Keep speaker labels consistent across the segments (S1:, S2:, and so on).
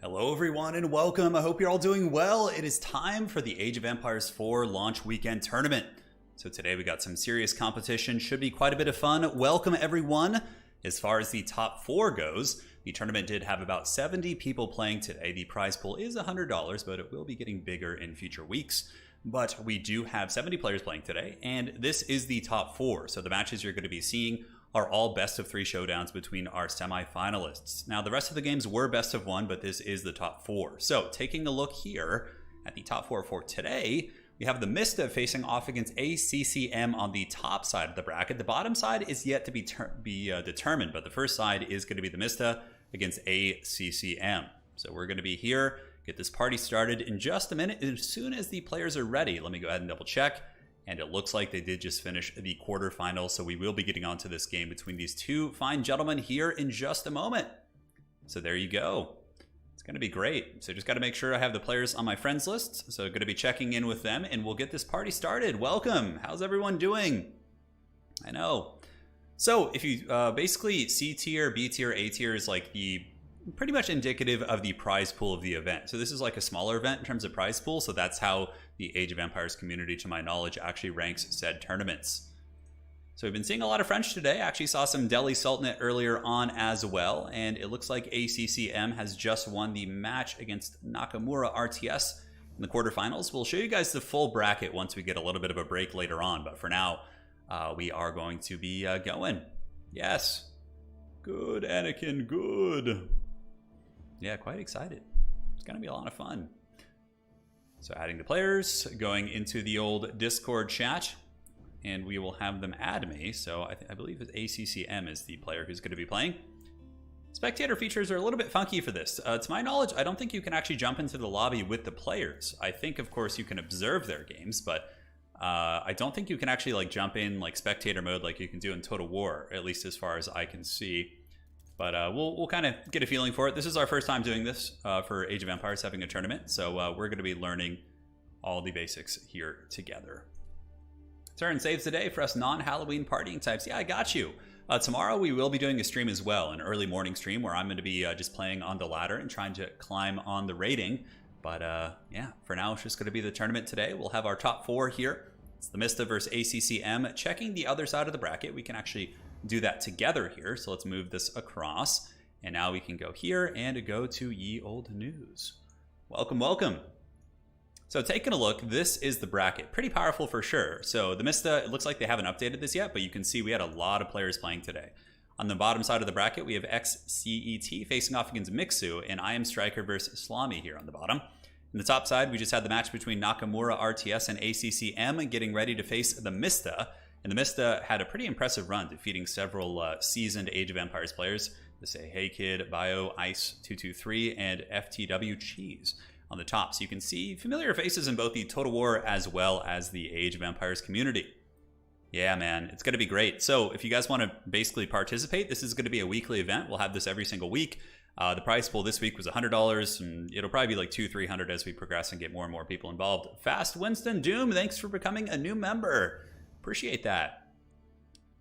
S1: Hello everyone and welcome. I hope you're all doing well. It is time for the Age of Empires 4 launch weekend tournament. So today we got some serious competition, should be quite a bit of fun. Welcome everyone. As far as the top 4 goes, the tournament did have about 70 people playing today. The prize pool is $100, but it will be getting bigger in future weeks. But we do have 70 players playing today, and this is the top 4. So the matches you're going to be seeing are all best of 3 showdowns between our semi-finalists. Now, the rest of the games were best of 1, but this is the top 4. So, taking a look here at the top 4 for today, we have the Mista facing off against ACCM on the top side of the bracket. The bottom side is yet to be determined, but the first side is going to be the Mista against ACCM. So, we're going to be here, get this party started in just a minute. As soon as the players are ready, let me go ahead and double check. And it looks like they did just finish the quarterfinals, so we will be getting onto this game between these two fine gentlemen here in just a moment. So there you go. It's going to be great. So just got to make sure I have the players on my friends list. So going to be checking in with them, and we'll get this party started. Welcome. How's everyone doing? I know. So if you basically C tier, B tier, A tier is like the pretty much indicative of the prize pool of the event. So this is like a smaller event in terms of prize pool. So that's how the Age of Empires community, to my knowledge, actually ranks said tournaments. So we've been seeing a lot of French today. I actually saw some Delhi Sultanate earlier on as well. And it looks like ACCM has just won the match against Nakamura RTS in the quarterfinals. We'll show you guys the full bracket once we get a little bit of a break later on. But for now, we are going to be going. Yes. Good, Anakin, good. Yeah, quite excited. It's going to be a lot of fun. So adding the players, going into the old Discord chat, and we will have them add me. So I believe that ACCM is the player who's going to be playing. Spectator features are a little bit funky for this. To my knowledge, I don't think you can actually jump into the lobby with the players. I think, of course, you can observe their games, but I don't think you can actually like jump in like spectator mode like you can do in Total War, at least as far as I can see. But we'll kind of get a feeling for it. This is our first time doing this for Age of Empires, having a tournament. So we're going to be learning all the basics here together. Turn saves today for us non-Halloween partying types. Yeah, I got you. Tomorrow we will be doing a stream as well, an early morning stream where I'm going to be just playing on the ladder and trying to climb on the rating. But yeah, for now it's just going to be the tournament today. We'll have our top 4 here. It's the Mista versus ACCM. Checking the other side of the bracket, we can actually do that together here. So let's move this across. And now we can go here and go to Ye Old News. Welcome, welcome. So taking a look, this is the bracket. Pretty powerful for sure. So the Mista, it looks like they haven't updated this yet, but you can see we had a lot of players playing today. On the bottom side of the bracket, we have XCET facing off against Mixu, and I Am Striker versus Slami here on the bottom. On the top side, we just had the match between Nakamura RTS and ACCM getting ready to face the Mista. And the Mista had a pretty impressive run, defeating several seasoned Age of Empires players. To say Hey Kid, Bio, Ice223, and FTW Cheese on the top. So you can see familiar faces in both the Total War as well as the Age of Empires community. Yeah, man, it's going to be great. So if you guys want to basically participate, this is going to be a weekly event. We'll have this every single week. The prize pool this week was $100, and it'll probably be like $200-300 as we progress and get more and more people involved. Fast Winston Doom, thanks for becoming a new member. Appreciate that.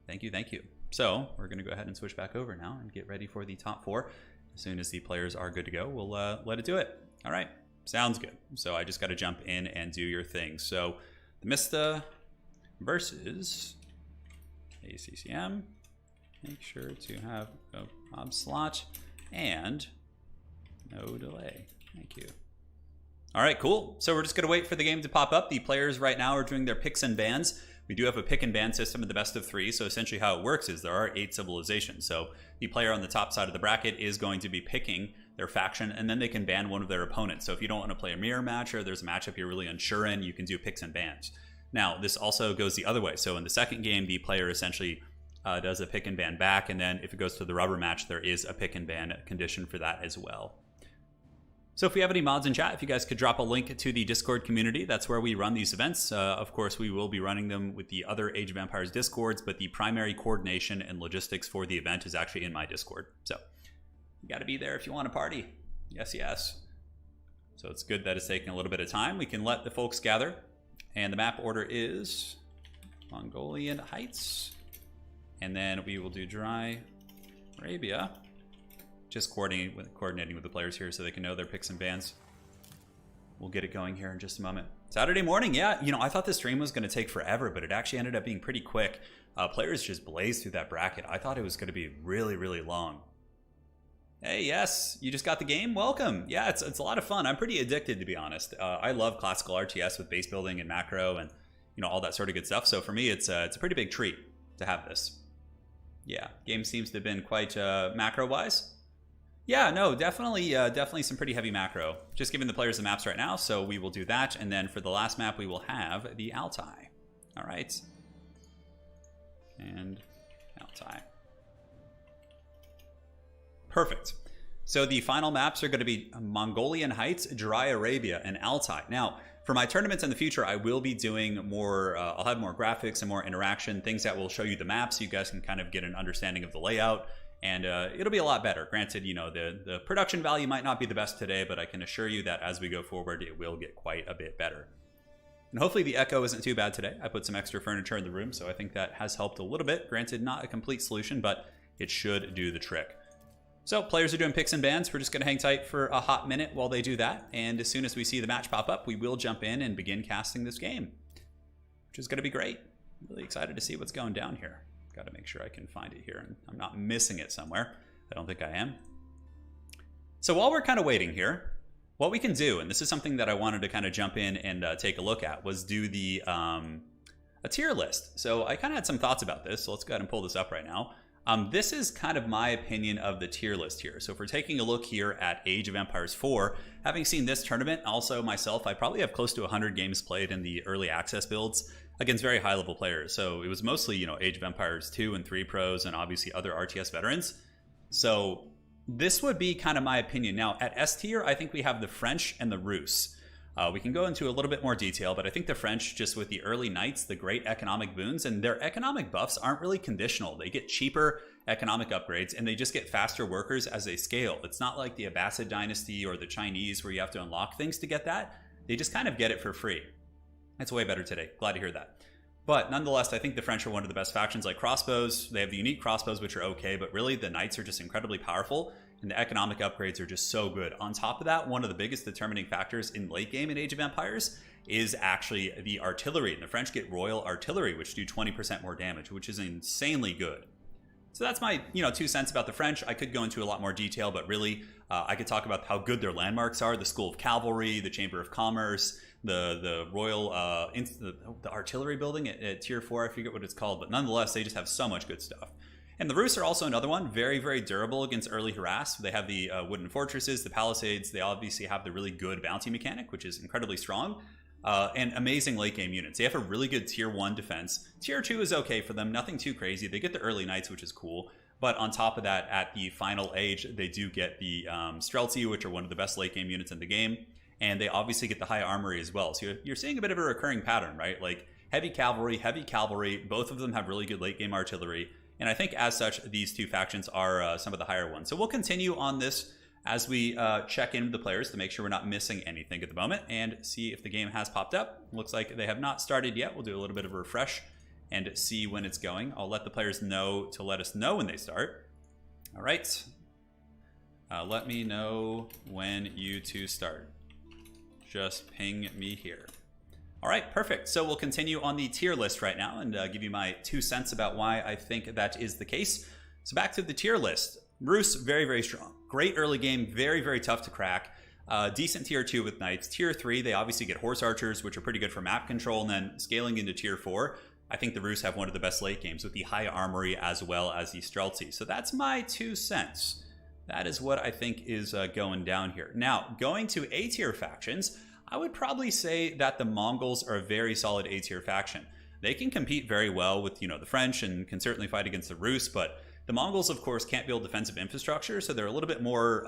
S1: Thank you, thank you. So we're going to go ahead and switch back over now and get ready for the top 4. As soon as the players are good to go, we'll let it do it. All right, sounds good. So I just got to jump in and do your thing. So the Mista versus ACCM. Make sure to have a mob slot and no delay. Thank you. All right, cool. So we're just going to wait for the game to pop up. The players right now are doing their picks and bans. We do have a pick and ban system in the best of 3. So essentially how it works is there are 8 civilizations. So the player on the top side of the bracket is going to be picking their faction, and then they can ban one of their opponents. So if you don't want to play a mirror match or there's a matchup you're really unsure in, you can do picks and bans. Now, this also goes the other way. So in the second game, the player essentially does a pick and ban back, and then if it goes to the rubber match, there is a pick and ban condition for that as well. So if we have any mods in chat, if you guys could drop a link to the Discord community, that's where we run these events. Of course, we will be running them with the other Age of Empires Discords, but the primary coordination and logistics for the event is actually in my Discord. So you got to be there if you want to party. Yes, yes. So it's good that it's taking a little bit of time. We can let the folks gather. And the map order is Mongolian Heights. And then we will do Dry Arabia. just coordinating with the players here so they can know their picks and bans. We'll get it going here in just a moment. Saturday morning, yeah, I thought the stream was going to take forever, but it actually ended up being pretty quick. Players just blazed through that bracket. I thought it was going to be really, really long. Hey, yes, you just got the game? Welcome. Yeah, it's a lot of fun. I'm pretty addicted, to be honest. I love classical RTS with base building and macro and all that sort of good stuff. So for me, it's a pretty big treat to have this. Yeah, game seems to have been quite macro-wise. Yeah, no, definitely some pretty heavy macro. Just giving the players the maps right now, so we will do that. And then for the last map, we will have the Altai. All right. And Altai. Perfect. So the final maps are going to be Mongolian Heights, Dry Arabia, and Altai. Now, for my tournaments in the future, I will be doing more, I'll have more graphics and more interaction, things that will show you the maps so you guys can kind of get an understanding of the layout. And it'll be a lot better. Granted, the production value might not be the best today, but I can assure you that as we go forward, it will get quite a bit better. And hopefully the echo isn't too bad today. I put some extra furniture in the room, so I think that has helped a little bit. Granted, not a complete solution, but it should do the trick. So players are doing picks and bans. We're just going to hang tight for a hot minute while they do that. And as soon as we see the match pop up, we will jump in and begin casting this game, which is going to be great. Really excited to see what's going down here. Got to make sure I can find it here and I'm not missing it somewhere. I don't think I am. So while we're kind of waiting here, what we can do, and this is something that I wanted to kind of jump in and take a look at, was do the a tier list. So I kind of had some thoughts about this. So let's go ahead and pull this up right now. This is kind of my opinion of the tier list here. So if we're taking a look here at Age of Empires 4, having seen this tournament, also myself, I probably have close to 100 games played in the early access builds against very high level players. So it was mostly, Age of Empires 2 and 3 pros and obviously other RTS veterans. So this would be kind of my opinion. Now at S tier, I think we have the French and the Rus. We can go into a little bit more detail, but I think the French, just with the early knights, the great economic boons, and their economic buffs aren't really conditional. They get cheaper economic upgrades, and they just get faster workers as they scale. It's not like the Abbasid dynasty or the Chinese where you have to unlock things to get that. They just kind of get it for free. It's way better today. Glad to hear that. But nonetheless, I think the French are one of the best factions like crossbows. They have the unique crossbows, which are okay, but really the knights are just incredibly powerful. And the economic upgrades are just so good. On top of that, one of the biggest determining factors in late game in Age of Empires is actually the artillery. And the French get royal artillery, which do 20% more damage, which is insanely good. So that's my 2 cents about the French. I could go into a lot more detail, but really I could talk about how good their landmarks are. The School of Cavalry, the Chamber of Commerce, the Royal, the artillery building at Tier 4, I forget what it's called. But nonetheless, they just have so much good stuff. And the Rus are also another one, very, very durable against early harass. They have the wooden fortresses, the palisades. They obviously have the really good bounty mechanic, which is incredibly strong, and amazing late game units. They have a really good Tier 1 defense. Tier 2 is okay for them, nothing too crazy. They get the early knights, which is cool. But on top of that, at the final age, they do get the Streltsy, which are one of the best late game units in the game. And they obviously get the high armory as well. So you're seeing a bit of a recurring pattern, right? Like heavy cavalry, both of them have really good late game artillery. And I think as such, these two factions are some of the higher ones. So we'll continue on this as we check in with the players to make sure we're not missing anything at the moment and see if the game has popped up. Looks like they have not started yet. We'll do a little bit of a refresh and see when it's going. I'll let the players know to let us know when they start. All right. Let me know when you two start. Just ping me here. All right, perfect. So we'll continue on the tier list right now and give you my 2 cents about why I think that is the case. So back to the tier list. Rus, very, very strong. Great early game, very, very tough to crack. Decent Tier 2 with knights. Tier 3, they obviously get horse archers, which are pretty good for map control. And then scaling into Tier 4, I think the Rus have one of the best late games with the high armory as well as the Streltsy. So that's my 2 cents. That is what I think is going down here. Now, going to A tier factions, I would probably say that the Mongols are a very solid A tier faction. They can compete very well with, the French and can certainly fight against the Rus, but the Mongols, of course, can't build defensive infrastructure, so they're a little bit more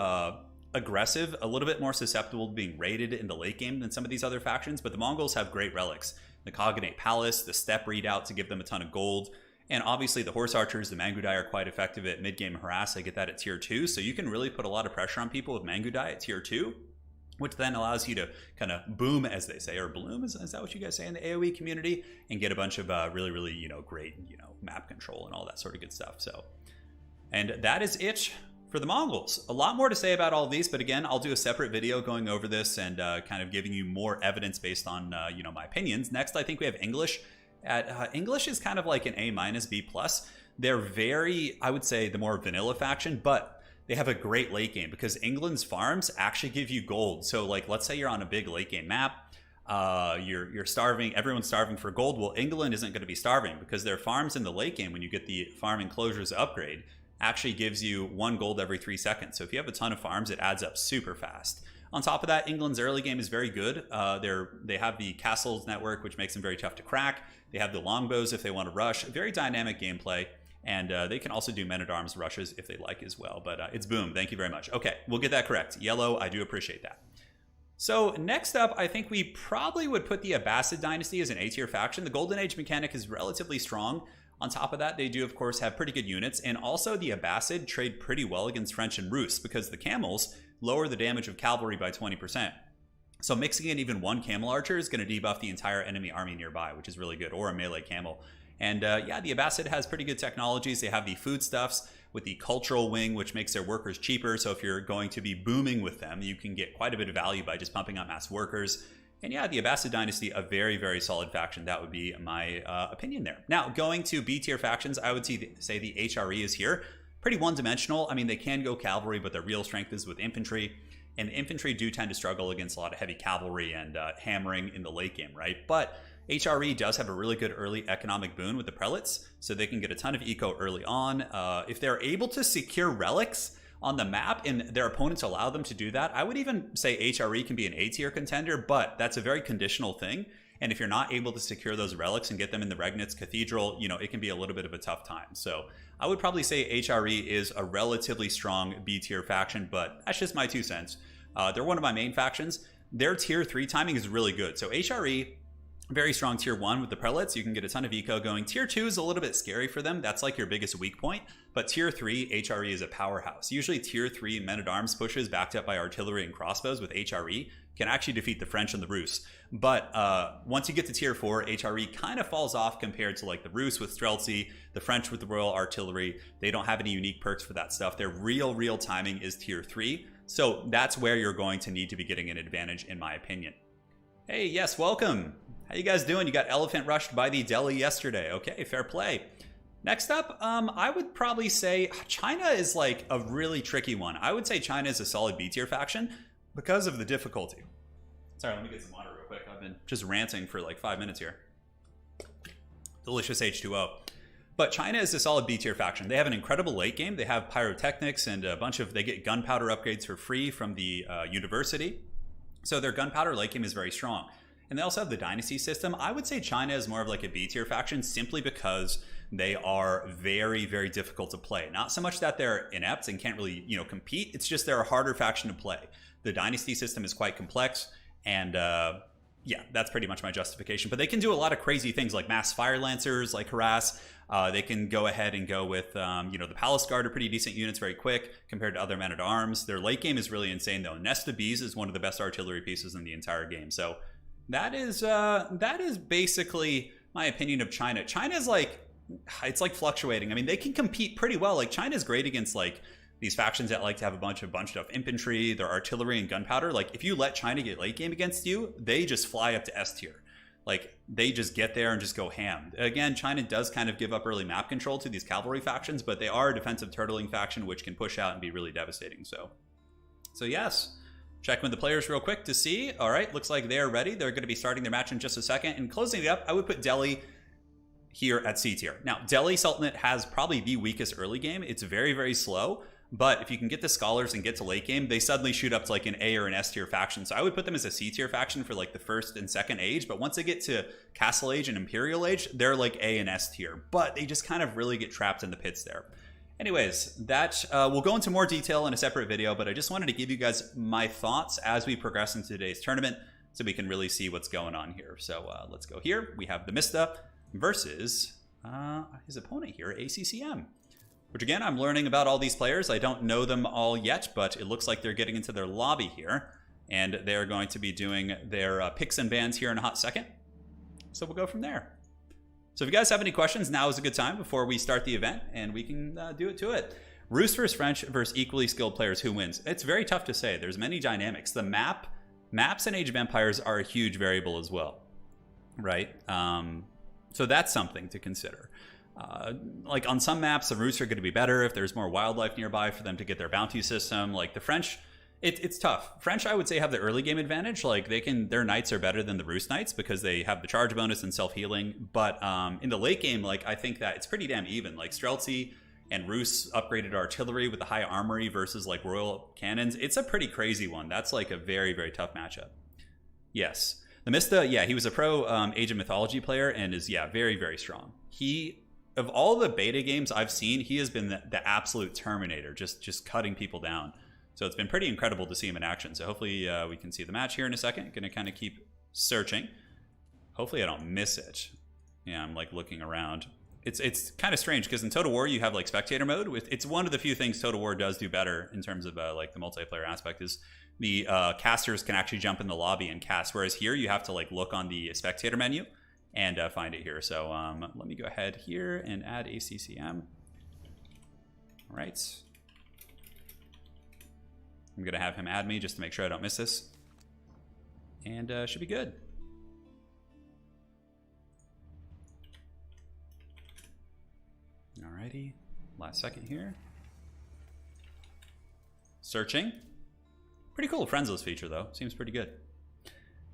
S1: aggressive, a little bit more susceptible to being raided in the late game than some of these other factions, but the Mongols have great relics. The Cognate Palace, the Steppe Redoubt to give them a ton of gold, and obviously the horse archers, the Mangudai, are quite effective at mid-game harass. They get that at Tier 2, so you can really put a lot of pressure on people with Mangudai at Tier 2, which then allows you to kind of boom, as they say, or bloom, is that what you guys say in the AoE community, and get a bunch of really, really, great, map control and all that sort of good stuff. So, and that is it for the Mongols. A lot more to say about all of these, but again, I'll do a separate video going over this and kind of giving you more evidence based on my opinions. Next, I think we have English. English is kind of like an A-, B+. They're very, I would say, the more vanilla faction, but they have a great late game because England's farms actually give you gold. So like, let's say you're on a big late game map, you're starving, everyone's starving for gold. Well, England isn't going to be starving because their farms in the late game, when you get the farm enclosures upgrade, actually gives you 1 gold every 3 seconds. So if you have a ton of farms, it adds up super fast. On top of that, England's early game is very good. They have the castles network, which makes them very tough to crack. They have the longbows if they want to rush. Very dynamic gameplay. And they can also do men-at-arms rushes if they like as well. But it's boom. Thank you very much. Okay, we'll get that correct. Yellow, I do appreciate that. So next up, I think we probably would put the Abbasid dynasty as an A-tier faction. The Golden Age mechanic is relatively strong. On top of that, they do, of course, have pretty good units. And also, the Abbasid trade pretty well against French and Rus because the camels lower the damage of cavalry by 20%. So mixing in even 1 camel archer is going to debuff the entire enemy army nearby, which is really good, or a melee camel. And yeah, the Abbasid has pretty good technologies. They have the foodstuffs with the cultural wing, which makes their workers cheaper. So if you're going to be booming with them, you can get quite a bit of value by just pumping out mass workers. And yeah, the Abbasid dynasty, a very, very solid faction. That would be my opinion there. Now, going to B-tier factions, I would say the HRE is here. Pretty one-dimensional. I mean, they can go cavalry, but their real strength is with infantry. And the infantry do tend to struggle against a lot of heavy cavalry and hammering in the late game, right? But HRE does have a really good early economic boon with the prelates, so they can get a ton of eco early on. If they're able to secure relics on the map and their opponents allow them to do that, I would even say HRE can be an A-tier contender, but that's a very conditional thing. And if you're not able to secure those relics and get them in the Regnitz Cathedral, it can be a little bit of a tough time. So I would probably say HRE is a relatively strong B-tier faction, but that's just my 2 cents. They're one of my main factions. Their tier 3 timing is really good. So HRE, very strong tier 1 with the prelates. You can get a ton of eco going. Tier 2 is a little bit scary for them. That's like your biggest weak point. But tier 3, HRE is a powerhouse. Usually tier 3 men-at-arms pushes backed up by artillery and crossbows with HRE can actually defeat the French and the Rus. But once you get to tier 4, HRE kind of falls off compared to like the Rus with Streltsy, the French with the Royal Artillery. They don't have any unique perks for that stuff. Their real timing is tier 3. So that's where you're going to need to be getting an advantage, in my opinion. Hey, yes, welcome. How you guys doing? You got elephant rushed by the Delhi yesterday. Okay, fair play. Next up, I would probably say China is like a really tricky one. I would say China is a solid B-tier faction because of the difficulty. Sorry, let me get some water real quick. I've been just ranting for like 5 minutes here. Delicious H2O. But China is a solid B-tier faction. They have an incredible late game. They have pyrotechnics and a bunch of, they get gunpowder upgrades for free from the university. So their gunpowder late game is very strong. And they also have the dynasty system. I would say China is more of like a B-tier faction simply because they are very, very difficult to play. Not so much that they're inept and can't really, compete. It's just they're a harder faction to play. The dynasty system is quite complex. And yeah, that's pretty much my justification. But they can do a lot of crazy things like mass fire lancers, like harass. They can go ahead and go with, the Palace Guard are pretty decent units very quick compared to other men-at-arms. Their late game is really insane, though. Nest of Bees is one of the best artillery pieces in the entire game. So that is basically my opinion of China. China's like, it's like fluctuating. I mean, they can compete pretty well. Like China's great against like these factions that like to have a bunch of infantry, their artillery and gunpowder. Like if you let China get late game against you, they just fly up to S tier. Like they just get there and just go ham. Again, China does kind of give up early map control to these cavalry factions, but they are a defensive turtling faction, which can push out and be really devastating. So yes. Check with the players real quick to see. All right, looks like they're ready. They're going to be starting their match in just a second. And closing it up, I would put Delhi here at C tier. Now, Delhi Sultanate has probably the weakest early game. It's very, very slow. But if you can get the scholars and get to late game, they suddenly shoot up to like an A or an S tier faction. So I would put them as a C tier faction for like the first and second age. But once they get to Castle Age and Imperial Age, they're like A and S tier. But they just kind of really get trapped in the pits there. Anyways, that we'll go into more detail in a separate video, but I just wanted to give you guys my thoughts as we progress into today's tournament so we can really see what's going on here. So let's go here. We have the Mista versus his opponent here, ACCM, which again, I'm learning about all these players. I don't know them all yet, but it looks like they're getting into their lobby here, and they're going to be doing their picks and bans here in a hot second. So we'll go from there. So if you guys have any questions, now is a good time before we start the event, and we can do it to it. Rus versus French versus equally skilled players, who wins? It's very tough to say. There's many dynamics. The maps in Age of Empires are a huge variable as well, right? So that's something to consider. Like on some maps, the Rus are going to be better if there's more wildlife nearby for them to get their bounty system. Like the French, it's tough. French, I would say, have the early game advantage. Like their knights are better than the Rus knights because they have the charge bonus and self-healing. But in the late game, like I think that it's pretty damn even. Like Streltsy and Rus upgraded artillery with the high armory versus like royal cannons. It's a pretty crazy one. That's like a very, very tough matchup. Yes. The Mista, yeah, he was a pro Age of Mythology player and is, yeah, very, very strong. Of all the beta games I've seen, he has been the absolute Terminator, just cutting people down. So it's been pretty incredible to see him in action. So hopefully we can see the match here in a second. Going to kind of keep searching. Hopefully I don't miss it. Yeah, I'm like looking around. It's kind of strange because in Total War you have like spectator mode. It's one of the few things Total War does do better in terms of like the multiplayer aspect is the casters can actually jump in the lobby and cast. Whereas here you have to like look on the spectator menu and find it here. So let me go ahead here and add ACCM. All right. I'm going to have him add me just to make sure I don't miss this. And should be good. Alrighty. Last second here. Searching. Pretty cool friends list feature though. Seems pretty good.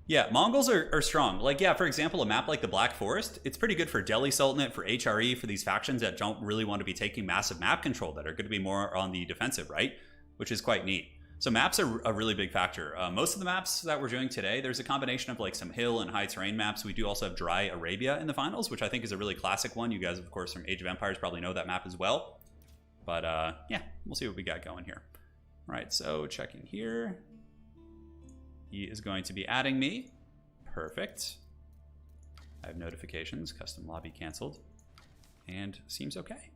S1: Yeah, Mongols are strong. Like, yeah, for example, a map like the Black Forest, it's pretty good for Delhi Sultanate, for HRE, for these factions that don't really want to be taking massive map control, that are going to be more on the defensive, right? Which is quite neat. So maps are a really big factor. Most of the maps that we're doing today, there's a combination of like some hill and high terrain maps. We do also have Dry Arabia in the finals, which I think is a really classic one. You guys, of course, from Age of Empires probably know that map as well. But yeah, we'll see what we got going here. All right, so checking here. He is going to be adding me. Perfect. I have notifications, custom lobby canceled. And seems okay.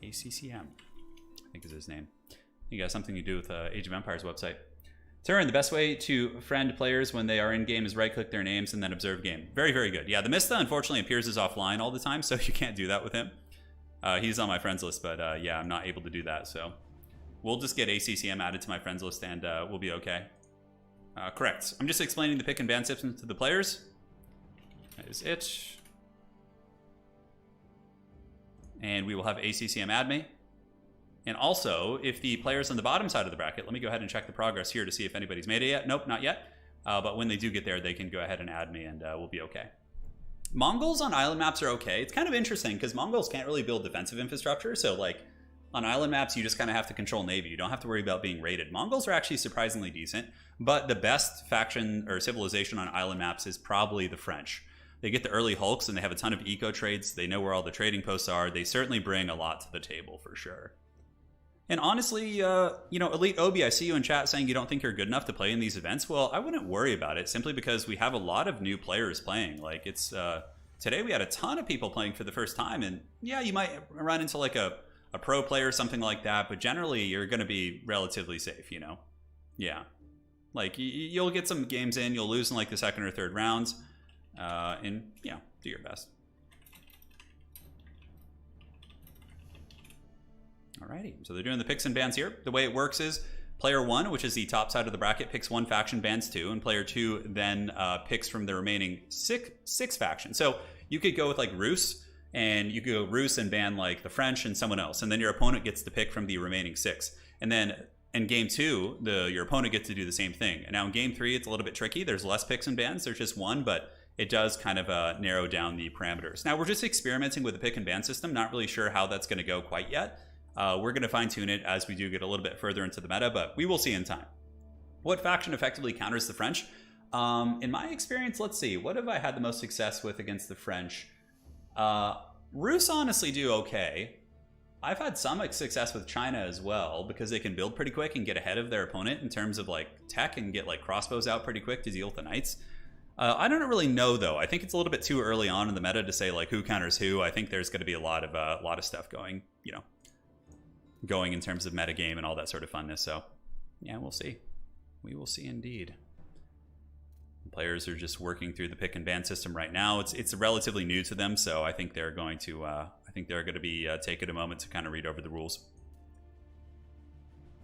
S1: ACCM, I think is his name. You got something to do with Age of Empires website. Turin, the best way to friend players when they are in game is right-click their names and then observe game. Very, very good. Yeah, the Mista unfortunately appears as offline all the time, so you can't do that with him. He's on my friends list, but yeah, I'm not able to do that. So we'll just get ACCM added to my friends list and we'll be okay. Correct. I'm just explaining the pick and ban system to the players. That is it. And we will have ACCM add me. And also, if the players on the bottom side of the bracket, let me go ahead and check the progress here to see if anybody's made it yet. Nope, not yet. But when they do get there, they can go ahead and add me and we'll be okay. Mongols on island maps are okay. It's kind of interesting because Mongols can't really build defensive infrastructure. So like on island maps, you just kind of have to control Navy. You don't have to worry about being raided. Mongols are actually surprisingly decent, but the best faction or civilization on island maps is probably the French. They get the early hulks and they have a ton of eco trades. They know where all the trading posts are. They certainly bring a lot to the table for sure. And honestly, you know, Elite Obi, I see you in chat saying you don't think you're good enough to play in these events. Well, I wouldn't worry about it simply because we have a lot of new players playing. Like it's today we had a ton of people playing for the first time, and yeah, you might run into like a pro player or something like that, but generally you're going to be relatively safe, you know? Yeah. Like you'll get some games in, you'll lose in like the second or third rounds, and yeah, do your best. Alrighty, so they're doing the picks and bans here. The way it works is player 1, which is the top side of the bracket, picks 1 faction, bans 2, and player 2 then picks from the remaining six factions. So you could go with like Rus, and you could go Rus and ban like the French and someone else, and then your opponent gets to pick from the remaining 6. And then in game 2, your opponent gets to do the same thing. And now in game 3, it's a little bit tricky. There's less picks and bans. There's just 1, but it does kind of narrow down the parameters. Now we're just experimenting with the pick and ban system. Not really sure how that's going to go quite yet. We're going to fine tune it as we do get a little bit further into the meta, but we will see in time. What faction effectively counters the French? In my experience, let's see. What have I had the most success with against the French? Rus honestly do okay. I've had some success with China as well because they can build pretty quick and get ahead of their opponent in terms of like tech and get like crossbows out pretty quick to deal with the knights. I don't really know though. I think it's a little bit too early on in the meta to say like who counters who. I think there's going to be a lot of stuff going, you know, going in terms of metagame and all that sort of funness. So yeah, we'll see. We will see indeed. Players are just working through the pick and ban system right now. It's relatively new to them, so I think they're going to think they're going to be taking a moment to kind of read over the rules.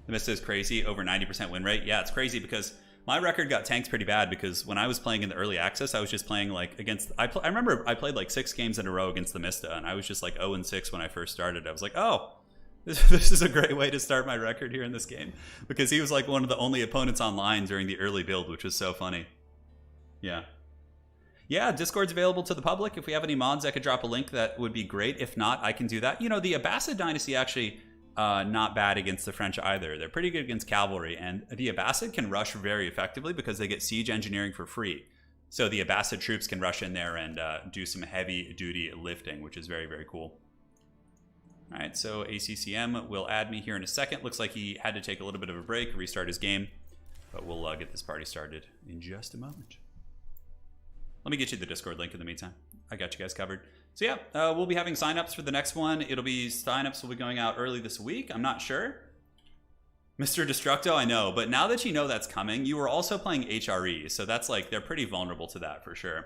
S1: The Mista is crazy, over 90% win rate. Yeah, it's crazy because my record got tanked pretty bad because when I was playing in the early access, I was just playing like against... I remember I played like 6 games in a row against the Mista, and I was just like 0-6 when I first started. I was like, oh, this is a great way to start my record here in this game, because he was like one of the only opponents online during the early build, which was so funny. Yeah. Yeah, Discord's available to the public. If we have any mods, I could drop a link. That would be great. If not, I can do that. You know, the Abbasid dynasty actually... not bad against the French either. They're pretty good against cavalry, and the Abbasid can rush very effectively because they get siege engineering for free. So the Abbasid troops can rush in there and do some heavy duty lifting, which is very, very cool. All right, so ACCM will add me here in a second. Looks like he had to take a little bit of a break, restart his game, but we'll get this party started in just a moment. Let me get you the Discord link in the meantime. I got you guys covered. So yeah, we'll be having signups for the next one. It'll be signups will be going out early this week. I'm not sure. Mr. Destructo, I know, but now that you know that's coming, you were also playing HRE, so that's like they're pretty vulnerable to that for sure.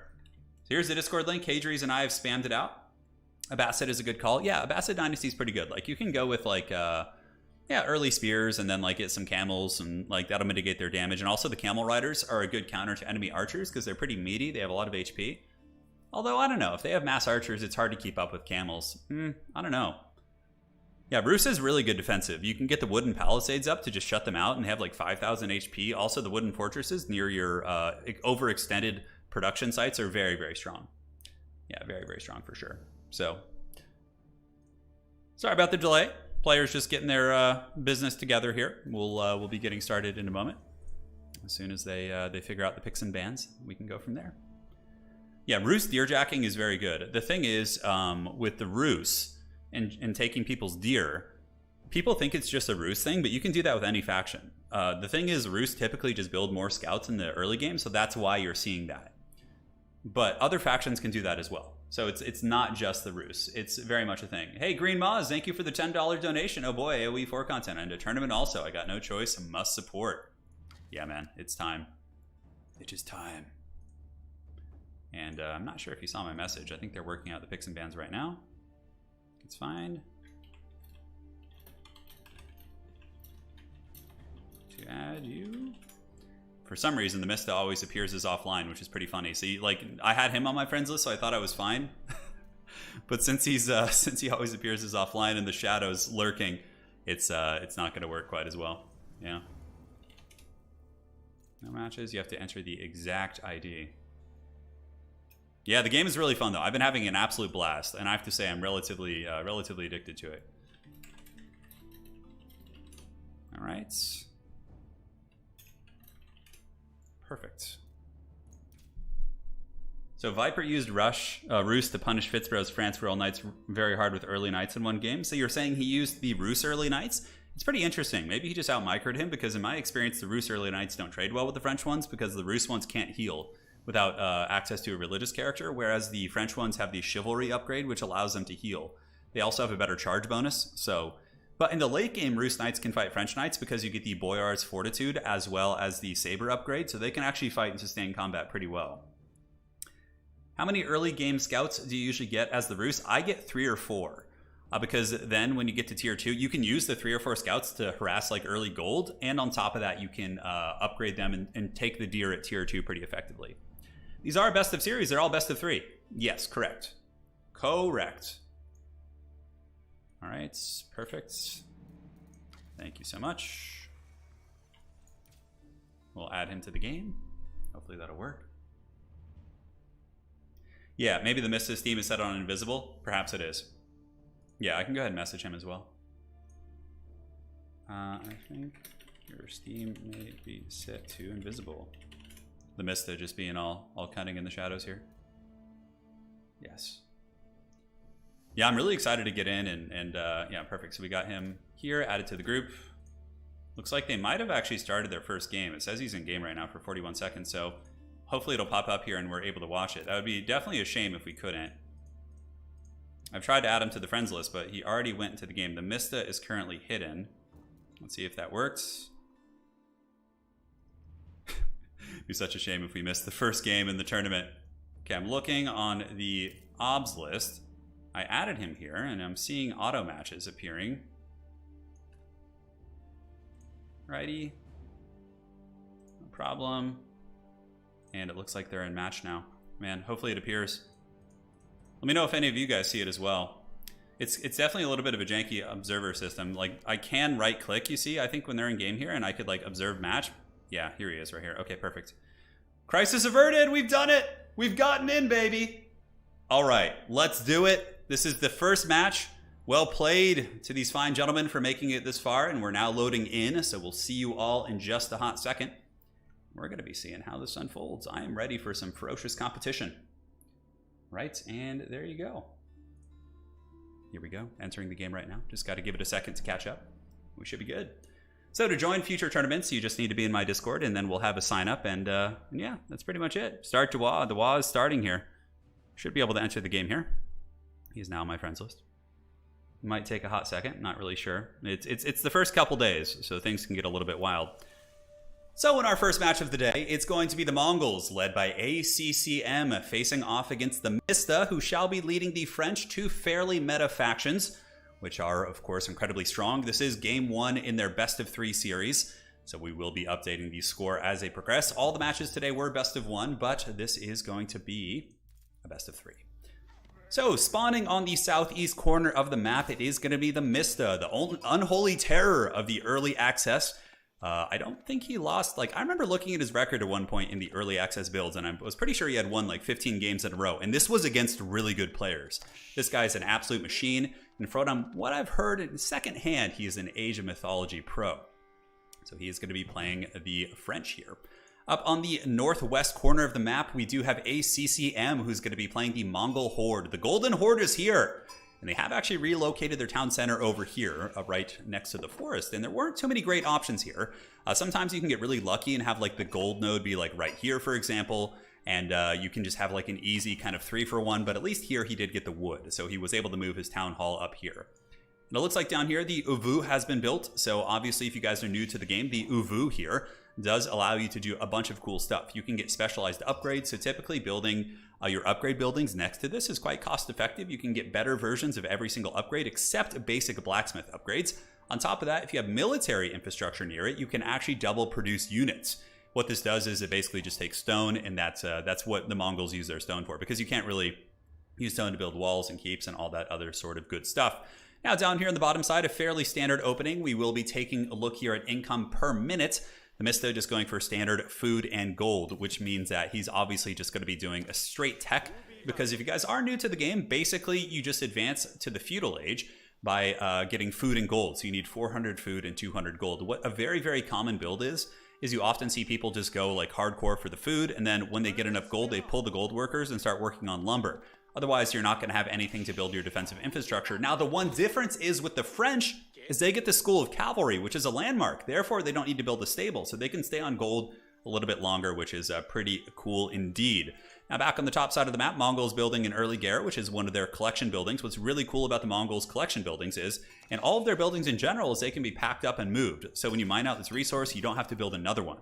S1: So here's the Discord link. Hadries and I have spammed it out. Abbasid is a good call. Yeah, Abbasid Dynasty is pretty good. Like you can go with like early spears and then like get some camels, and like that'll mitigate their damage. And also the camel riders are a good counter to enemy archers because they're pretty meaty. They have a lot of HP. Although, I don't know. If they have mass archers, it's hard to keep up with camels. I don't know. Yeah, Rus is really good defensive. You can get the wooden palisades up to just shut them out and have like 5,000 HP. Also, the wooden fortresses near your overextended production sites are very, very strong. Yeah, very, very strong for sure. So, sorry about the delay. Players just getting their business together here. We'll be getting started in a moment. As soon as they figure out the picks and bans, we can go from there. Yeah, Rus deerjacking is very good. The thing is, with the Rus and taking people's deer, people think it's just a Rus thing, but you can do that with any faction. The thing is, Rus typically just build more scouts in the early game, so that's why you're seeing that. But other factions can do that as well. So it's not just the Rus. It's very much a thing. Hey, Green Moz, thank you for the $10 donation. Oh boy, AoE 4 content and a tournament also. I got no choice, must support. Yeah, man, it's time. It is time. And I'm not sure if you saw my message. I think they're working out the picks and bans right now. It's fine. To add you. For some reason, the Mista always appears as offline, which is pretty funny. So, I had him on my friends list, so I thought I was fine. But since he always appears as offline in the shadows lurking, it's not going to work quite as well. Yeah. No matches. You have to enter the exact ID. Yeah, the game is really fun though. I've been having an absolute blast, and I have to say I'm relatively addicted to it. All right. Perfect. So Viper used Rus to punish Fitzborough's France Royal Knights very hard with early knights in one game. So you're saying he used the Rus early knights? It's pretty interesting. Maybe he just out-microed him, because in my experience, the Rus early knights don't trade well with the French ones, because the Rus ones can't heal without access to a religious character, whereas the French ones have the chivalry upgrade, which allows them to heal. They also have a better charge bonus. But in the late game, Rus Knights can fight French Knights because you get the Boyar's Fortitude as well as the Saber upgrade, so they can actually fight and sustain combat pretty well. How many early game scouts do you usually get as the Rus? I get 3 or 4. Because then when you get to tier 2, you can use the 3 or 4 scouts to harass like early gold, and on top of that, you can upgrade them and take the deer at tier 2 pretty effectively. These are best of series. They're all best of 3. Yes, correct. Correct. All right, perfect. Thank you so much. We'll add him to the game. Hopefully that'll work. Yeah, maybe the Mista Steam is set on invisible. Perhaps it is. Yeah, I can go ahead and message him as well. I think your Steam may be set to invisible. The Mista just being all cunning in the shadows here. Yes. Yeah, I'm really excited to get in and yeah, perfect. So we got him here, added to the group. Looks like they might have actually started their first game. It says he's in game right now for 41 seconds, so hopefully it'll pop up here and we're able to watch it. That would be definitely a shame if we couldn't. I've tried to add him to the friends list, but he already went into the game. The Mista is currently hidden. Let's see if that works. It'd be such a shame if we missed the first game in the tournament. Okay, I'm looking on the OBS list. I added him here, and I'm seeing auto matches appearing. Righty. No problem. And it looks like they're in match now. Man, hopefully it appears. Let me know if any of you guys see it as well. It's definitely a little bit of a janky observer system. Like, I can right click, you see, I think when they're in game here, and I could like observe match. Yeah, here he is right here. Okay, perfect. Crisis averted, we've done it. We've gotten in, baby. All right, let's do it. This is the first match. Well played to these fine gentlemen for making it this far, and we're now loading in, so we'll see you all in just a hot second. We're going to be seeing how this unfolds. I am ready for some ferocious competition. Right, and there you go. Here we go, entering the game right now. Just got to give it a second to catch up. We should be good. So to join future tournaments, you just need to be in my Discord, and then we'll have a sign up, and yeah, that's pretty much it. Start Dua. Dua is starting here. Should be able to enter the game here. He's now on my friends list. Might take a hot second, not really sure. It's the first couple days, so things can get a little bit wild. So in our first match of the day, it's going to be the Mongols, led by ACCM, facing off against the Mista, who shall be leading the French, two fairly meta factions, which are, of course, incredibly strong. This is game one in their best of three series, so we will be updating the score as they progress. All the matches today were best of one, but this is going to be a best of three. So, spawning on the southeast corner of the map, it is going to be the Mista, the unholy terror of the early access. I don't think he lost, like, I remember looking at his record at one point in the early access builds, and I was pretty sure he had won like 15 games in a row, and this was against really good players. This guy's an absolute machine, and from what I've heard in secondhand, he is an Age of Mythology pro. So he is going to be playing the French here. Up on the northwest corner of the map, we do have ACCM, who's going to be playing the Mongol Horde. The Golden Horde is here! And they have actually relocated their town center over here, right next to the forest. And there weren't too many great options here. Sometimes you can get really lucky and have like the gold node be like right here, for example. And you can just have like an easy kind of 3-for-1. But at least here he did get the wood. So he was able to move his town hall up here. And it looks like down here the Uvu has been built. So obviously if you guys are new to the game, the Uvu here does allow you to do a bunch of cool stuff. You can get specialized upgrades. So typically building your upgrade buildings next to this is quite cost effective. You can get better versions of every single upgrade except basic blacksmith upgrades. On top of that, if you have military infrastructure near it, you can actually double produce units. What this does is it basically just takes stone, and that's what the Mongols use their stone for, because you can't really use stone to build walls and keeps and all that other sort of good stuff. Now down here on the bottom side, a fairly standard opening. We will be taking a look here at income per minute. The Mista just going for standard food and gold, which means that he's obviously just going to be doing a straight tech, because if you guys are new to the game, basically you just advance to the feudal age by getting food and gold. So you need 400 food and 200 gold. What a very, very common build is you often see people just go like hardcore for the food, and then when they get enough gold, they pull the gold workers and start working on lumber. Otherwise, you're not going to have anything to build your defensive infrastructure. Now, the one difference is with the French is they get the School of Cavalry, which is a landmark. Therefore, they don't need to build a stable, so they can stay on gold a little bit longer, which is pretty cool indeed. Now, back on the top side of the map, Mongols building an early garret, which is one of their collection buildings. What's really cool about the Mongols collection buildings is, and all of their buildings in general, is they can be packed up and moved. So when you mine out this resource, you don't have to build another one.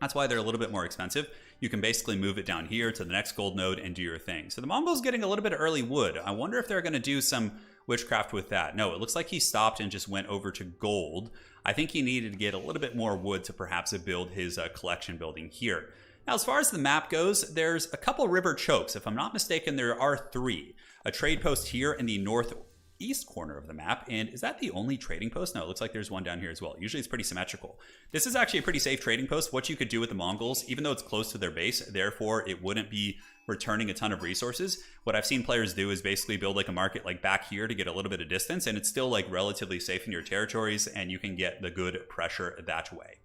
S1: That's why they're a little bit more expensive. You can basically move it down here to the next gold node and do your thing. So the Mongols getting a little bit of early wood. I wonder if they're going to do some witchcraft with that. No, it looks like he stopped and just went over to gold. I think he needed to get a little bit more wood to perhaps build his collection building here. Now, as far as the map goes, there's a couple river chokes. If I'm not mistaken, there are 3. A trade post here in the northeast corner of the map. And is that the only trading post? No, it looks like there's one down here as well. Usually it's pretty symmetrical. This is actually a pretty safe trading post. What you could do with the Mongols, even though it's close to their base, therefore it wouldn't be returning a ton of resources. What I've seen players do is basically build like a market like back here to get a little bit of distance, and it's still like relatively safe in your territories, and you can get the good pressure that way.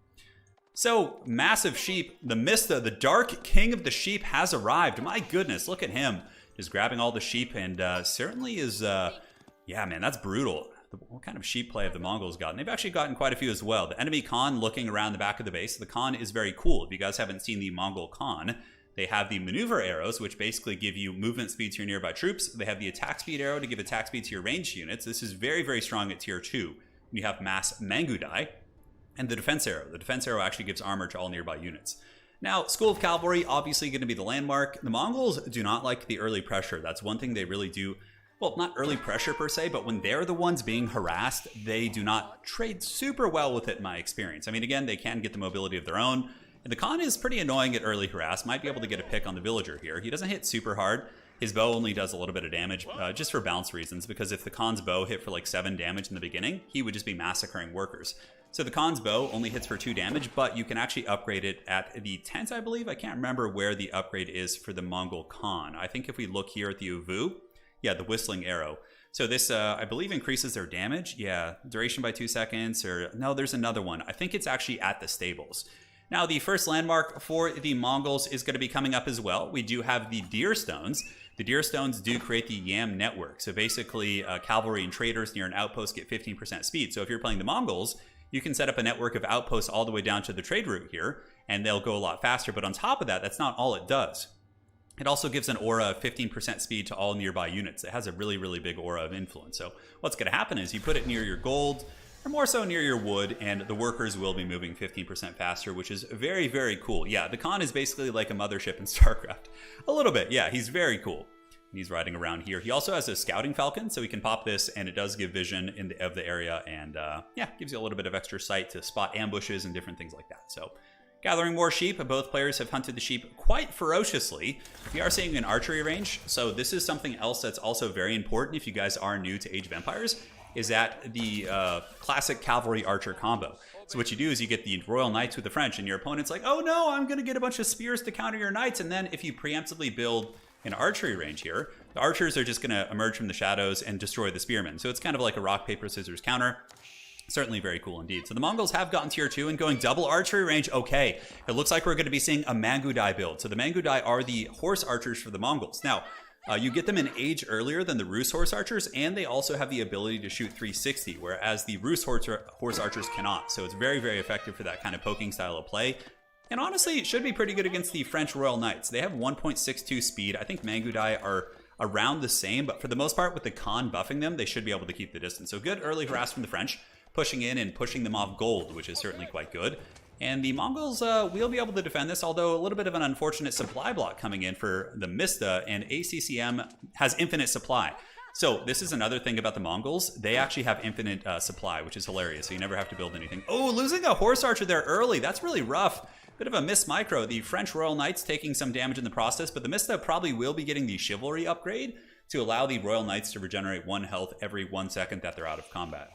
S1: So, massive sheep, the Mista, the Dark King of the Sheep, has arrived. My goodness, look at him. Just grabbing all the sheep, and certainly is, yeah, man, that's brutal. What kind of sheep play have the Mongols gotten? They've actually gotten quite a few as well. The enemy Khan looking around the back of the base. The Khan is very cool. If you guys haven't seen the Mongol Khan, they have the maneuver arrows, which basically give you movement speed to your nearby troops. They have the attack speed arrow to give attack speed to your ranged units. This is very, very strong at tier 2. You have mass Mangudai. And the defense arrow. The defense arrow actually gives armor to all nearby units. Now, School of Cavalry, obviously going to be the landmark. The Mongols do not like the early pressure. That's one thing they really do well, not early pressure per se, but when they're the ones being harassed, they do not trade super well with it in my experience. I mean, again, they can get the mobility of their own. And the Khan is pretty annoying at early harass. Might be able to get a pick on the villager here. He doesn't hit super hard. His bow only does a little bit of damage, just for balance reasons, because if the Khan's bow hit for like 7 damage in the beginning, he would just be massacring workers. So the Khan's bow only hits for 2 damage, but you can actually upgrade it at the tent, I believe. I can't remember where the upgrade is for the Mongol Khan. I think if we look here at the Uvu, yeah, the whistling arrow. So this, I believe, increases their damage. Yeah, duration by 2 seconds, or no, there's another one. I think it's actually at the stables. Now, the first landmark for the Mongols is going to be coming up as well. We do have the Deer Stones. The Deer Stones do create the Yam network. So basically, cavalry and traders near an outpost get 15% speed. So if you're playing the Mongols, you can set up a network of outposts all the way down to the trade route here, and they'll go a lot faster. But on top of that, that's not all it does. It also gives an aura of 15% speed to all nearby units. It has a really, really big aura of influence. So what's going to happen is you put it near your gold, or more so near your wood, and the workers will be moving 15% faster, which is very, very cool. Yeah, the Khan is basically like a mothership in StarCraft. A little bit, yeah, he's very cool. He's riding around here. He also has a scouting falcon, so he can pop this, and it does give vision of the area, and yeah, gives you a little bit of extra sight to spot ambushes and different things like that. So, gathering more sheep. Both players have hunted the sheep quite ferociously. We are seeing an archery range, so this is something else that's also very important if you guys are new to Age of Empires, is that the classic cavalry archer combo. So what you do is you get the Royal Knights with the French, and your opponent's like, oh no, I'm going to get a bunch of spears to counter your knights, and then if you preemptively build an archery range here, the archers are just going to emerge from the shadows and destroy the spearmen. So it's kind of like a rock, paper, scissors counter. Certainly very cool indeed. So the Mongols have gotten tier 2 and going double archery range. Okay, it looks like we're going to be seeing a Mangudai build. So the Mangudai are the horse archers for the Mongols. Now, you get them in age earlier than the Rus horse archers, and they also have the ability to shoot 360, whereas the Rus horse archers cannot. So it's very, very effective for that kind of poking style of play. And honestly, it should be pretty good against the French Royal Knights. They have 1.62 speed. I think Mangudai are around the same, but for the most part, with the Khan buffing them, they should be able to keep the distance. So good early harass from the French, pushing in and pushing them off gold, which is certainly quite good. And the Mongols will be able to defend this, although a little bit of an unfortunate supply block coming in for the Mista, and ACCM has infinite supply. So this is another thing about the Mongols. They actually have infinite supply, which is hilarious, so you never have to build anything. Oh, losing a horse archer there early. That's really rough. Bit of a miss micro. The French Royal Knights taking some damage in the process, but the Mista probably will be getting the Chivalry upgrade to allow the Royal Knights to regenerate 1 health every 1 second that they're out of combat.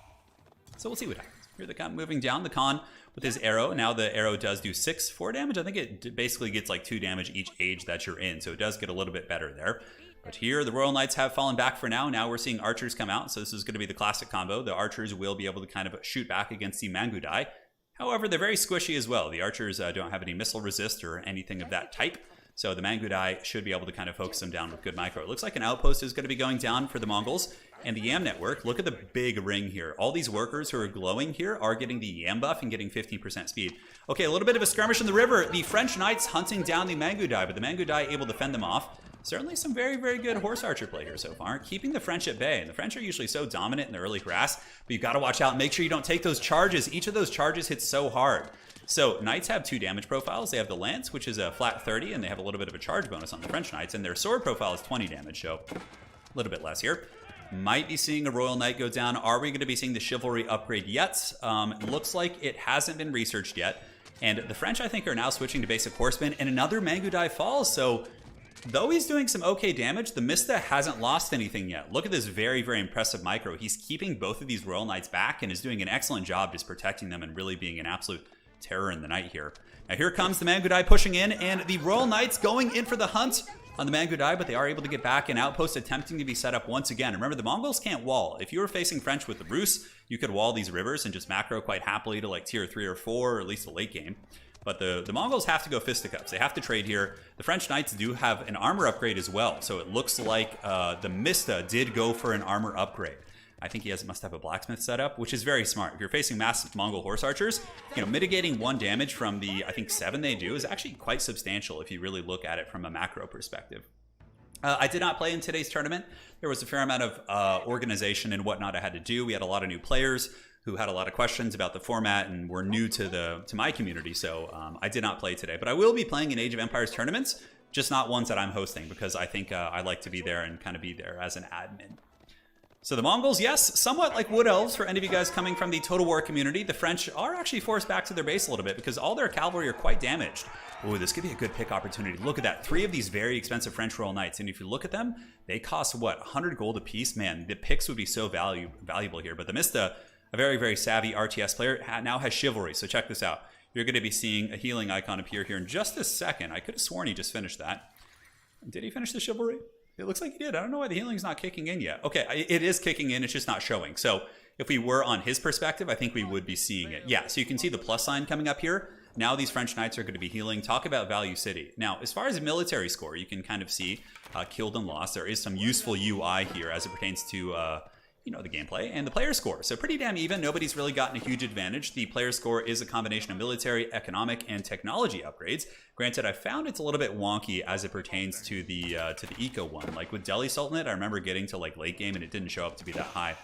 S1: So we'll see what happens. Here the Khan moving down, the Khan with his arrow. Now the arrow does do 4 damage. I think it basically gets like 2 damage each age that you're in, so it does get a little bit better there. But here the Royal Knights have fallen back for now. Now we're seeing archers come out, so this is going to be the classic combo. The archers will be able to kind of shoot back against the Mangudai. However, they're very squishy as well. The archers don't have any missile resist or anything of that type. So the Mangudai should be able to kind of focus them down with good micro. It looks like an outpost is going to be going down for the Mongols. And the Yam network, look at the big ring here. All these workers who are glowing here are getting the Yam buff and getting 15% speed. Okay, a little bit of a skirmish in the river. The French Knights hunting down the Mangudai, but the Mangudai able to fend them off. Certainly some very, very good horse archer play here so far, keeping the French at bay. And the French are usually so dominant in the early harass, but you've got to watch out and make sure you don't take those charges. Each of those charges hits so hard. So Knights have 2 damage profiles. They have the Lance, which is a flat 30, and they have a little bit of a charge bonus on the French Knights, and their sword profile is 20 damage, so a little bit less here. Might be seeing a Royal Knight go down. Are we going to be seeing the Chivalry upgrade yet? Looks like it hasn't been researched yet. And the French, I think, are now switching to basic horsemen, and another Mangudai falls, so though he's doing some okay damage, the Mista hasn't lost anything yet. Look at this very, very impressive micro. He's keeping both of these Royal Knights back and is doing an excellent job just protecting them and really being an absolute terror in the night here. Now here comes the Mangudai pushing in, and the Royal Knights going in for the hunt on the Mangudai, but they are able to get back, and outposts attempting to be set up once again. Remember, the Mongols can't wall. If you were facing French with the Rus, you could wall these rivers and just macro quite happily to like tier 3 or 4, or at least the late game. But the Mongols have to go fisticuffs. They have to trade here. The French Knights do have an armor upgrade as well, so it looks like the Mista did go for an armor upgrade. I think he must have a blacksmith setup, which is very smart. If you're facing massive Mongol horse archers, mitigating 1 damage from the, I think, 7 they do is actually quite substantial if you really look at it from a macro perspective. I did not play in today's tournament. There was a fair amount of organization and whatnot I had to do. We had a lot of new players who had a lot of questions about the format and were new to my community, so I did not play today. But I will be playing in Age of Empires tournaments, just not ones that I'm hosting, because I think I like to be there and kind of be there as an admin. So the Mongols, yes, somewhat like Wood Elves for any of you guys coming from the Total War community. The French are actually forced back to their base a little bit because all their cavalry are quite damaged. Ooh, this could be a good pick opportunity. Look at that. 3 of these very expensive French Royal Knights. And if you look at them, they cost, what, 100 gold apiece? Man, the picks would be so valuable here. But the Mista, a very, very savvy RTS player, now has Chivalry. So check this out. You're going to be seeing a healing icon appear here in just a second. I could have sworn he just finished that. Did he finish the Chivalry? It looks like he did. I don't know why the healing's not kicking in yet. Okay, it is kicking in. It's just not showing. So if we were on his perspective, I think we would be seeing it. Yeah, so you can see the plus sign coming up here. Now these French Knights are going to be healing. Talk about Value City. Now, as far as military score, you can kind of see killed and lost. There is some useful UI here as it pertains to the gameplay and the player score. So pretty damn even. Nobody's really gotten a huge advantage. The player score is a combination of military, economic, and technology upgrades. Granted, I found it's a little bit wonky as it pertains to the eco one. Like with Delhi Sultanate, I remember getting to like late game and it didn't show up to be that high.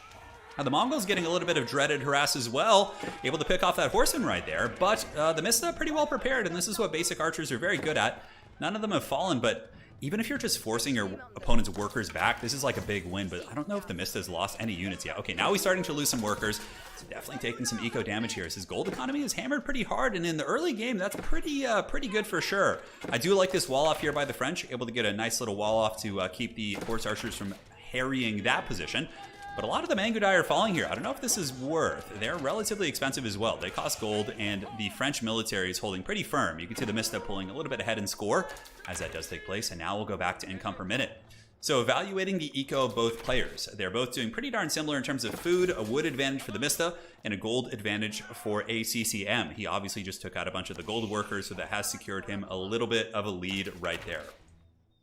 S1: Now the Mongols getting a little bit of dreaded harass as well, able to pick off that horseman right there, but the Mista pretty well prepared, and this is what basic archers are very good at. None of them have fallen, but even if you're just forcing your opponent's workers back, this is like a big win, but I don't know if the Mista has lost any units yet. Okay, now he's starting to lose some workers. He's definitely taking some eco damage here. His gold economy is hammered pretty hard, and in the early game, that's pretty good for sure. I do like this wall off here by the French, able to get a nice little wall off to keep the horse archers from harrying that position. But a lot of the Mangudai are falling here. I don't know if this is worth. They're relatively expensive as well. They cost gold, and the French military is holding pretty firm. You can see the Mista pulling a little bit ahead in score as that does take place, and now we'll go back to income per minute. So evaluating the eco of both players. They're both doing pretty darn similar in terms of food, a wood advantage for the Mista, and a gold advantage for ACCM. He obviously just took out a bunch of the gold workers, so that has secured him a little bit of a lead right there.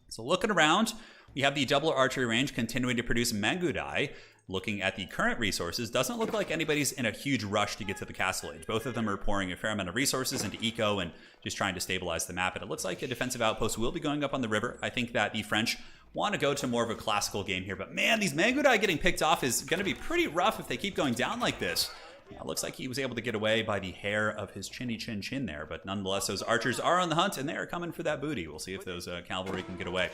S1: So looking around, we have the double archery range continuing to produce Mangudai. Looking at the current resources, doesn't look like anybody's in a huge rush to get to the castle age. Both of them are pouring a fair amount of resources into eco and just trying to stabilize the map. And it looks like a defensive outpost will be going up on the river. I think that the French want to go to more of a classical game here. But man, these Mangudai getting picked off is going to be pretty rough if they keep going down like this. Yeah, it looks like he was able to get away by the hair of his chinny chin there. But nonetheless, those archers are on the hunt and they are coming for that booty. We'll see if those cavalry can get away.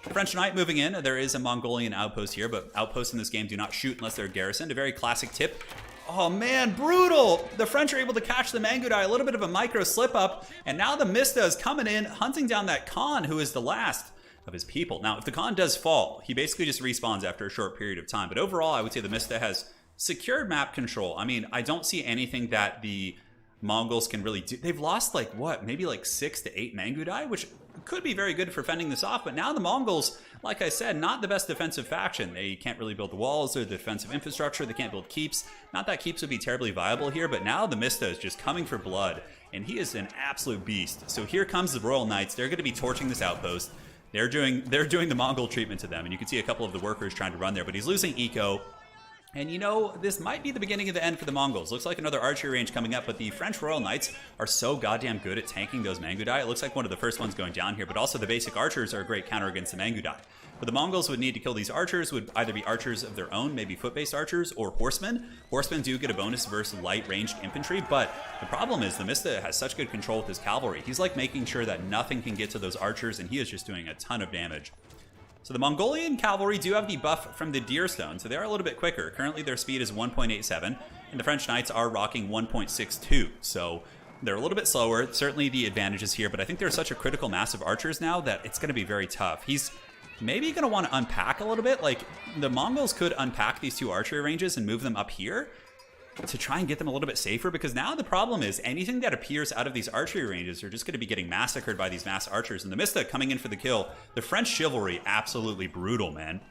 S1: French Knight moving in. There is a Mongolian outpost here, but outposts in this game do not shoot unless they're garrisoned. A very classic tip. Oh man, brutal! The French are able to catch the Mangudai, a little bit of a micro slip up, and now the Mista is coming in, hunting down that Khan, who is the last of his people. Now, if the Khan does fall, he basically just respawns after a short period of time, but overall, I would say the Mista has secured map control. I mean, I don't see anything that the Mongols can really do. They've lost like, what, maybe like 6 to 8 Mangudai, which could be very good for fending this off, but now the Mongols, like I said, not the best defensive faction. They can't really build the walls or the defensive infrastructure. They can't build keeps. Not that keeps would be terribly viable here, but now the Mista is just coming for blood, and he is an absolute beast. So here comes the Royal Knights. They're going to be torching this outpost. They're doing the Mongol treatment to them, and you can see a couple of the workers trying to run there, but he's losing eco. And you know, this might be the beginning of the end for the Mongols. Looks like another archery range coming up, but the French Royal Knights are so goddamn good at tanking those Mangudai. It looks like one of the first ones going down here, but also the basic archers are a great counter against the Mangudai. But the Mongols would need to kill these archers, would either be archers of their own, maybe foot-based archers, or horsemen. Horsemen do get a bonus versus light-ranged infantry, but the problem is the Mista has such good control with his cavalry. He's like making sure that nothing can get to those archers, and he is just doing a ton of damage. So the Mongolian cavalry do have the buff from the Deerstone, so they are a little bit quicker. Currently their speed is 1.87, and the French Knights are rocking 1.62, so they're a little bit slower. Certainly the advantage is here, but I think there's such a critical mass of archers now that it's going to be very tough. He's maybe going to want to unpack a little bit. Like, the Mongols could unpack these two archery ranges and move them up here to try and get them a little bit safer, because now the problem is anything that appears out of these archery ranges are just going to be getting massacred by these mass archers, and the Mista coming in for the kill. The French chivalry, absolutely brutal, man.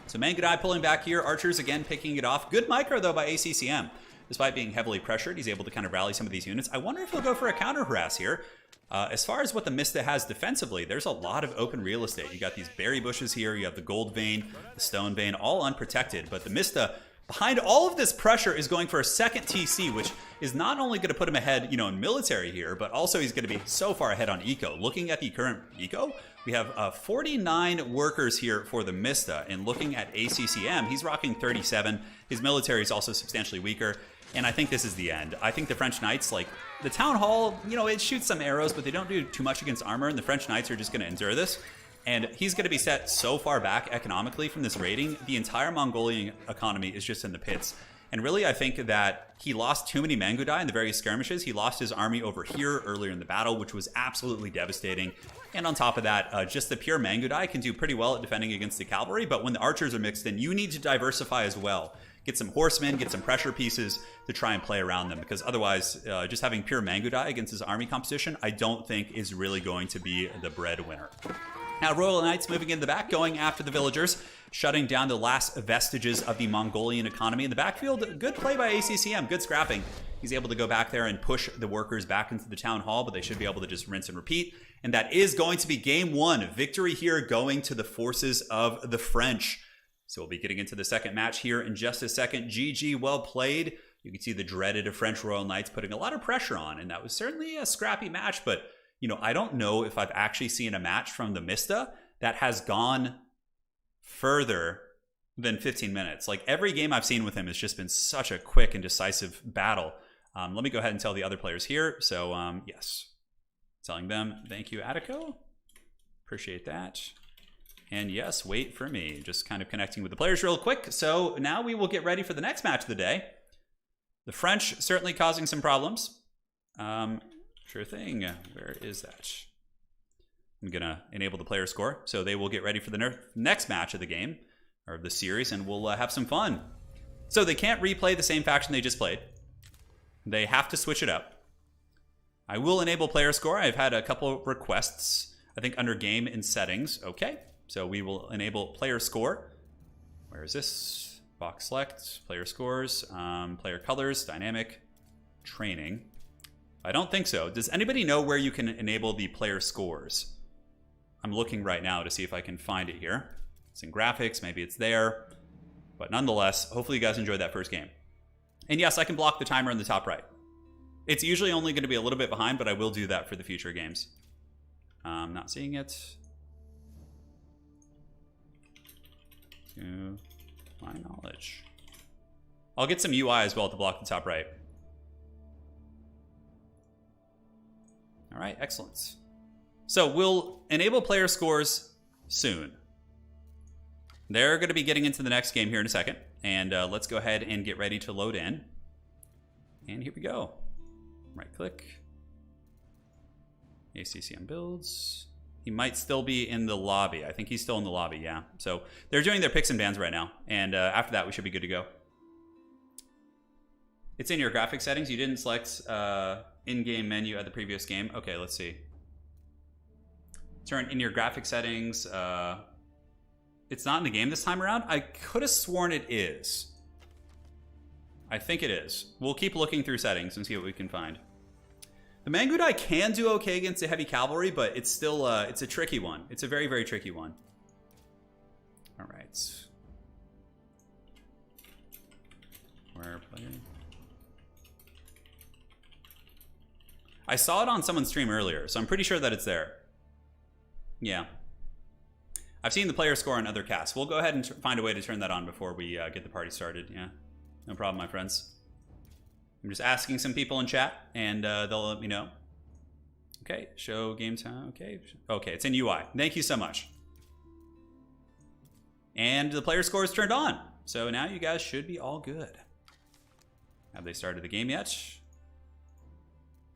S1: So Mangudai pulling back here, archers again picking it off. Good micro though by ACCM. Despite being heavily pressured, he's able to kind of rally some of these units. I wonder if he'll go for a counter harass here. As far as what the Mista has defensively, there's a lot of open real estate. You got these berry bushes here, you have the gold vein, the stone vein, all unprotected, but the Mista, behind all of this pressure, is going for a second TC, which is not only going to put him ahead, you know, in military here, but also he's going to be so far ahead on eco. Looking at the current eco, we have 49 workers here for the Mista, and looking at ACCM, he's rocking 37. His military is also substantially weaker, and I think this is the end. I think the French Knights, like, the Town Hall, you know, it shoots some arrows, but they don't do too much against armor, and the French Knights are just going to endure this. And he's going to be set so far back economically from this raiding. The entire Mongolian economy is just in the pits. And really, I think that he lost too many Mangudai in the various skirmishes. He lost his army over here earlier in the battle, which was absolutely devastating. And on top of that, just the pure Mangudai can do pretty well at defending against the cavalry. But when the archers are mixed in, you need to diversify as well. Get some horsemen, get some pressure pieces to try and play around them. Because otherwise, just having pure Mangudai against his army composition, I don't think is really going to be the breadwinner. Now, Royal Knights moving in the back, going after the villagers, shutting down the last vestiges of the Mongolian economy. In the backfield, good play by ACCM, good scrapping. He's able to go back there and push the workers back into the town hall, but they should be able to just rinse and repeat. And that is going to be game one. Victory here going to the forces of the French. So we'll be getting into the second match here in just a second. GG, well played. You can see the dreaded French Royal Knights putting a lot of pressure on, and that was certainly a scrappy match, but you know, I don't know if I've actually seen a match from the Mista that has gone further than 15 minutes. Like, every game I've seen with him has just been such a quick and decisive battle. Let me go ahead and tell the other players here. So, yes. Telling them, thank you, Attico. Appreciate that. And yes, wait for me. Just kind of connecting with the players real quick. So now we will get ready for the next match of the day. The French certainly causing some problems. Sure thing. Where is that? I'm going to enable the player score. So they will get ready for the next match of the game, or of the series, and we'll have some fun. So they can't replay the same faction they just played. They have to switch it up. I will enable player score. I've had a couple requests, I think, under game in settings. Okay. So we will enable player score. Where is this? Box select, player scores, player colors, dynamic, training. I don't think so. Does anybody know where you can enable the player scores? I'm looking right now to see if I can find it here. It's in graphics, maybe it's there. But nonetheless, hopefully you guys enjoyed that first game. And yes, I can block the timer in the top right. It's usually only going to be a little bit behind, but I will do that for the future games. Not seeing it. To my knowledge. I'll get some UI as well to block the top right. All right, excellent. So we'll enable player scores soon. They're going to be getting into the next game here in a second. And let's go ahead and get ready to load in. And here we go. Right click. ACCM builds. He might still be in the lobby. I think he's still in the lobby, yeah. So they're doing their picks and bans right now. And after that, we should be good to go. It's in your graphic settings. You didn't select in-game menu at the previous game. Okay, let's see. Turn in your graphic settings. It's not in the game this time around. I could have sworn it is. I think it is. We'll keep looking through settings and see what we can find. The Mangudai can do okay against the heavy cavalry, but it's still it's a tricky one. It's a very, very tricky one. All right. Where player? I saw it on someone's stream earlier, so I'm pretty sure that it's there. Yeah. I've seen the player score on other casts. We'll go ahead and find a way to turn that on before we get the party started. Yeah, no problem, my friends. I'm just asking some people in chat, and they'll let me know. Okay, show game time. Okay, okay, it's in UI. Thank you so much. And the player score is turned on, so now you guys should be all good. Have they started the game yet?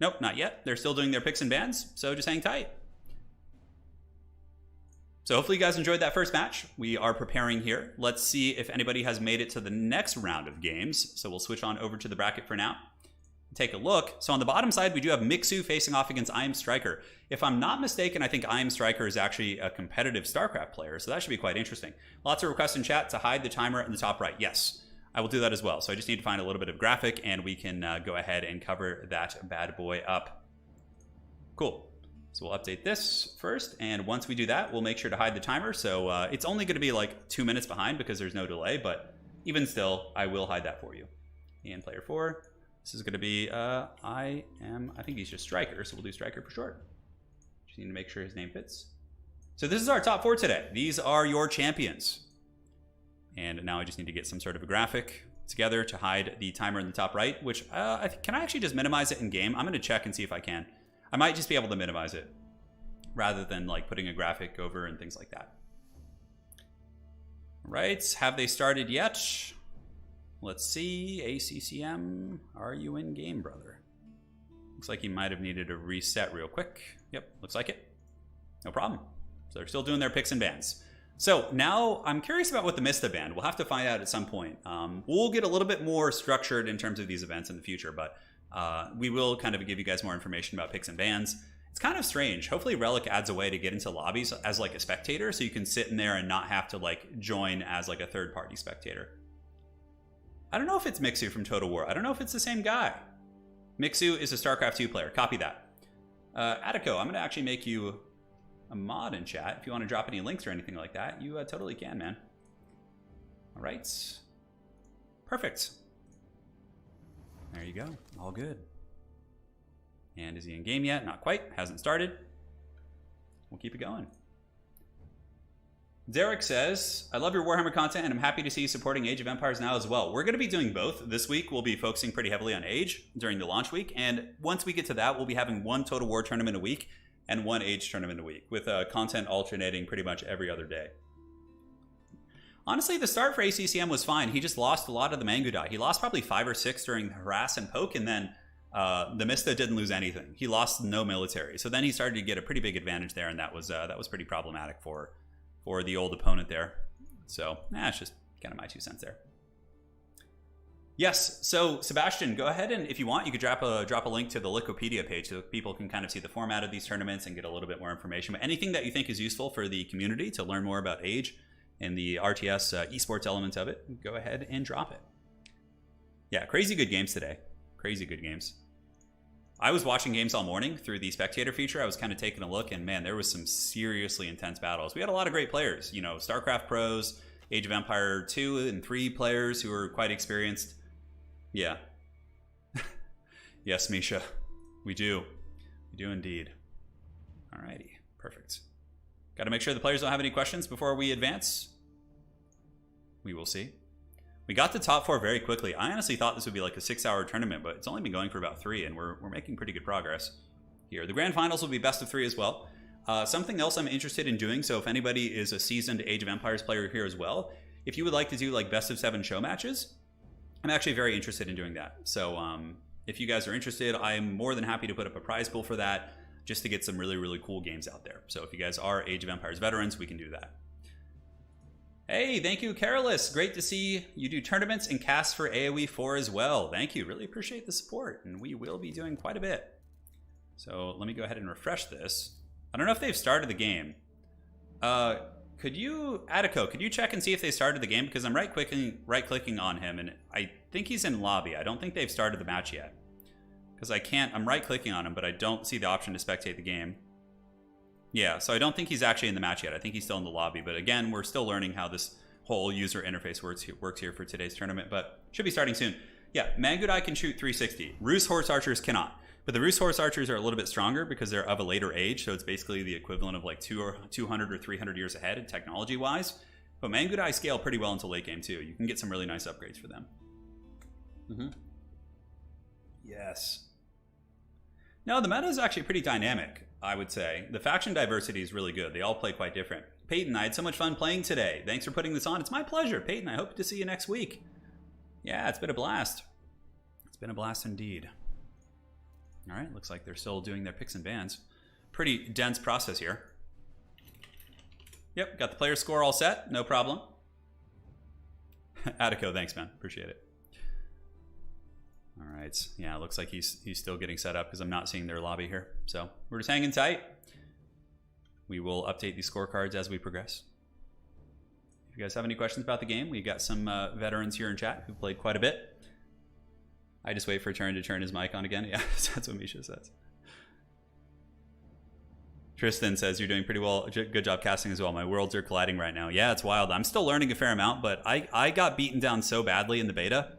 S1: Nope, not yet. They're still doing their picks and bans, so just hang tight. So hopefully you guys enjoyed that first match. We are preparing here. Let's see if anybody has made it to the next round of games. So we'll switch on over to the bracket for now. Take a look. So on the bottom side, we do have Mixu facing off against I Am Striker. If I'm not mistaken, I think I Am Striker is actually a competitive StarCraft player, so that should be quite interesting. Lots of requests in chat to hide the timer in the top right. Yes, I will do that as well. So I just need to find a little bit of graphic, and we can go ahead and cover that bad boy up. Cool. So we'll update this first, and once we do that, we'll make sure to hide the timer. So it's only going to be like 2 minutes behind because there's no delay, but even still, I will hide that for you. And player 4, this is going to be, I think he's just Striker, so we'll do Striker for short. Just need to make sure his name fits. So this is our top 4 today. These are your champions. And now I just need to get some sort of a graphic together to hide the timer in the top right, which can I actually just minimize it in game? I'm going to check and see if I can. I might just be able to minimize it. rather than like putting a graphic over and things like that. Right, have they started yet? Let's see. ACCM, are you in game, brother? Looks like he might have needed a reset real quick. Yep, looks like it. No problem. So they're still doing their picks and bans. So now I'm curious about what the Mista band. We'll have to find out at some point. We'll get a little bit more structured in terms of these events in the future, but we will kind of give you guys more information about picks and bans. It's kind of strange. Hopefully Relic adds a way to get into lobbies as like a spectator, so you can sit in there and not have to like join as like a third-party spectator. I don't know if it's Mixu from Total War. I don't know if it's the same guy. Mixu is a StarCraft 2 player. Copy that. Attico, I'm going to actually make you a mod in chat. If you want to drop any links or anything like that, you totally can, man. All right. Perfect. There you go. All good. And is he in game yet? Not quite. Hasn't started. We'll keep it going. Derek says, I love your Warhammer content and I'm happy to see you supporting Age of Empires now as well. We're going to be doing both. This week we'll be focusing pretty heavily on Age during the launch week. And once we get to that, we'll be having one Total War tournament a week and one Age tournament a week, with content alternating pretty much every other day. Honestly, the start for ACCM was fine. He just lost a lot of the Mangudai. He lost probably 5 or 6 during the harass and poke, and then the Mista didn't lose anything. He lost no military. So then he started to get a pretty big advantage there, and that was pretty problematic for the old opponent there. So, it's just kind of my 2 cents there. Yes, so Sebastian, go ahead and if you want, you could drop a link to the Wikipedia page so people can kind of see the format of these tournaments and get a little bit more information. But anything that you think is useful for the community to learn more about Age and the RTS esports element of it, go ahead and drop it. Yeah, crazy good games today. Crazy good games. I was watching games all morning through the spectator feature. I was kind of taking a look, and man, there was some seriously intense battles. We had a lot of great players, you know, StarCraft pros, Age of Empire 2 and 3 players who were quite experienced. Yeah. Yes, Misha. We do. We do indeed. Alrighty. Perfect. Got to make sure the players don't have any questions before we advance. We will see. We got to top 4 very quickly. I honestly thought this would be like a 6-hour tournament, but it's only been going for about 3, and we're making pretty good progress here. The grand finals will be best of 3 as well. Something else I'm interested in doing, so if anybody is a seasoned Age of Empires player here as well, if you would like to do like best of 7 show matches, I'm actually very interested in doing that. So if you guys are interested, I'm more than happy to put up a prize pool for that, just to get some really, really cool games out there. So if you guys are Age of Empires veterans, we can do that. Hey, thank you, Carolus. Great to see you do tournaments and casts for AoE 4 as well. Thank you. Really appreciate the support, and we will be doing quite a bit. So let me go ahead and refresh this. I don't know if they've started the game. Could you, Attico, could you check and see if they started the game? Because I'm right-clicking on him, and I think he's in lobby. I don't think they've started the match yet. Because I'm right-clicking on him, but I don't see the option to spectate the game. Yeah, so I don't think he's actually in the match yet. I think he's still in the lobby. But again, we're still learning how this whole user interface works here for today's tournament, but should be starting soon. Yeah, Mangudai can shoot 360. Rus Horse Archers cannot. But the Rus Horse Archers are a little bit stronger because they're of a later age, so it's basically the equivalent of like 200 or 300 years ahead technology-wise. But Mangudai scale pretty well into late game too. You can get some really nice upgrades for them. Yes. No, the meta is actually pretty dynamic, I would say. The faction diversity is really good. They all play quite different. Peyton, I had so much fun playing today. Thanks for putting this on. It's my pleasure, Peyton. I hope to see you next week. Yeah, it's been a blast. It's been a blast indeed. All right, looks like they're still doing their picks and bans. Pretty dense process here. Yep, got the player score all set. No problem. Attico, thanks, man. Appreciate it. All right. Yeah, it looks like he's still getting set up because I'm not seeing their lobby here. So we're just hanging tight. We will update these scorecards as we progress. If you guys have any questions about the game, we got some veterans here in chat who played quite a bit. I just wait for Turin to turn his mic on again. Yeah, that's what Misha says. Tristan says, you're doing pretty well. Good job casting as well. My worlds are colliding right now. Yeah, it's wild. I'm still learning a fair amount, but I got beaten down so badly in the beta.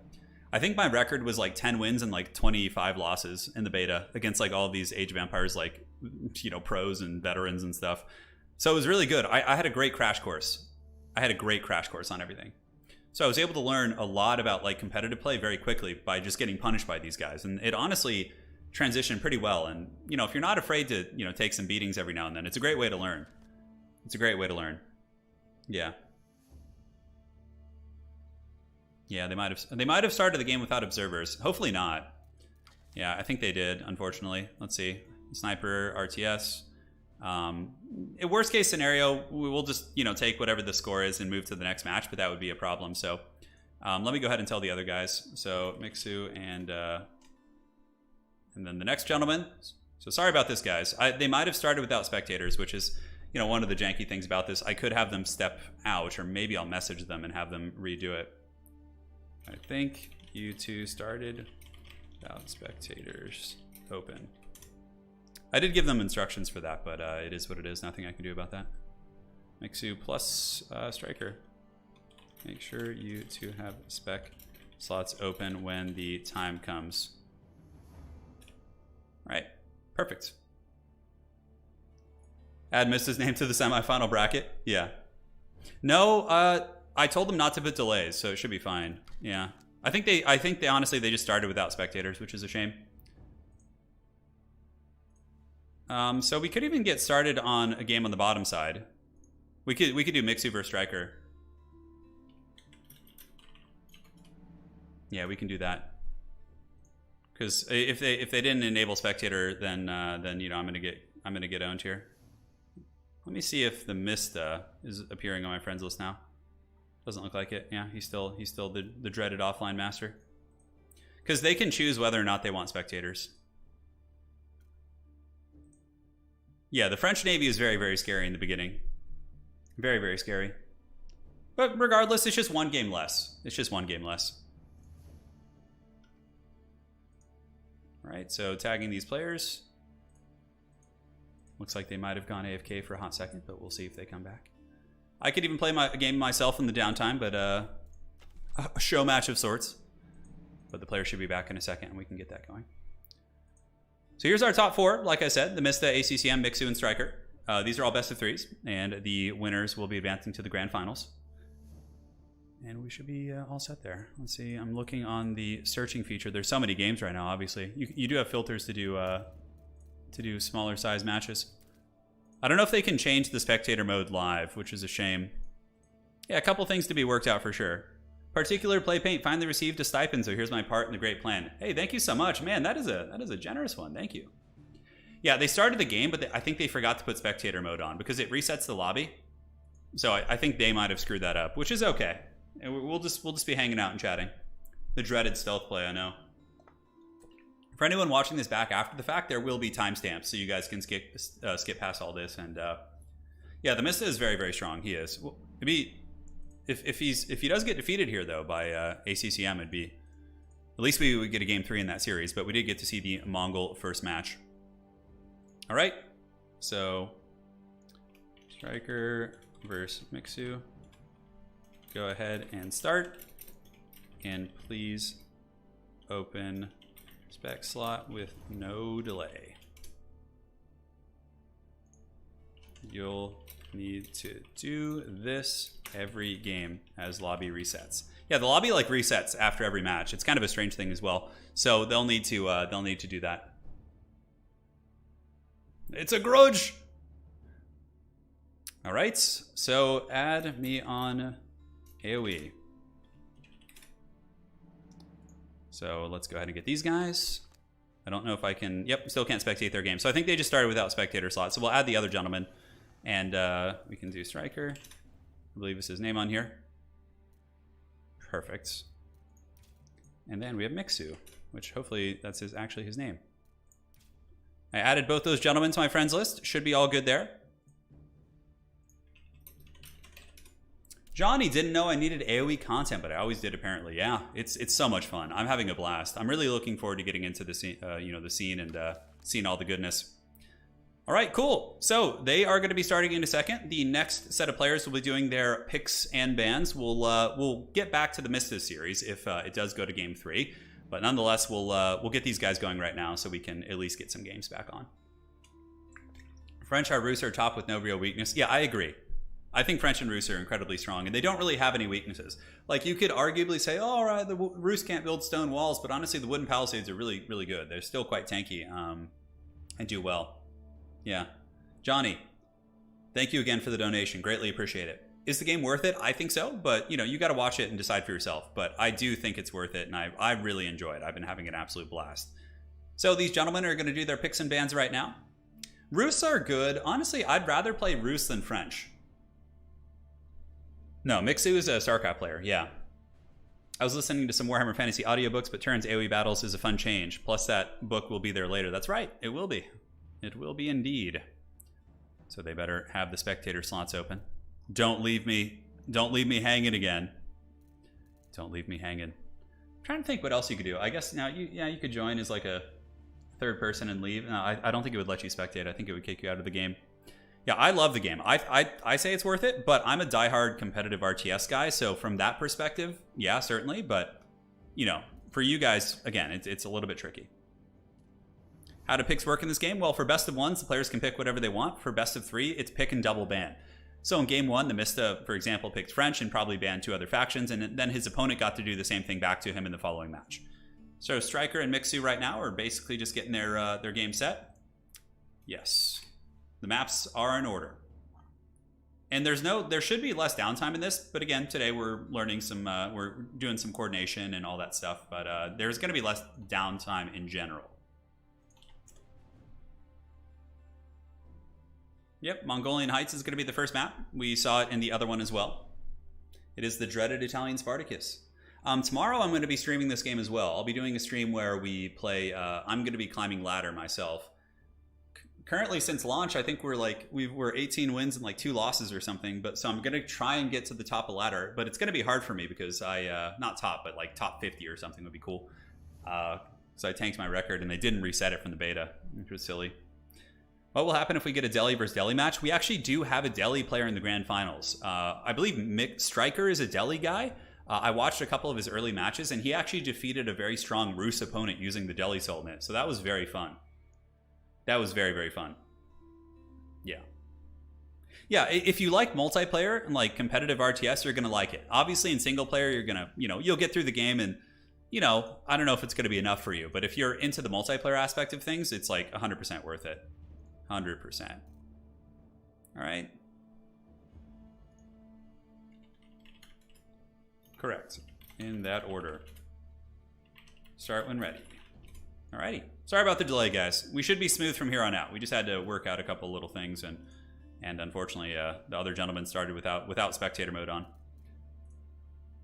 S1: I think my record was like 10 wins and like 25 losses in the beta against like all of these Age of Empires, like, you know, pros and veterans and stuff. So it was really good. I had a great crash course. I had a great crash course on everything. So I was able to learn a lot about like competitive play very quickly by just getting punished by these guys. And it honestly, transition pretty well. And, you know, if you're not afraid to, you know, take some beatings every now and then, it's a great way to learn. It's a great way to learn. Yeah. Yeah, they might have started the game without observers. Hopefully not. Yeah, I think they did, unfortunately. Let's see. Sniper, RTS. In worst case scenario, we will just, you know, take whatever the score is and move to the next match, but that would be a problem. So let me go ahead and tell the other guys. So Mixu and then the next gentleman. So sorry about this, guys. They might have started without spectators, which is, you know, one of the janky things about this. I could have them step out, or maybe I'll message them and have them redo it. I think you two started without spectators open. I did give them instructions for that, but it is what it is. Nothing I can do about that. Mixu plus Striker. Make sure you two have spec slots open when the time comes. All right, perfect. Add Mista's name to the semifinal bracket. Yeah. No, I told them not to put delays, so it should be fine. Yeah. I think they honestly they just started without spectators, which is a shame. So we could even get started on a game on the bottom side. We could do Mixu versus Striker. Yeah, we can do that. Because if they didn't enable spectator, then you know I'm gonna get owned here. Let me see if the Mista is appearing on my friends list now. Doesn't look like it. Yeah, he's still the dreaded offline master. Because they can choose whether or not they want spectators. Yeah, the French Navy is very, very scary in the beginning. Very, very scary. But regardless, it's just one game less. It's just one game less. All right, so tagging these players. Looks like they might have gone AFK for a hot second, but we'll see if they come back. I could even play a game myself in the downtime, but a show match of sorts. But the player should be back in a second, and we can get that going. So here's our top four. Like I said, the Mista, ACCM, Mixu, and Striker. These are all best of threes, and the winners will be advancing to the grand finals. And we should be all set there. Let's see. I'm looking on the searching feature. There's so many games right now. Obviously, you do have filters to do smaller size matches. I don't know if they can change the spectator mode live, which is a shame. Yeah, a couple things to be worked out for sure. Particular play paint finally received a stipend, so here's my part in the great plan. Hey, thank you so much, man. That is a generous one. Thank you. Yeah, they started the game, but I think they forgot to put spectator mode on because it resets the lobby. So I think they might have screwed that up, which is okay. And we'll just be hanging out and chatting. The dreaded stealth play, I know. For anyone watching this back after the fact, there will be timestamps, so you guys can skip past all this. And yeah, the Mista is very, very strong. He is. Well, it'd be if he does get defeated here though by ACCM, it'd be at least we would get a game 3 in that series. But we did get to see the Mongol first match. All right, so Striker versus Mixu. Go ahead and start, and please open spec slot with no delay. You'll need to do this every game as lobby resets. Yeah, the lobby like resets after every match. It's kind of a strange thing as well. So they'll need to do that. It's a grudge. All right, so add me on AoE. So let's go ahead and get these guys. I don't know if I can... Yep, still can't spectate their game. So I think they just started without spectator slots. So we'll add the other gentleman. And we can do Striker. I believe it's his name on here. Perfect. And then we have Mixu, which hopefully that's actually his name. I added both those gentlemen to my friends list. Should be all good there. Johnny didn't know I needed AoE content, but I always did apparently. Yeah, it's so much fun. I'm having a blast. I'm really looking forward to getting into the scene, the scene and seeing all the goodness. All right, cool. So they are going to be starting in a second. The next set of players will be doing their picks and bans. We'll get back to the Mista series if it does go to game 3, but nonetheless, we'll get these guys going right now so we can at least get some games back on. French are Rus are top with no real weakness. Yeah, I agree. I think French and Rus are incredibly strong, and they don't really have any weaknesses. Like, you could arguably say, oh, all right, the Rus can't build stone walls, but honestly, the wooden palisades are really, really good. They're still quite tanky and do well. Yeah. Johnny, thank you again for the donation. Greatly appreciate it. Is the game worth it? I think so, but, you know, you got to watch it and decide for yourself. But I do think it's worth it, and I really enjoy it. I've been having an absolute blast. So these gentlemen are going to do their picks and bans right now. Rus are good. Honestly, I'd rather play Rus than French. No, Mixu is a StarCraft player, yeah. I was listening to some Warhammer Fantasy audiobooks, but Turin's AoE battles is a fun change. Plus that book will be there later. That's right, it will be. It will be indeed. So they better have the spectator slots open. Don't leave me hanging again. Don't leave me hanging. I'm trying to think what else you could do. I guess now you could join as like a third person and leave. No, I don't think it would let you spectate. I think it would kick you out of the game. Yeah, I love the game. I say it's worth it, but I'm a diehard competitive RTS guy, so from that perspective, yeah, certainly. But, you know, for you guys, again, it's a little bit tricky. How do picks work in this game? Well, for best of ones, the players can pick whatever they want. For best of three, it's pick and double ban. So in game one, the Mista, for example, picked French and probably banned 2 other factions, and then his opponent got to do the same thing back to him in the following match. So Striker and Mixu right now are basically just getting their game set. Yes. The maps are in order. And there should be less downtime in this, but again, today we're learning we're doing some coordination and all that stuff, but there's going to be less downtime in general. Yep, Mongolian Heights is going to be the first map. We saw it in the other one as well. It is the dreaded Italian Spartacus. Tomorrow I'm going to be streaming this game as well. I'll be doing a stream where we play, I'm going to be climbing ladder myself. Currently, since launch, I think we're 18 wins and like 2 losses or something. But so I'm gonna try and get to the top of ladder, but it's gonna be hard for me because not top, but like top 50 or something would be cool. So I tanked my record and they didn't reset it from the beta, which was silly. What will happen if we get a Delhi versus Delhi match? We actually do have a Delhi player in the grand finals. I believe Mick Striker is a Delhi guy. I watched a couple of his early matches and he actually defeated a very strong Rus opponent using the Delhi Sultanate. So that was very fun. That was very, very fun. Yeah. Yeah, if you like multiplayer and like competitive RTS, you're going to like it. Obviously in single player, you're going to, you'll get through the game and, I don't know if it's going to be enough for you. But if you're into the multiplayer aspect of things, it's like 100% worth it. 100%. All right. Correct. In that order. Start when ready. Alrighty. Sorry about the delay, guys. We should be smooth from here on out. We just had to work out a couple little things, and unfortunately, the other gentleman started without spectator mode on.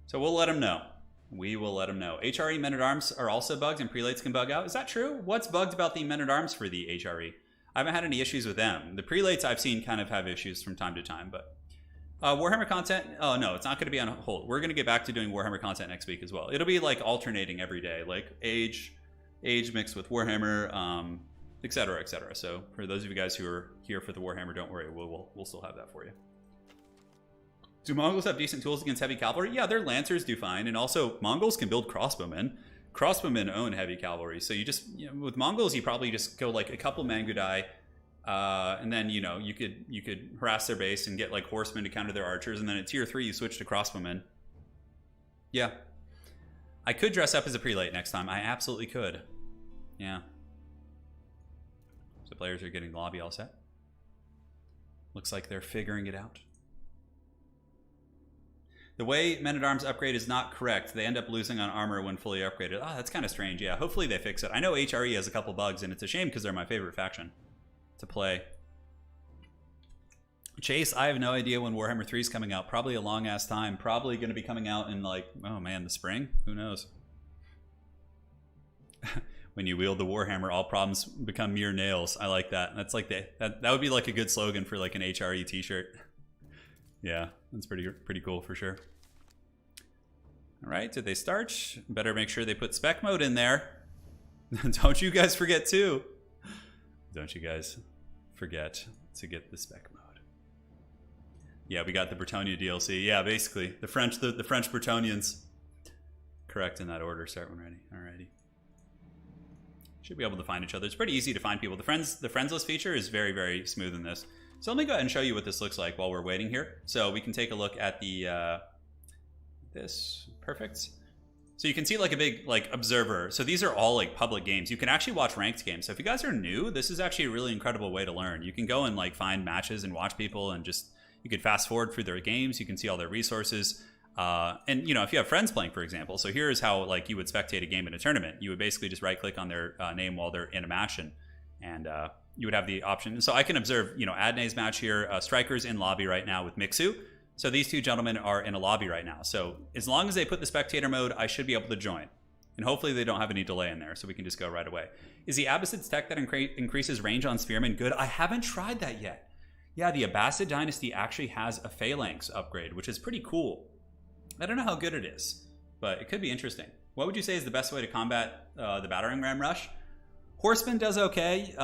S1: So we'll let him know. We will let him know. HRE Men-at-Arms are also bugged, and prelates can bug out. Is that true? What's bugged about the Men-at-Arms for the HRE? I haven't had any issues with them. The prelates I've seen kind of have issues from time to time, but Warhammer content, oh no, it's not going to be on hold. We're going to get back to doing Warhammer content next week as well. It'll be like alternating every day, like age mixed with Warhammer, etc., etc. So for those of you guys who are here for the Warhammer, don't worry, we'll still have that for you. Do Mongols have decent tools against heavy cavalry? Yeah, their lancers do fine, and also Mongols can build crossbowmen. Crossbowmen own heavy cavalry, so you just with Mongols you probably just go like a couple Mangudai, and then you could harass their base and get like horsemen to counter their archers, and then at tier 3 you switch to crossbowmen. Yeah. I could dress up as a prelate next time. I absolutely could. Yeah. So players are getting the lobby all set. Looks like they're figuring it out. The way Men-at-Arms upgrade is not correct. They end up losing on armor when fully upgraded. Ah, that's kind of strange. Yeah, hopefully they fix it. I know HRE has a couple bugs, and it's a shame because they're my favorite faction to play. Chase, I have no idea when Warhammer 3 is coming out. Probably a long-ass time. Probably going to be coming out in, like, oh man, the spring? Who knows? When you wield the Warhammer, all problems become mere nails. I like that. That's like that would be like a good slogan for like an HRE t-shirt. Yeah, that's pretty cool for sure. All right, did they start? Better make sure they put spec mode in there. Don't you guys forget too. Don't you guys forget to get the spec mode. Yeah, we got the Bretonnia DLC. Yeah, basically the French Bretonians. Correct in that order. Start when ready. Alrighty. Should be able to find each other. It's pretty easy to find people. The friends list feature is very, very smooth in this. So let me go ahead and show you what this looks like while we're waiting here. So we can take a look at the, this, perfect. So you can see like a big like observer. So these are all like public games. You can actually watch ranked games. So if you guys are new, this is actually a really incredible way to learn. You can go and like find matches and watch people and just, you could fast forward through their games. You can see all their resources. And you know, if you have friends playing, for example, so here's how like you would spectate a game in a tournament. You would basically just right click on their name while they're in a match, and you would have the option. So I can observe, you know, Adnay's match here. Striker's in lobby right now with Mixu. So these two gentlemen are in a lobby right now. So as long as they put the spectator mode, I should be able to join. And hopefully they don't have any delay in there, so we can just go right away. Is the Abbasid's tech that increases range on Spearmen good? I haven't tried that yet. Yeah, the Abbasid dynasty actually has a phalanx upgrade, which is pretty cool. I don't know how good it is, but it could be interesting. What would you say is the best way to combat the battering ram rush? Horseman does okay.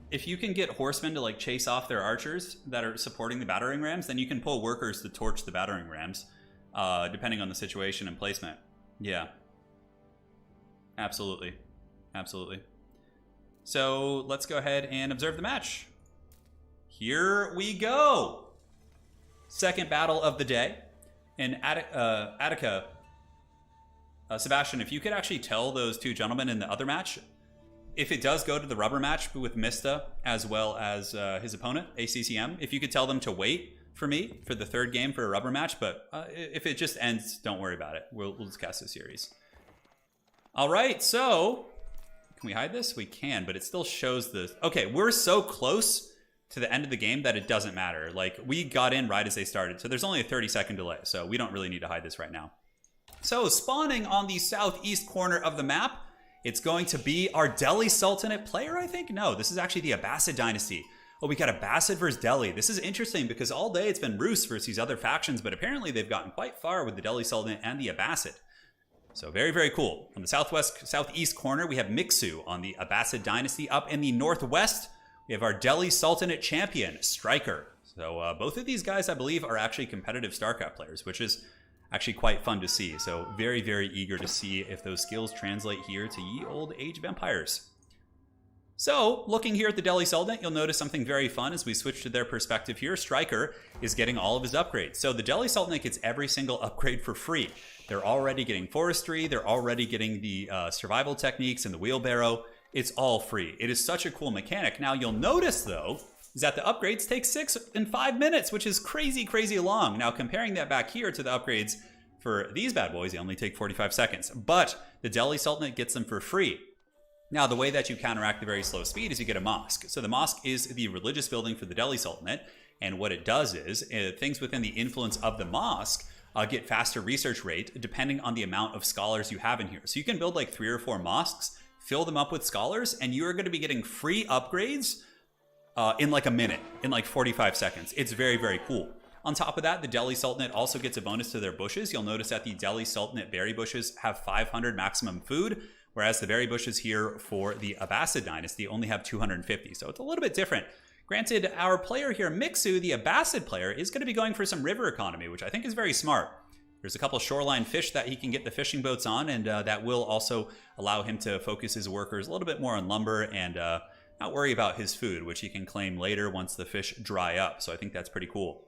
S1: If you can get horsemen to like chase off their archers that are supporting the battering rams, then you can pull workers to torch the battering rams, depending on the situation and placement. Yeah, absolutely, absolutely. So let's go ahead and observe the match. Here we go. Second battle of the day. And Attica, Sebastian, if you could actually tell those two gentlemen in the other match, if it does go to the rubber match with Mista as well as his opponent, ACCM, if you could tell them to wait for me for the third game for a rubber match, but if it just ends, don't worry about it. We'll just cast a series. All right, so can we hide this? We can, but it still shows the... Okay, we're so close to the end of the game that it doesn't matter. Like, we got in right as they started, so there's only a 30-second delay, so we don't really need to hide this right now. So spawning on the southeast corner of the map, it's going to be our Delhi Sultanate player, I think? No, this is actually the Abbasid dynasty. Oh, we got Abbasid versus Delhi. This is interesting because all day it's been Rus versus these other factions, but apparently they've gotten quite far with the Delhi Sultanate and the Abbasid. So very, very cool. On the southeast corner, we have Mixu on the Abbasid dynasty. Up in the northwest, we have our Delhi Sultanate champion, Striker. So both of these guys, I believe, are actually competitive StarCraft players, which is actually quite fun to see. So very, very eager to see if those skills translate here to ye old Age of Empires. So looking here at the Delhi Sultanate, you'll notice something very fun as we switch to their perspective here. Striker is getting all of his upgrades. So the Delhi Sultanate gets every single upgrade for free. They're already getting forestry. They're already getting the survival techniques and the wheelbarrow. It's all free. It is such a cool mechanic. Now you'll notice though, is that the upgrades take 6 and 5 minutes, which is crazy, crazy long. Now comparing that back here to the upgrades for these bad boys, they only take 45 seconds. But the Delhi Sultanate gets them for free. Now the way that you counteract the very slow speed is you get a mosque. So the mosque is the religious building for the Delhi Sultanate. And what it does is things within the influence of the mosque get faster research rate depending on the amount of scholars you have in here. So you can build like 3 or 4 mosques, fill them up with scholars, and you are going to be getting free upgrades in like a minute, in like 45 seconds. It's very, very cool. On top of that, the Delhi Sultanate also gets a bonus to their bushes. You'll notice that the Delhi Sultanate berry bushes have 500 maximum food, whereas the berry bushes here for the Abbasid dynasty only have 250. So it's a little bit different. Granted, our player here, Mixu, the Abbasid player, is going to be going for some river economy, which I think is very smart. There's a couple shoreline fish that he can get the fishing boats on, and that will also allow him to focus his workers a little bit more on lumber and not worry about his food, which he can claim later once the fish dry up. So I think that's pretty cool.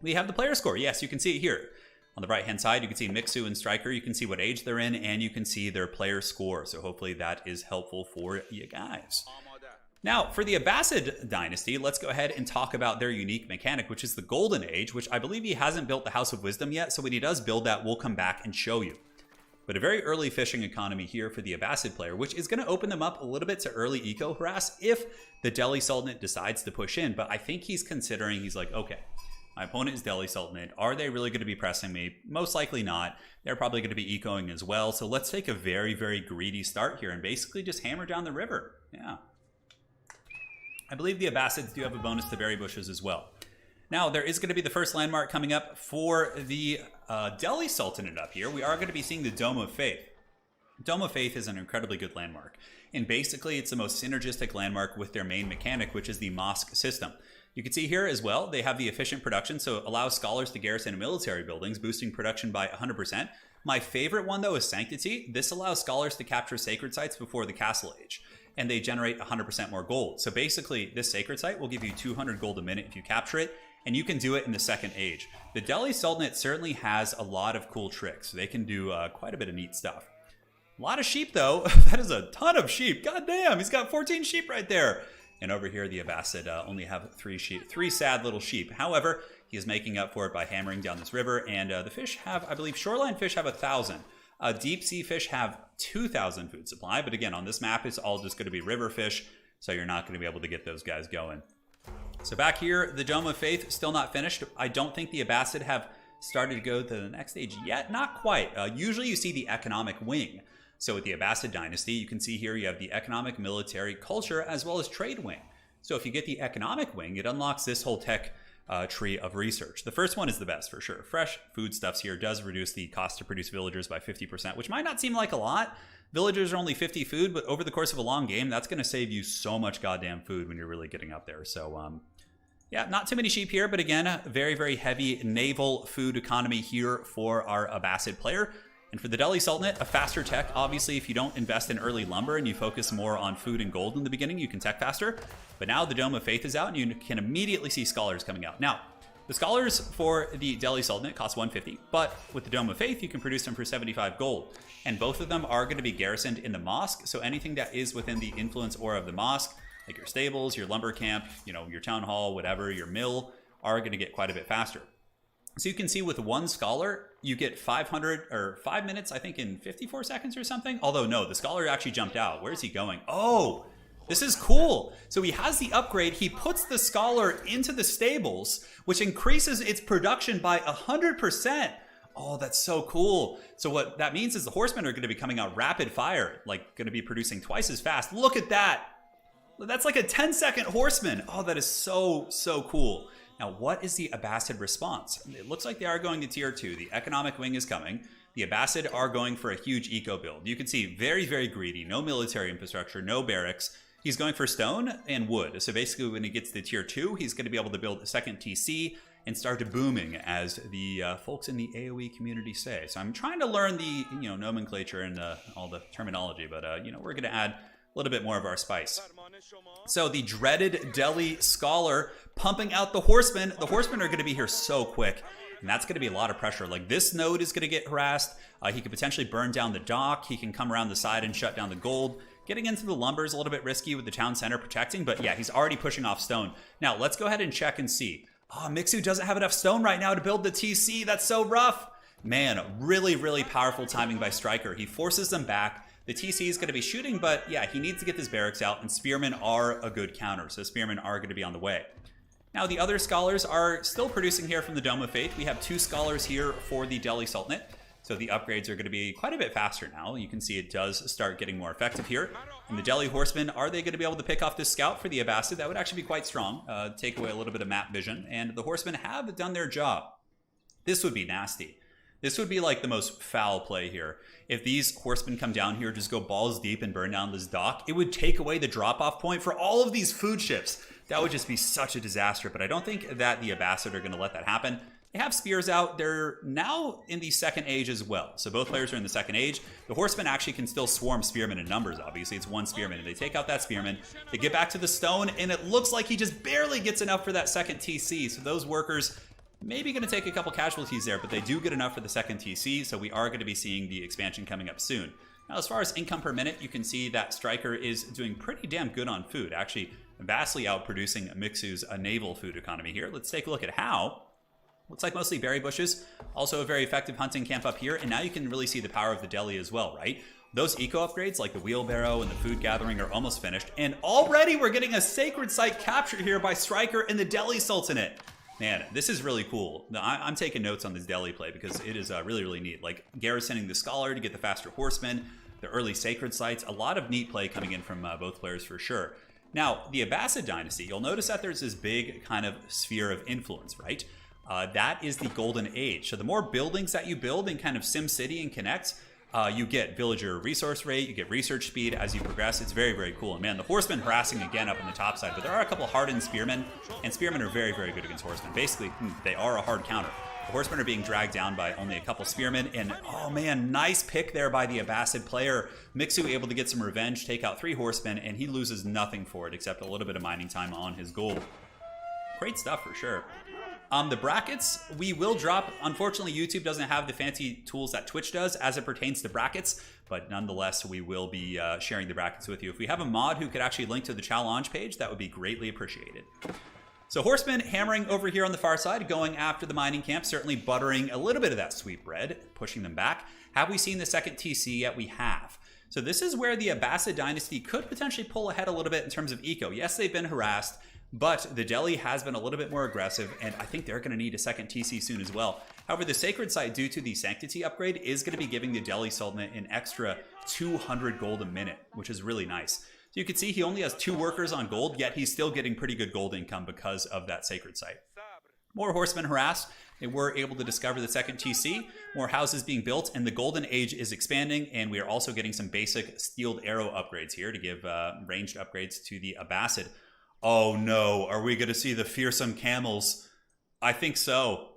S1: We have the player score. Yes, you can see it here. On the right-hand side, you can see Mixu and Striker. You can see what age they're in, and you can see their player score. So hopefully that is helpful for you guys. Now, for the Abbasid dynasty, let's go ahead and talk about their unique mechanic, which is the Golden Age, which I believe he hasn't built the House of Wisdom yet. So when he does build that, we'll come back and show you. But a very early fishing economy here for the Abbasid player, which is going to open them up a little bit to early eco harass if the Delhi Sultanate decides to push in. But I think he's considering, he's like, okay, my opponent is Delhi Sultanate. Are they really going to be pressing me? Most likely not. They're probably going to be ecoing as well. So let's take a very, very greedy start here and basically just hammer down the river. Yeah. I believe the Abbasids do have a bonus to berry bushes as well. Now, there is going to be the first landmark coming up for the Delhi Sultanate up here. We are going to be seeing the Dome of Faith. Dome of Faith is an incredibly good landmark. And basically, it's the most synergistic landmark with their main mechanic, which is the mosque system. You can see here as well, they have the efficient production, so it allows scholars to garrison military buildings, boosting production by 100%. My favorite one, though, is Sanctity. This allows scholars to capture sacred sites before the Castle Age. and they generate 100% more gold. So basically, this sacred site will give you 200 gold a minute if you capture it, and you can do it in the second age. The Delhi Sultanate certainly has a lot of cool tricks. They can do quite a bit of neat stuff. A lot of sheep, though. That is a ton of sheep. God damn, he's got 14 sheep right there. And over here, the Abbasid only have 3 sheep, 3 sad little sheep. However, he is making up for it by hammering down this river. And the fish have, I believe, shoreline fish have 1,000. Deep sea fish have 2,000 food supply. But again, on this map, it's all just going to be river fish. So you're not going to be able to get those guys going. So back here, the Dome of Faith, still not finished. I don't think the Abbasid have started to go to the next stage yet. Not quite. Usually you see the economic wing. So with the Abbasid dynasty, you can see here you have the economic, military, culture, as well as trade wing. So if you get the economic wing, it unlocks this whole tech tree of research. The first one is the best for sure. Fresh foodstuffs here does reduce the cost to produce villagers by 50%, which might not seem like a lot. Villagers are only 50 food, but over the course of a long game, that's going to save you so much goddamn food when you're really getting up there. So yeah, not too many sheep here, but again, very, very heavy naval food economy here for our Abbasid player. And for the Delhi Sultanate, a faster tech. Obviously, if you don't invest in early lumber and you focus more on food and gold in the beginning, you can tech faster. But now the Dome of Faith is out and you can immediately see scholars coming out. Now, the scholars for the Delhi Sultanate cost 150, but with the Dome of Faith, you can produce them for 75 gold. And both of them are going to be garrisoned in the mosque. So anything that is within the influence aura of the mosque, like your stables, your lumber camp, you know, your town hall, whatever, your mill, are going to get quite a bit faster. So you can see with one scholar, you get 5 minutes, I think, in 54 seconds or something. Although, no, the scholar actually jumped out. Where is he going? Oh, this is cool. So he has the upgrade. He puts the scholar into the stables, which increases its production by 100%. Oh, that's so cool. So what that means is the horsemen are going to be coming out rapid fire, like going to be producing twice as fast. Look at that. That's like a 10-second horseman. Oh, that is so, so cool. Now, what is the Abbasid response? It looks like they are going to tier 2. The economic wing is coming. The Abbasid are going for a huge eco build. You can see very, very greedy. No military infrastructure, no barracks. He's going for stone and wood. So basically, when he gets to tier 2, he's going to be able to build a second TC and start booming, as the folks in the AoE community say. So I'm trying to learn the nomenclature and all the terminology, but we're going to add a little bit more of our spice. So the dreaded Delhi scholar pumping out the horsemen. The horsemen are going to be here so quick, and that's going to be a lot of pressure. Like, this node is going to get harassed. He could potentially burn down the dock. He can come around the side and shut down the gold. Getting into the lumber is a little bit risky with the town center protecting, but yeah, he's already pushing off stone. Now, let's go ahead and check and see. Oh, Mixu doesn't have enough stone right now to build the TC. That's so rough. Man, really, really powerful timing by Striker. He forces them back. The TC is going to be shooting, but yeah, he needs to get his barracks out, and spearmen are a good counter, so spearmen are going to be on the way. Now, the other scholars are still producing here from the Dome of Faith. We have 2 scholars here for the Delhi Sultanate, so the upgrades are going to be quite a bit faster now. You can see it does start getting more effective here. And the Delhi Horsemen, are they going to be able to pick off this scout for the Abbasid? That would actually be quite strong, take away a little bit of map vision, and the Horsemen have done their job. This would be nasty. This would be like the most foul play here. If these horsemen come down here, just go balls deep and burn down this dock, it would take away the drop-off point for all of these food ships. That would just be such a disaster, but I don't think that the Abbasid are going to let that happen. They have spears out. They're now in the second age as well. So both players are in the second age. The horsemen actually can still swarm spearmen in numbers, obviously. It's one spearman, and they take out that spearman. They get back to the stone, and it looks like he just barely gets enough for that second TC. So those workers maybe going to take a couple casualties there, but they do get enough for the second TC, so we are going to be seeing the expansion coming up soon. Now, as far as income per minute, you can see that Striker is doing pretty damn good on food, actually vastly outproducing Mixu's naval food economy here. Let's take a look at how. Looks like mostly berry bushes, also a very effective hunting camp up here, and now you can really see the power of the Delhi as well, right? Those eco upgrades, like the wheelbarrow and the food gathering, are almost finished, and already we're getting a sacred site captured here by Striker in the Delhi Sultanate. Man, this is really cool. I'm taking notes on this Delhi play because it is really, really neat. Like garrisoning the scholar to get the faster horsemen, the early sacred sites, a lot of neat play coming in from both players for sure. Now, the Abbasid dynasty, you'll notice that there's this big kind of sphere of influence, right? That is the golden age. So the more buildings that you build in kind of SimCity and Connect, you get villager resource rate, you get research speed as you progress. It's very, very cool. And man, the horsemen harassing again up on the top side, but there are a couple hardened spearmen, and spearmen are very, very good against horsemen. Basically, they are a hard counter. The horsemen are being dragged down by only a couple spearmen, and oh man, nice pick there by the Abbasid player. Mixu able to get some revenge, take out 3 horsemen, and he loses nothing for it except a little bit of mining time on his gold. Great stuff for sure. The brackets, we will drop. Unfortunately, YouTube doesn't have the fancy tools that Twitch does as it pertains to brackets, but nonetheless, we will be sharing the brackets with you. If we have a mod who could actually link to the challenge page, that would be greatly appreciated. So horsemen hammering over here on the far side, going after the mining camp, certainly buttering a little bit of that sweet bread, pushing them back. Have we seen the second TC yet? We have. So this is where the Abbasid dynasty could potentially pull ahead a little bit in terms of eco. Yes, they've been harassed, but the Delhi has been a little bit more aggressive, and I think they're going to need a second TC soon as well. However, the Sacred Site, due to the Sanctity upgrade, is going to be giving the Delhi Sultanate an extra 200 gold a minute, which is really nice. So you can see he only has 2 workers on gold, yet he's still getting pretty good gold income because of that Sacred Site. More horsemen harassed. They were able to discover the second TC, more houses being built, and the Golden Age is expanding, and we are also getting some basic steeled arrow upgrades here to give ranged upgrades to the Abbasid. Oh no, are we going to see the fearsome camels? I think so.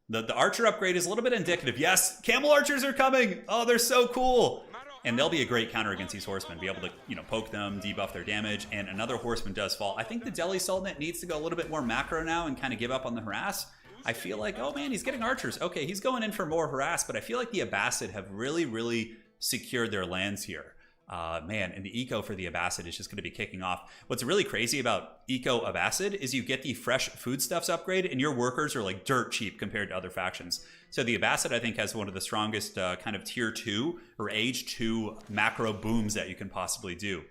S1: The archer upgrade is a little bit indicative. Yes, camel archers are coming. Oh, they're so cool. And they'll be a great counter against these horsemen. Be able to, poke them, debuff their damage, and another horseman does fall. I think the Delhi Sultanate needs to go a little bit more macro now and kind of give up on the harass. I feel like, oh man, he's getting archers. Okay, he's going in for more harass, but I feel like the Abbasid have really secured their lands here. Man, and the eco for the Abbasid is just going to be kicking off. What's really crazy about eco Abbasid is you get the fresh foodstuffs upgrade, and your workers are like dirt cheap compared to other factions. So the Abbasid, I think, has one of the strongest kind of tier 2 or age 2 macro booms that you can possibly do.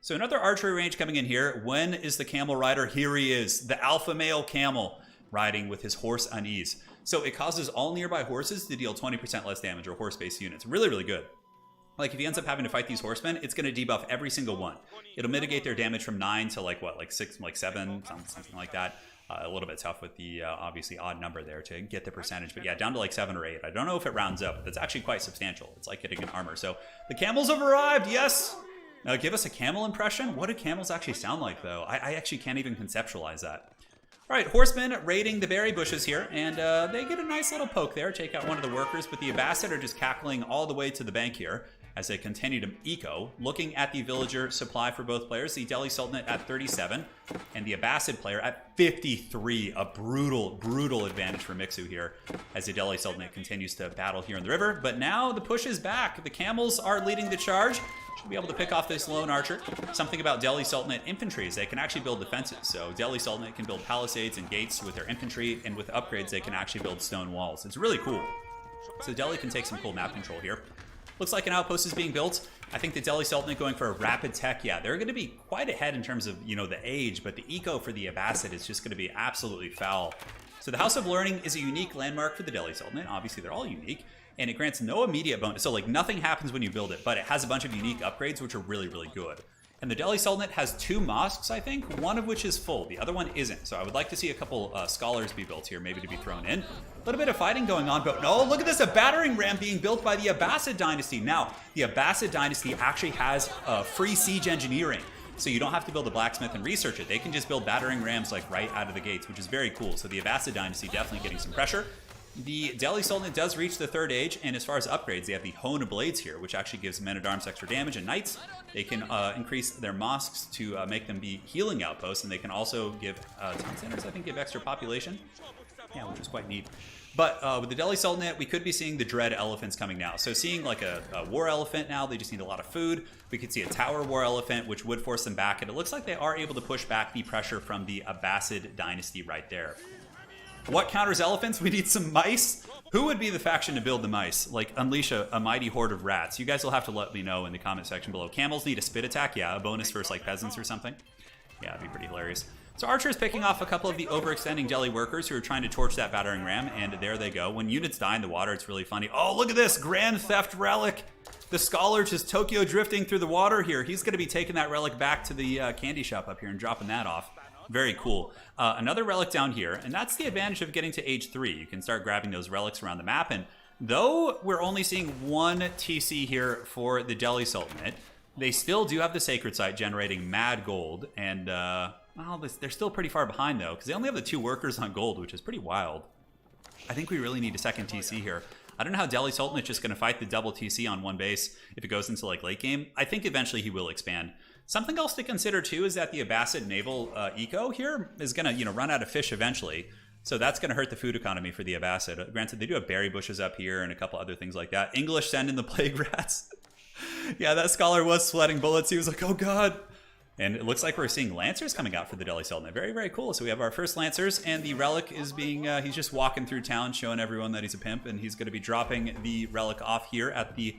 S1: So another archery range coming in here. When is the camel rider? Here he is, the alpha male camel riding with his horse unease. So it causes all nearby horses to deal 20% less damage, or horse-based units. Really good. Like, if he ends up having to fight these horsemen, it's going to debuff every single one. It'll mitigate their damage from 9 to, like 6, 7, something like that. A little bit tough with the, obviously, odd number there to get the percentage. But yeah, down to 7 or 8. I don't know if it rounds up, but it's actually quite substantial. It's like getting an armor. So the camels have arrived, yes! Now, give us a camel impression. What do camels actually sound like, though? I actually can't even conceptualize that. All right, horsemen raiding the berry bushes here, and they get a nice little poke there, take out one of the workers, but the Abbasid are just cackling all the way to the bank here as they continue to eco. Looking at the villager supply for both players, the Delhi Sultanate at 37, and the Abbasid player at 53. A brutal advantage for Mixu here as the Delhi Sultanate continues to battle here in the river. But now the push is back. The camels are leading the charge. Should be able to pick off this lone archer. Something about Delhi Sultanate infantry is they can actually build defenses. So Delhi Sultanate can build palisades and gates with their infantry, and with upgrades they can actually build stone walls. It's really cool. So Delhi can take some cool map control here. Looks like an outpost is being built. I think the Delhi Sultanate going for a rapid tech. Yeah, they're going to be quite ahead in terms of, the age, but the eco for the Abbasid is just going to be absolutely foul. So the House of Learning is a unique landmark for the Delhi Sultanate. Obviously, they're all unique, and it grants no immediate bonus. So, nothing happens when you build it, but it has a bunch of unique upgrades, which are really good. And the Delhi Sultanate has 2 mosques, I think, one of which is full. The other one isn't. So I would like to see a couple scholars be built here, maybe to be thrown in. A little bit of fighting going on, but no, look at this, a battering ram being built by the Abbasid dynasty. Now, the Abbasid dynasty actually has free siege engineering. So you don't have to build a blacksmith and research it. They can just build battering rams right out of the gates, which is very cool. So the Abbasid dynasty definitely getting some pressure. The Delhi Sultanate does reach the 3rd age, and as far as upgrades, they have the Hone Blades here, which actually gives men-at-arms extra damage, and knights. They can increase their mosques to make them be healing outposts, and they can also give town centers, I think, give extra population. Yeah, which is quite neat. But with the Delhi Sultanate, we could be seeing the dread elephants coming now. So seeing like a war elephant now, they just need a lot of food. We could see a tower war elephant, which would force them back, and it looks like they are able to push back the pressure from the Abbasid dynasty right there. What counters elephants? We need some mice. Who would be the faction to build the mice? Like, unleash a mighty horde of rats. You guys will have to let me know in the comment section below. Camels need a spit attack. Yeah, a bonus versus, peasants or something. Yeah, it'd be pretty hilarious. So Archer is picking off a couple of the overextending Delhi workers who are trying to torch that battering ram, and there they go. When units die in the water, it's really funny. Oh, look at this! Grand Theft Relic! The Scholar just Tokyo drifting through the water here. He's going to be taking that relic back to the candy shop up here and dropping that off. Very cool. Another relic down here, and that's the advantage of getting to age 3. You can start grabbing those relics around the map, and though we're only seeing 1 TC here for the Delhi Sultanate, they still do have the Sacred Site generating mad gold, and, well, they're still pretty far behind, though, because they only have the 2 workers on gold, which is pretty wild. I think we really need a second TC here. I don't know how Delhi Sultanate's just going to fight the double TC on one base if it goes into like late game. I think eventually he will expand. Something else to consider too is that the Abbasid naval eco here is going to run out of fish eventually. So that's going to hurt the food economy for the Abbasid. Granted, they do have berry bushes up here and a couple other things like that. English send in the plague rats. Yeah, that scholar was sweating bullets. He was like, oh god. And it looks like we're seeing Lancers coming out for the Delhi Sultanate. Very, very cool. So we have our first Lancers, and the Relic is being, he's just walking through town showing everyone that he's a pimp, and he's going to be dropping the Relic off here at the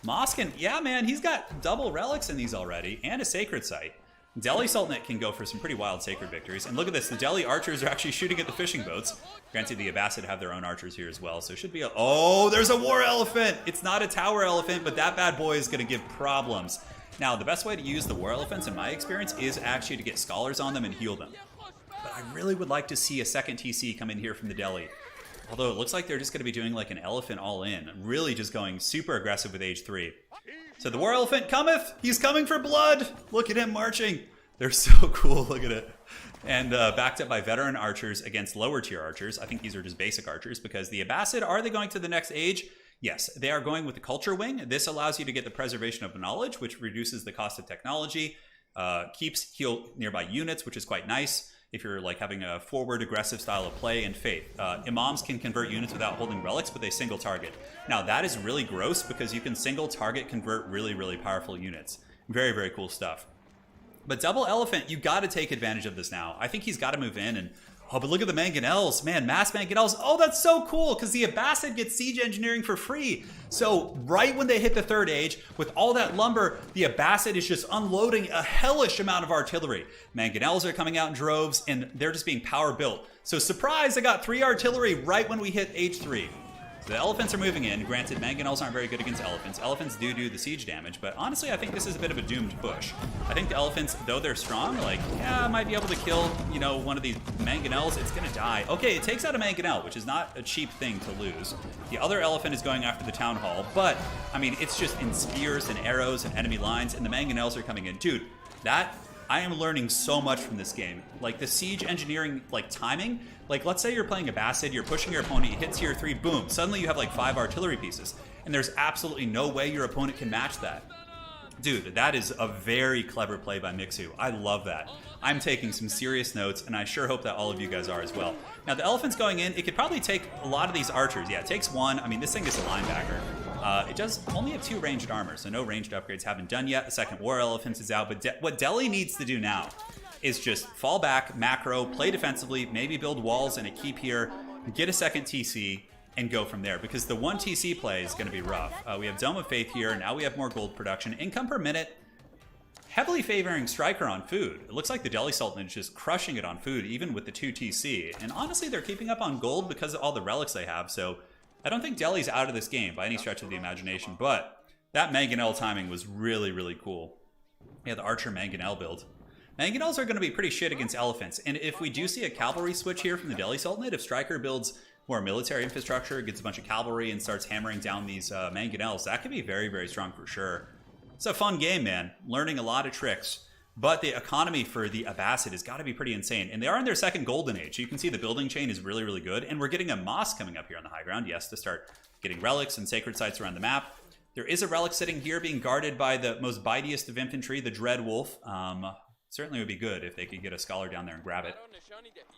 S1: mosque. And yeah, man, he's got double Relics in these already, and a Sacred Site. Delhi Sultanate can go for some pretty wild Sacred victories. And look at this, the Delhi archers are actually shooting at the fishing boats. Granted, the Abbasid have their own archers here as well, so it should be a... Oh, there's a war elephant! It's not a tower elephant, but that bad boy is going to give problems. Now, the best way to use the war elephants, in my experience, is actually to get scholars on them and heal them. But I really would like to see a second TC come in here from the Delhi. Although it looks like they're just going to be doing like an elephant all in. Really just going super aggressive with age 3. So the war elephant cometh! He's coming for blood! Look at him marching! They're so cool, look at it. And backed up by veteran archers against lower tier archers. I think these are just basic archers because the Abbasid, are they going to the next age? Yes, they are going with the culture wing. This allows you to get the preservation of knowledge, which reduces the cost of technology, keeps heal nearby units, which is quite nice if you're like having a forward aggressive style of play, and faith. Imams can convert units without holding relics, but they single target. Now that is really gross because you can single target convert really, really powerful units. Very, very cool stuff. But double elephant, you got to take advantage of this now. I think he's got to move in and... Oh, but look at the mangonels. Man, mass mangonels. Oh, that's so cool because the Abbasid gets siege engineering for free. So right when they hit the third age, with all that lumber, the Abbasid is just unloading a hellish amount of artillery. Mangonels are coming out in droves, and they're just being power built. So surprise, I got 3 artillery right when we hit age 3. So the elephants are moving in. Granted, mangonels aren't very good against elephants. Elephants do the siege damage, but honestly, I think this is a bit of a doomed push. I think the elephants, though they're strong, like, yeah, might be able to kill, one of these mangonels. It's gonna die. Okay, it takes out a mangonel, which is not a cheap thing to lose. The other elephant is going after the town hall, but, I mean, it's just in spears and arrows and enemy lines, and the mangonels are coming in. Dude, I am learning so much from this game. Like, the siege engineering, timing, let's say you're playing Abbasid, you're pushing your opponent, he hits tier 3, boom, suddenly you have 5 artillery pieces, and there's absolutely no way your opponent can match that. Dude, that is a very clever play by Mixu. I love that. I'm taking some serious notes, and I sure hope that all of you guys are as well. Now, the elephant's going in. It could probably take a lot of these archers. Yeah, it takes 1. I mean, this thing is a linebacker. It does only have 2 ranged armor, so no ranged upgrades haven't done yet. The second war elephant is out, but what Delhi needs to do now is just fall back, macro, play defensively, maybe build walls and a keep here, get a second TC, and go from there, because the 1 TC play is going to be rough. We have Dome of Faith here, now we have more gold production. Income per minute, heavily favoring Striker on food. It looks like the Delhi Sultanate is just crushing it on food, even with the 2 TC. And honestly, they're keeping up on gold because of all the relics they have, so I don't think Delhi's out of this game by any stretch of the imagination, but that Mangonel timing was really, really cool. Yeah, the Archer Mangonel build. Mangonels are going to be pretty shit against elephants, and if we do see a cavalry switch here from the Delhi Sultanate, if Striker builds more military infrastructure, gets a bunch of cavalry, and starts hammering down these Mangonels, that could be very, very strong for sure. It's a fun game, man. Learning a lot of tricks. But the economy for the Abbasid has got to be pretty insane. And they are in their second golden age. So you can see the building chain is really, really good. And we're getting a mosque coming up here on the high ground, yes, to start getting relics and sacred sites around the map. There is a relic sitting here being guarded by the most bitiest of infantry, the Dread Wolf. Certainly would be good if they could get a scholar down there and grab it.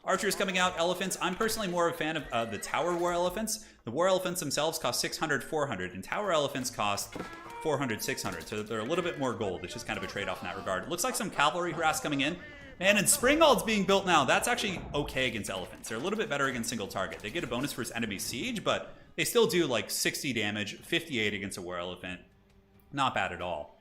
S1: Archers coming out, elephants. I'm personally more of a fan of the tower war elephants. The war elephants themselves cost 600, 400, and tower elephants cost 400, 600. So they're a little bit more gold. It's just kind of a trade-off in that regard. It looks like some cavalry harass coming in. And Springald's being built now. That's actually okay against elephants. They're a little bit better against single target. They get a bonus for his enemy siege, but they still do 60 damage, 58 against a war elephant. Not bad at all.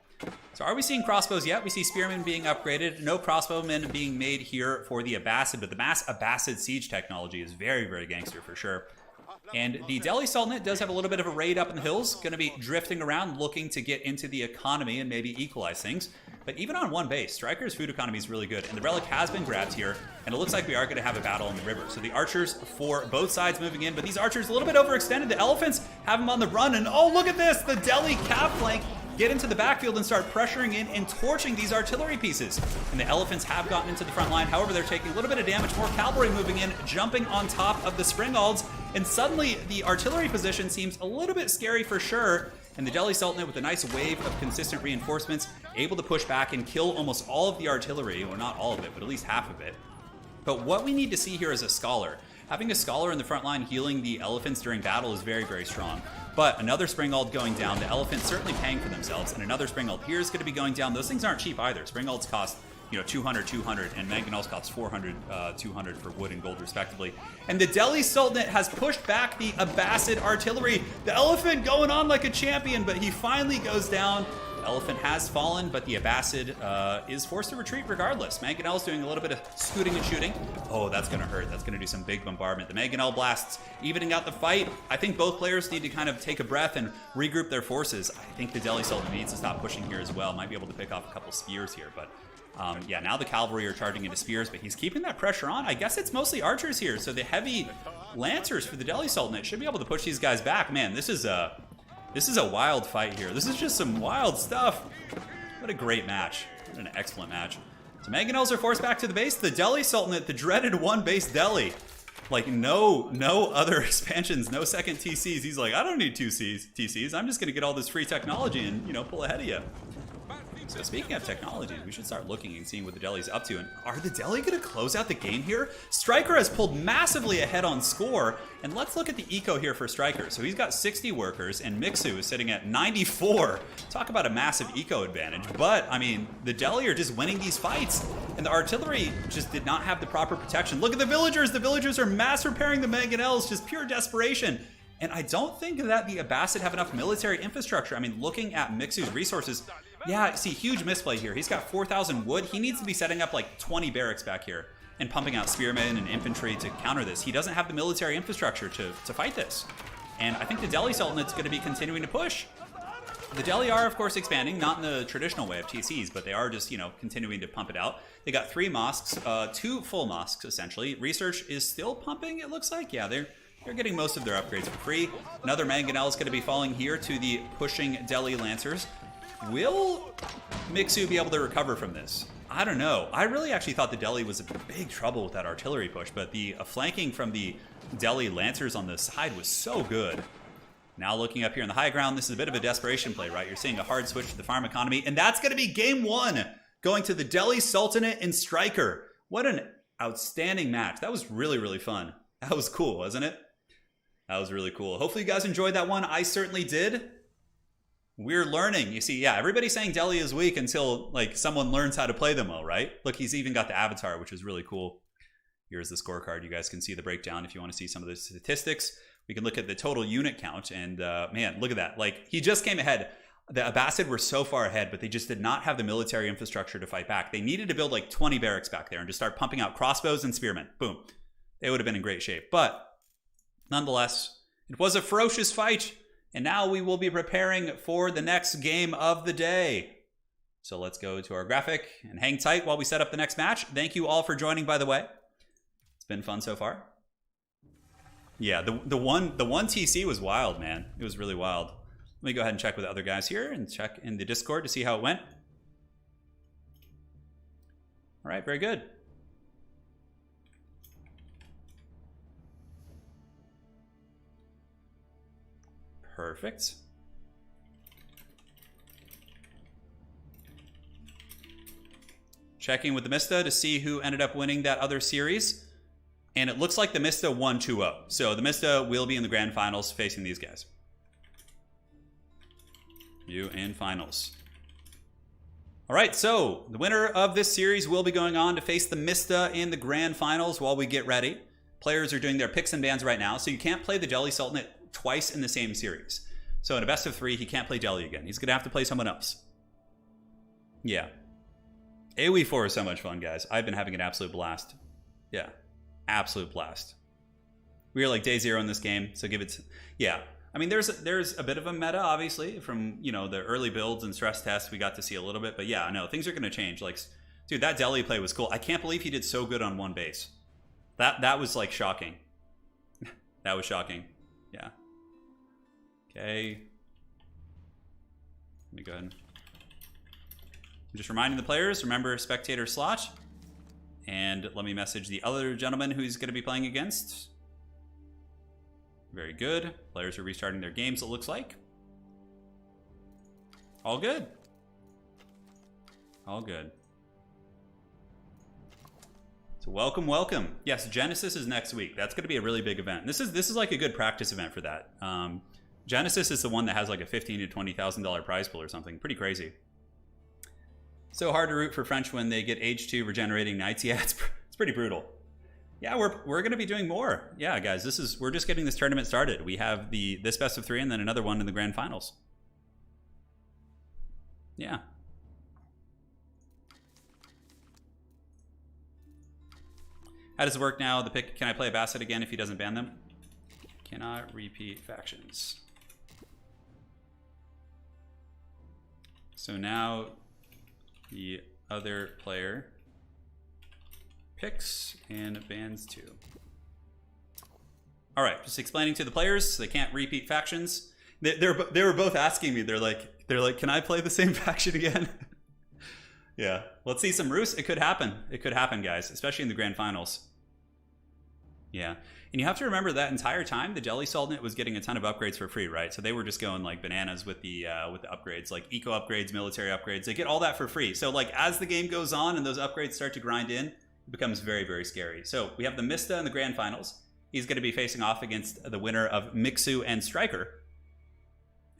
S1: So are we seeing crossbows yet? We see spearmen being upgraded. No crossbowmen being made here for the Abbasid, but the mass Abbasid siege technology is very, very gangster for sure. And the Delhi Sultanate does have a little bit of a raid up in the hills, going to be drifting around looking to get into the economy and maybe equalize things. But even on one base, Striker's food economy is really good, and the relic has been grabbed here, and it looks like we are going to have a battle in the river. So the archers for both sides moving in, but these archers a little bit overextended. The elephants have them on the run, and oh, look at this! The Delhi cap flank get into the backfield and start pressuring in and torching these artillery pieces. And the elephants have gotten into the front line. However, they're taking a little bit of damage. More cavalry moving in, jumping on top of the Springalds. and suddenly the artillery position seems a little bit scary for sure. And the Delhi Sultanate, with a nice wave of consistent reinforcements, able to push back and kill almost all of the artillery, or not all of it, but at least half of it. But what we need to see here is a scholar. Having a scholar in the front line healing the elephants during battle is very, very strong. But another Springald going down, the elephants certainly paying for themselves, and another Springald here is going to be going down. Those things aren't cheap either. Springalds cost, 200, 200, and Mangonels costs 400, 200 for wood and gold respectively. And the Delhi Sultanate has pushed back the Abbasid artillery. The elephant going on like a champion, but he finally goes down. The elephant has fallen, but the Abbasid is forced to retreat regardless. Mangonel's doing a little bit of scooting and shooting. Oh, that's going to hurt. That's going to do some big bombardment. The Mangonel blasts evening out the fight. I think both players need to kind of take a breath and regroup their forces. I think the Delhi Sultanate needs to stop pushing here as well. Might be able to pick off a couple spears here, but yeah, now the cavalry are charging into spears, but he's keeping that pressure on. I guess it's mostly archers here, so the heavy lancers for the Delhi Sultanate should be able to push these guys back. Man, this is a wild fight here. This is just some wild stuff. What a great match. What an excellent match. So Mangonels are forced back to the base. The Delhi Sultanate, the dreaded one base Delhi. Like no other expansions, no second TCs. He's like, I don't need two TCs. I'm just going to get all this free technology and, pull ahead of you. So speaking of technology, we should start looking and seeing what the Delhi's up to. And are the Delhi going to close out the game here? Stryker has pulled massively ahead on score. And let's look at the eco here for Stryker. So he's got 60 workers, and Mixu is sitting at 94. Talk about a massive eco advantage. But, I mean, the Delhi are just winning these fights. And the artillery just did not have the proper protection. Look at the villagers. The villagers are mass repairing the Mangonels. Just pure desperation. And I don't think that the Abbasid have enough military infrastructure. I mean, looking at Mixu's resources, yeah, see, huge misplay here. He's got 4,000 wood. He needs to be setting up like 20 barracks back here and pumping out spearmen and infantry to counter this. He doesn't have the military infrastructure to fight this. And I think the Delhi Sultanate's going to be continuing to push. The Delhi are, of course, expanding, not in the traditional way of TCs, but they are just, continuing to pump it out. They got 3 mosques, 2 full mosques, essentially. Research is still pumping, it looks like. Yeah, they're getting most of their upgrades for free. Another Mangonel is going to be falling here to the pushing Delhi Lancers. Will Mixu be able to recover from this? I don't know. I really actually thought the Delhi was in big trouble with that artillery push, but the flanking from the Delhi Lancers on the side was so good. Now looking up here in the high ground, this is a bit of a desperation play, right? You're seeing a hard switch to the farm economy, and that's going to be game 1, going to the Delhi Sultanate and Stryker. What an outstanding match. That was really, really fun. That was cool, wasn't it? That was really cool. Hopefully you guys enjoyed that one. I certainly did. We're learning. You see, yeah, everybody's saying Delhi is weak until like someone learns how to play them well, right? Look, he's even got the avatar, which is really cool. Here's the scorecard. You guys can see the breakdown if you want to see some of the statistics. We can look at the total unit count, and man, look at that. Like, he just came ahead. The Abbasid were so far ahead, but they just did not have the military infrastructure to fight back. They needed to build like 20 barracks back there and just start pumping out crossbows and spearmen. Boom. They would have been in great shape. But nonetheless, it was a ferocious fight. And now we will be preparing for the next game of the day. So let's go to our graphic and hang tight while we set up the next match. Thank you all for joining, by the way. It's been fun so far. Yeah, the one TC was wild, man. It was really wild. Let me go ahead and check with the other guys here and check in the Discord to see how it went. All right, very good. Perfect. Checking with the Mista to see who ended up winning that other series. And it looks like the Mista won 2-0. So the Mista will be in the grand finals facing these guys. You in finals. All right, so the winner of this series will be going on to face the Mista in the grand finals while we get ready. Players are doing their picks and bans right now, so you can't play the Delhi Sultanate twice in the same series. So in a best of 3, he can't play Delhi again. He's going to have to play someone else. Yeah. AoE 4 is so much fun, guys. I've been having an absolute blast. Yeah. Absolute blast. We are like day 0 in this game, so give it... Yeah. I mean, there's a bit of a meta, obviously, from, the early builds and stress tests. We got to see a little bit. But yeah, no, things are going to change. Like, dude, that Delhi play was cool. I can't believe he did so good on one base. That was, like, shocking. That was shocking. Yeah. Okay. Let me go ahead. I'm just reminding the players, remember spectator slot. And let me message the other gentleman who's going to be playing against. Very good. Players are restarting their games, it looks like. All good. All good. So welcome, welcome. Yes, Genesis is next week. That's going to be a really big event. This is like a good practice event for that. Genesis is the one that has like a $15,000 to $20,000 prize pool or something. Pretty crazy. So hard to root for French when they get age 2 regenerating knights. Yeah, it's pretty brutal. Yeah, we're going to be doing more. Yeah, guys, we're just getting this tournament started. We have this best of 3 and then another one in the grand finals. Yeah. How does it work now? Can I play Abbasid again if he doesn't ban them? Cannot repeat factions. So now the other player picks and bans 2. All right, just explaining to the players so they can't repeat factions. They were both asking me. They're like, can I play the same faction again? Yeah, let's see some Rus. It could happen. It could happen, guys, especially in the grand finals. Yeah, and you have to remember that entire time the Jelly Sultanate was getting a ton of upgrades for free, right? So they were just going like bananas with the upgrades, like eco upgrades, military upgrades. They get all that for free. So like as the game goes on and those upgrades start to grind in, it becomes very, very scary. So we have the Mista in the grand finals. He's going to be facing off against the winner of Mixu and Striker.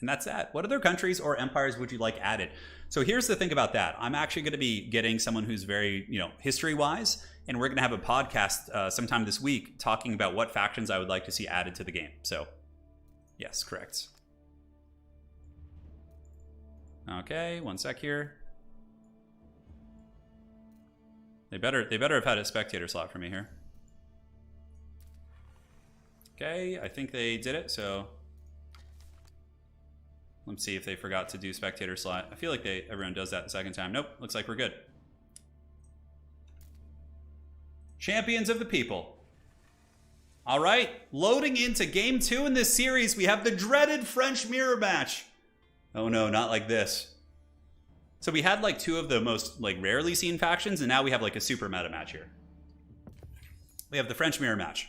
S1: And that's that. What other countries or empires would you like added? So here's the thing about that. I'm actually going to be getting someone who's very, history-wise, and we're going to have a podcast sometime this week talking about what factions I would like to see added to the game. So, yes, correct. Okay, one sec here. They better have had a spectator slot for me here. Okay, I think they did it, so let's see if they forgot to do spectator slot. I feel like everyone does that the second time. Nope, looks like we're good. Champions of the people. All right, loading into game 2 in this series, we have the dreaded French mirror match. Oh no, not like this. So we had like 2 of the most like rarely seen factions, and now we have like a super meta match here. We have the French mirror match.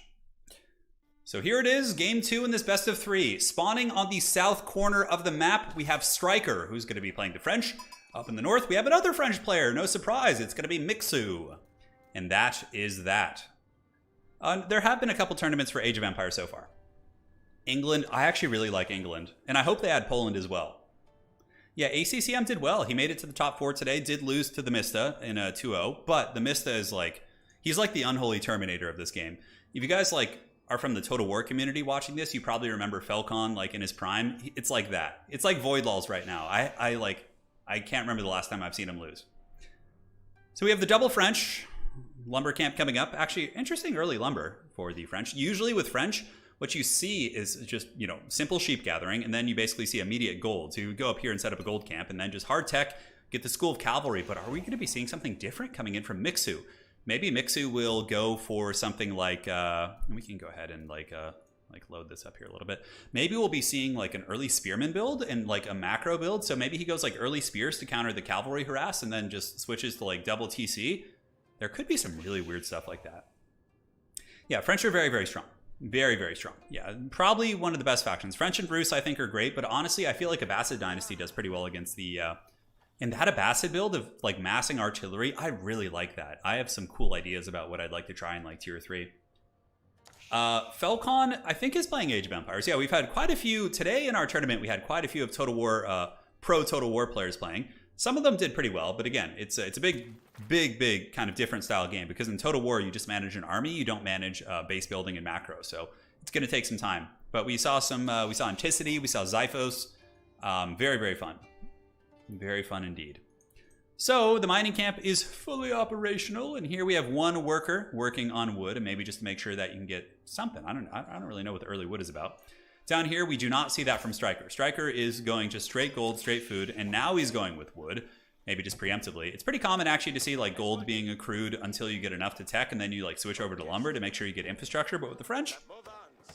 S1: So here it is, game 2 in this best of 3. Spawning on the south corner of the map, we have Striker, who's going to be playing the French. Up in the north, we have another French player. No surprise, it's going to be Mixu. And that is that. There have been a couple tournaments for Age of Empires so far. England, I actually really like England. And I hope they add Poland as well. Yeah, ACCM did well. He made it to the top 4 today. Did lose to the Mista in a 2-0. But the Mista is like, he's like the unholy Terminator of this game. If you guys like are from the Total War community watching this, you probably remember Falcon like in his prime. It's like that. It's like Void Laws right now. I can't remember the last time I've seen him lose. So we have the double French. Lumber camp coming up. Actually, interesting early lumber for the French. Usually with French, what you see is just, simple sheep gathering, and then you basically see immediate gold. So you go up here and set up a gold camp, and then just hard tech, get the School of Cavalry. But are we going to be seeing something different coming in from Mixu? Maybe Mixu will go for something like, we can go ahead and like load this up here a little bit. Maybe we'll be seeing like an early spearman build and like a macro build. So maybe he goes like early spears to counter the cavalry harass and then just switches to like double TC. There could be some really weird stuff like that. Yeah, French are very, very strong. Very, very strong. Yeah, probably one of the best factions. French and Rus, I think, are great. But honestly, I feel like Abbasid Dynasty does pretty well against the... and that Abbasid build of like massing artillery, I really like that. I have some cool ideas about what I'd like to try in like tier 3. Falcon, I think, is playing Age of Empires. Yeah, we've had quite a few... Today in our tournament, we had quite a few of Total War, pro Total War players playing. Some of them did pretty well, but again, it's a big kind of different style game because in Total War, you just manage an army. You don't manage base building and macro. So it's going to take some time. But we saw we saw Anticity, we saw Xiphos. Very, very fun. Very fun indeed. So the mining camp is fully operational, and here we have one worker working on wood, and maybe just to make sure that you can get something. I don't really know what the early wood is about. Down here, we do not see that from Striker. Striker is going just straight gold, straight food, and now he's going with wood, maybe just preemptively. It's pretty common actually to see like gold being accrued until you get enough to tech, and then you like switch over to lumber to make sure you get infrastructure. But with the French,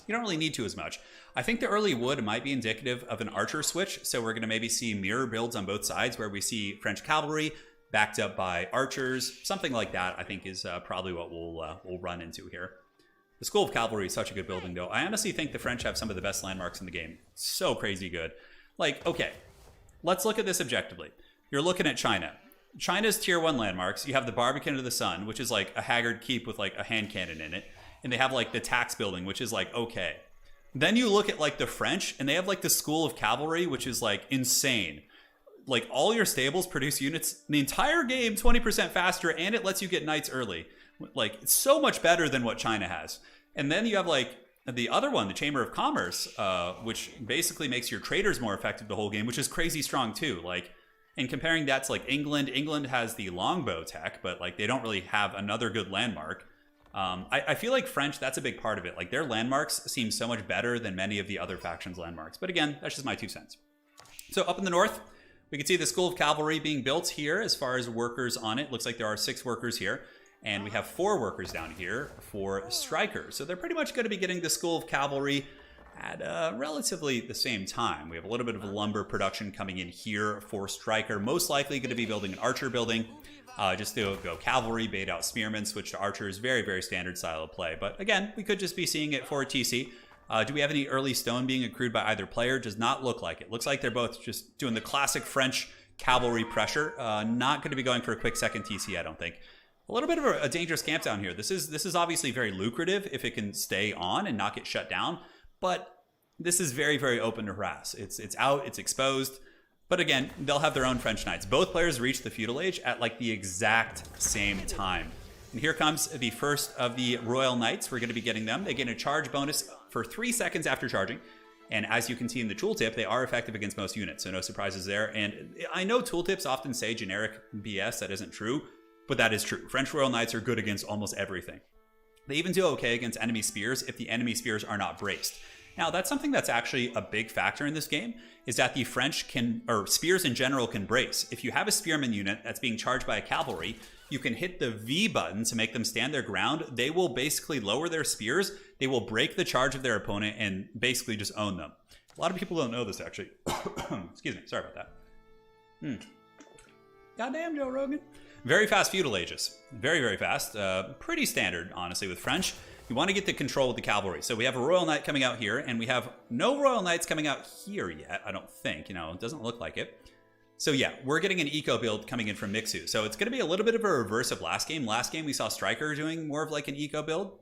S1: you don't really need to as much. I think the early wood might be indicative of an archer switch, so we're going to maybe see mirror builds on both sides where we see French cavalry backed up by archers. Something like that, I think, is probably what we'll run into here. The School of Cavalry is such a good building, though. I honestly think the French have some of the best landmarks in the game. So crazy good. Like, okay, let's look at this objectively. You're looking at China. China's tier 1 landmarks. You have the Barbican of the Sun, which is like a haggard keep with like a hand cannon in it. And they have like the tax building, which is like, okay. Then you look at like the French, and they have like the School of Cavalry, which is like insane. Like all your stables produce units the entire game 20% faster, and it lets you get knights early. Like it's so much better than what China has. And then you have like the other one, the Chamber of Commerce, which basically makes your traders more effective the whole game, which is crazy strong too. Like, and comparing that to like England has the longbow tech, but like they don't really have another good landmark. I feel like French, that's a big part of it. Like their landmarks seem so much better than many of the other factions' landmarks. But again, that's just my 2 cents. So up in the north, we can see the School of Cavalry being built here as far as workers on it. Looks like there are 6 workers here. And we have 4 workers down here for strikers. So they're pretty much going to be getting the School of Cavalry at relatively the same time. We have a little bit of lumber production coming in here for striker. Most likely going to be building an archer building. Just to go cavalry, bait out spearmen, switch to archers. Very, very standard style of play. But again, we could just be seeing it for TC. Do we have any early stone being accrued by either player? Does not look like it. Looks like they're both just doing the classic French cavalry pressure. Not going to be going for a quick second TC, I don't think. A little bit of a dangerous camp down here. This is obviously very lucrative if it can stay on and not get shut down. But this is very, very open to harass. It's out, it's exposed. But again, they'll have their own French knights. Both players reach the feudal age at like the exact same time. And here comes the first of the Royal Knights. We're going to be getting them. They get a charge bonus for 3 seconds after charging. And as you can see in the tooltip, they are effective against most units. So no surprises there. And I know tooltips often say generic BS. That isn't true. But that is true. French Royal Knights are good against almost everything. They even do okay against enemy spears if the enemy spears are not braced. Now, that's something that's actually a big factor in this game, is that the French can, or spears in general, can brace. If you have a spearman unit that's being charged by a cavalry, you can hit the V button to make them stand their ground. They will basically lower their spears, they will break the charge of their opponent, and basically just own them. A lot of people don't know this, actually. Excuse me, sorry about that. Goddamn, Joe Rogan. Very fast feudal ages. Very, very fast. Pretty standard, honestly, with French. You want to get the control with the cavalry. So we have a Royal Knight coming out here, and we have no Royal Knights coming out here yet, I don't think. You know, it doesn't look like it. So yeah, we're getting an eco build coming in from Mixu. So it's going to be a little bit of a reverse of last game. Last game, we saw Striker doing more of like an eco build.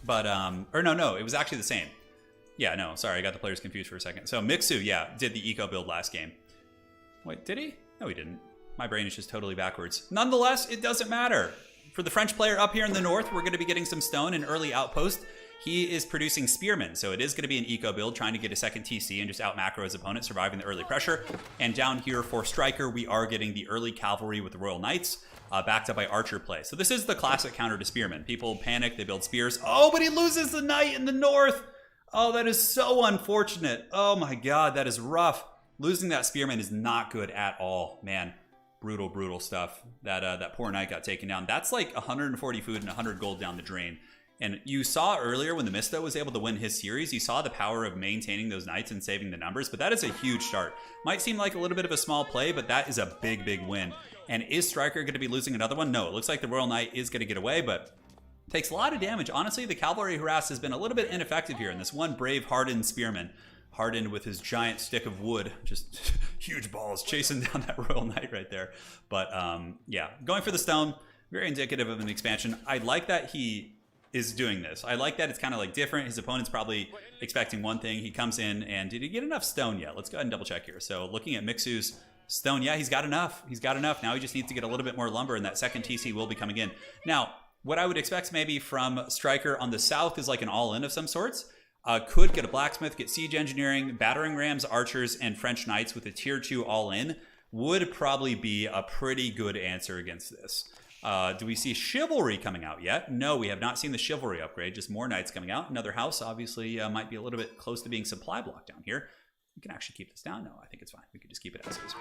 S1: But, or no, it was actually the same. Yeah, no, sorry, I got the players confused for a second. So Mixu, yeah, did the eco build last game. Wait, did he? No, he didn't. My brain is just totally backwards. Nonetheless, it doesn't matter. For the French player up here in the north, we're going to be getting some stone and early outpost. He is producing spearmen, so it is going to be an eco build, trying to get a second TC and just out macro his opponent, surviving the early pressure. And down here for striker, we are getting the early cavalry with the Royal Knights, backed up by archer play. So this is the classic counter to spearmen. People panic, they build spears. Oh, but he loses the knight in the north. Oh, that is so unfortunate. Oh my god, that is rough. Losing that spearman is not good at all, man. Brutal, brutal stuff. That poor knight got taken down. That's like 140 food and 100 gold down the drain. And you saw earlier when the Misto was able to win his series, you saw the power of maintaining those knights and saving the numbers, but that is a huge start. Might seem like a little bit of a small play, but that is a big, big win. And is Striker going to be losing another one? No, it looks like the Royal Knight is going to get away, but takes a lot of damage. Honestly, the cavalry harass has been a little bit ineffective here, and this one brave, hardened spearman, hardened with his giant stick of wood, just huge balls chasing down that Royal Knight right there. But yeah, going for the stone, very indicative of an expansion. I like that he is doing this. I like that it's kind of like different. His opponent's probably expecting one thing. He comes in, and did he get enough stone yet? Let's go ahead and double check here. So looking at Mixu's stone, yeah, he's got enough. He's got enough. Now he just needs to get a little bit more lumber, and that second TC will be coming in. Now, what I would expect maybe from Striker on the south is like an all-in of some sorts. Could get a blacksmith, get siege engineering, battering rams, archers, and French knights with a tier 2 all-in would probably be a pretty good answer against this. Do we see chivalry coming out yet? No, we have not seen the chivalry upgrade, just more knights coming out. Another house obviously might be a little bit close to being supply blocked down here. We can actually keep this down. No, I think it's fine. We could just keep it as is.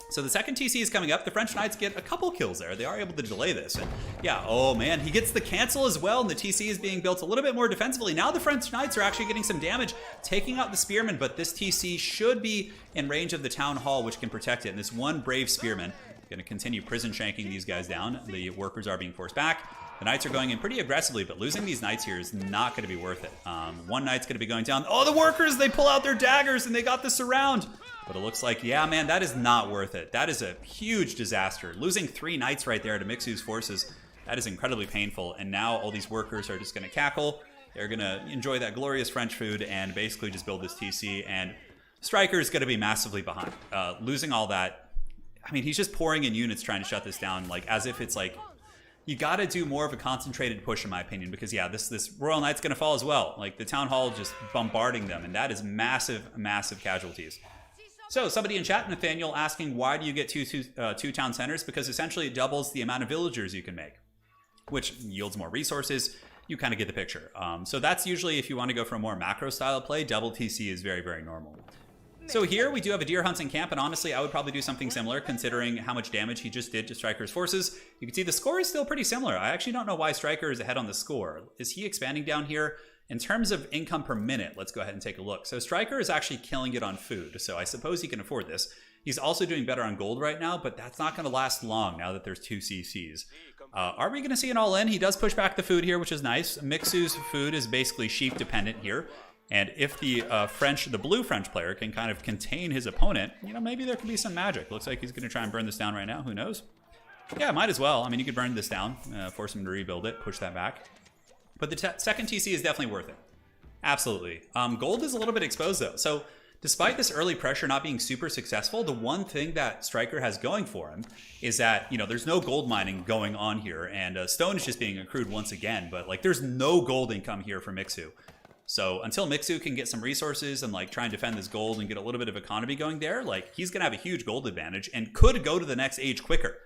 S1: So the second TC is coming up. The French Knights get a couple kills there. They are able to delay this. And yeah, oh man, he gets the cancel as well, and the TC is being built a little bit more defensively. Now the French Knights are actually getting some damage, taking out the spearmen, but this TC should be in range of the town hall, which can protect it. And this one brave spearman going to continue prison shanking these guys down. The workers are being forced back. The knights are going in pretty aggressively, but losing these knights here is not going to be worth it. One knight's going to be going down. Oh, the workers, they pull out their daggers and they got the surround. But it looks like, yeah, man, that is not worth it. That is a huge disaster. Losing 3 knights right there to Mixu's forces, that is incredibly painful. And now all these workers are just going to cackle. They're going to enjoy that glorious French food and basically just build this TC. And Striker is going to be massively behind. Losing all that, I mean, he's just pouring in units trying to shut this down, like as if it's like, you got to do more of a concentrated push, in my opinion, because yeah, this Royal Knight's going to fall as well. Like the Town Hall just bombarding them, and that is massive, massive casualties. So somebody in chat, Nathaniel, asking why do you get two town centers? Because essentially it doubles the amount of villagers you can make, which yields more resources. You kind of get the picture. So that's usually, if you want to go for a more macro style play, double TC is very, very normal. So here we do have a deer hunting camp, and honestly, I would probably do something similar considering how much damage he just did to Striker's forces. You can see the score is still pretty similar. I actually don't know why Striker is ahead on the score. Is he expanding down here? In terms of income per minute, let's go ahead and take a look. So Striker is actually killing it on food, so I suppose he can afford this. He's also doing better on gold right now, but that's not going to last long now that there's 2 CCs. Are we going to see an all-in? He does push back the food here, which is nice. Mixu's food is basically sheep-dependent here. And if the blue French player can kind of contain his opponent, you know, maybe there could be some magic. Looks like he's going to try and burn this down right now. Who knows? Yeah, might as well. I mean, you could burn this down, force him to rebuild it, push that back. But the second TC is definitely worth it. Absolutely. Gold is a little bit exposed, though. So despite this early pressure not being super successful, the one thing that Striker has going for him is that, you know, there's no gold mining going on here. And stone is just being accrued once again. But, like, there's no gold income here for Mixu. So until Mixu can get some resources and like try and defend this gold and get a little bit of economy going there, like he's going to have a huge gold advantage and could go to the next age quicker.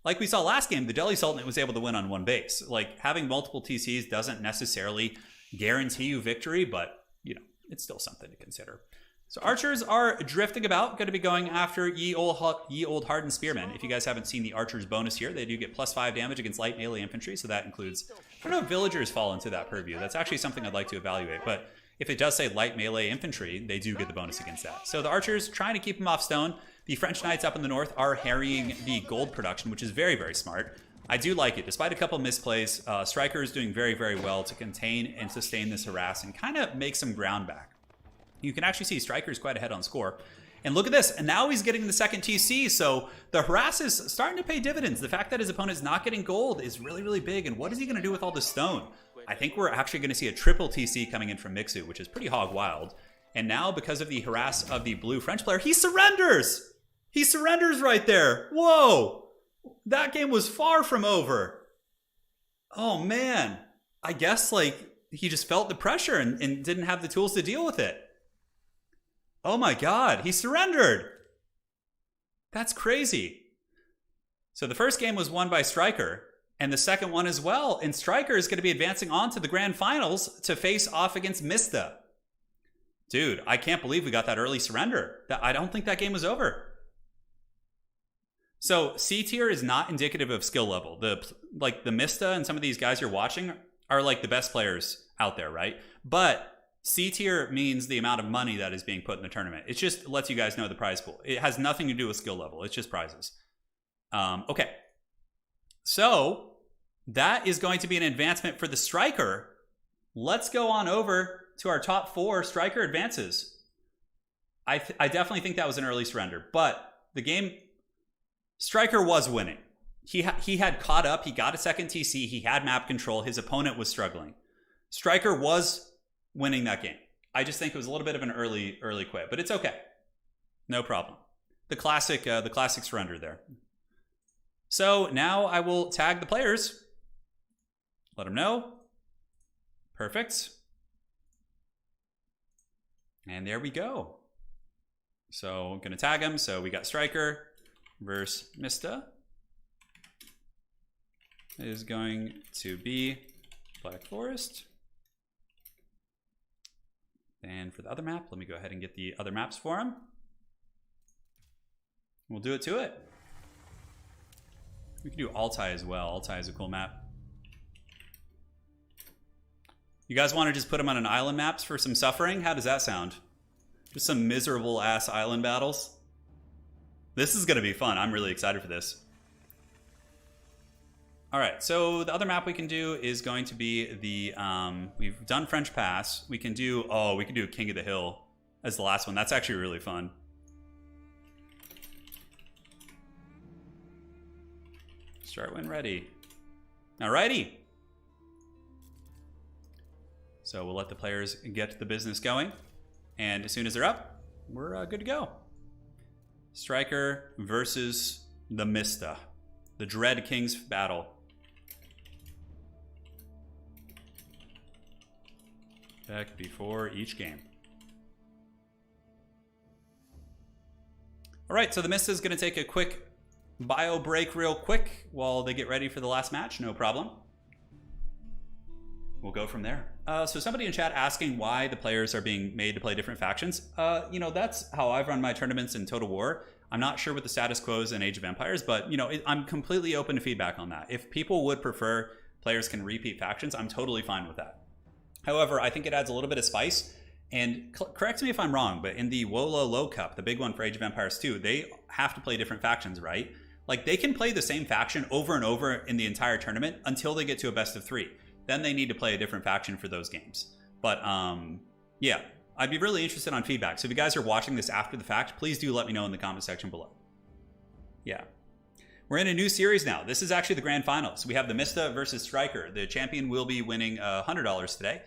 S1: Like we saw last game, the Delhi Sultanate was able to win on 1 base. Like having multiple TCs doesn't necessarily guarantee you victory, but you know, it's still something to consider. So archers are drifting about, going to be going after ye old hardened spearmen. If you guys haven't seen the archers bonus here, they do get +5 damage against light melee infantry, so that includes, I don't know if villagers fall into that purview. That's actually something I'd like to evaluate, but if it does say light melee infantry, they do get the bonus against that. So the archers trying to keep them off stone. The French knights up in the north are harrying the gold production, which is very, very smart. I do like it. Despite a couple misplays, Striker is doing very, very well to contain and sustain this harass and kind of make some ground back. You can actually see Striker's quite ahead on score. And look at this, and now he's getting the second TC, so the harass is starting to pay dividends. The fact that his opponent is not getting gold is really, really big, and what is he going to do with all this stone? I think we're actually going to see a triple TC coming in from Mixu, which is pretty hog wild. And now, because of the harass of the blue French player, he surrenders! He surrenders right there! Whoa! That game was far from over. Oh man, I guess like he just felt the pressure and didn't have the tools to deal with it. Oh my god, he surrendered! That's crazy. So the first game was won by Striker, and the second one as well, and Striker is going to be advancing on to the grand finals to face off against Mista. Dude, I can't believe we got that early surrender. I don't think that game was over. So C tier is not indicative of skill level. The Mista and some of these guys you're watching are like the best players out there, right? But C tier means the amount of money that is being put in the tournament. It just lets you guys know the prize pool. It has nothing to do with skill level. It's just prizes. Okay. So that is going to be an advancement for the Striker. Let's go on over to our top 4. Striker advances. I definitely think that was an early surrender, but the game, Striker was winning. He had caught up. He got a second TC. He had map control. His opponent was struggling. Striker was winning that game. I just think it was a little bit of an early quit, but it's okay. No problem. The classic surrender there. So now I will tag the players. Let them know. Perfect. And there we go. So I'm going to tag him. So we got Striker versus Mista. It is going to be Black Forest. And for the other map, let me go ahead and get the other maps for him. We'll do it to it. We can do Altai as well. Altai is a cool map. You guys want to just put him on an island maps for some suffering? How does that sound? Just some miserable ass island battles. This is going to be fun. I'm really excited for this. All right, so the other map we can do is going to be the, we've done French Pass. We can do King of the Hill as the last one. That's actually really fun. Start when ready. Alrighty. So we'll let the players get the business going. And as soon as they're up, we're good to go. Striker versus the Mista. The Dread King's battle. Deck before each game. Alright, so the Mista is going to take a quick bio break real quick while they get ready for the last match. No problem. We'll go from there. So somebody in chat asking why the players are being made to play different factions. You know, that's how I've run my tournaments in Total War. I'm not sure what the status quo is in Age of Empires, but you know, I'm completely open to feedback on that. If people would prefer players can repeat factions, I'm totally fine with that. However, I think it adds a little bit of spice. And correct me if I'm wrong, but in the Wolo Low Cup, the big one for Age of Empires 2, they have to play different factions, right? Like, they can play the same faction over and over in the entire tournament until they get to a best of 3. Then they need to play a different faction for those games. But, yeah, I'd be really interested on feedback. So if you guys are watching this after the fact, please do let me know in the comment section below. Yeah. We're in a new series now. This is actually the grand finals. We have the Mista versus Striker. The champion will be winning $100 today.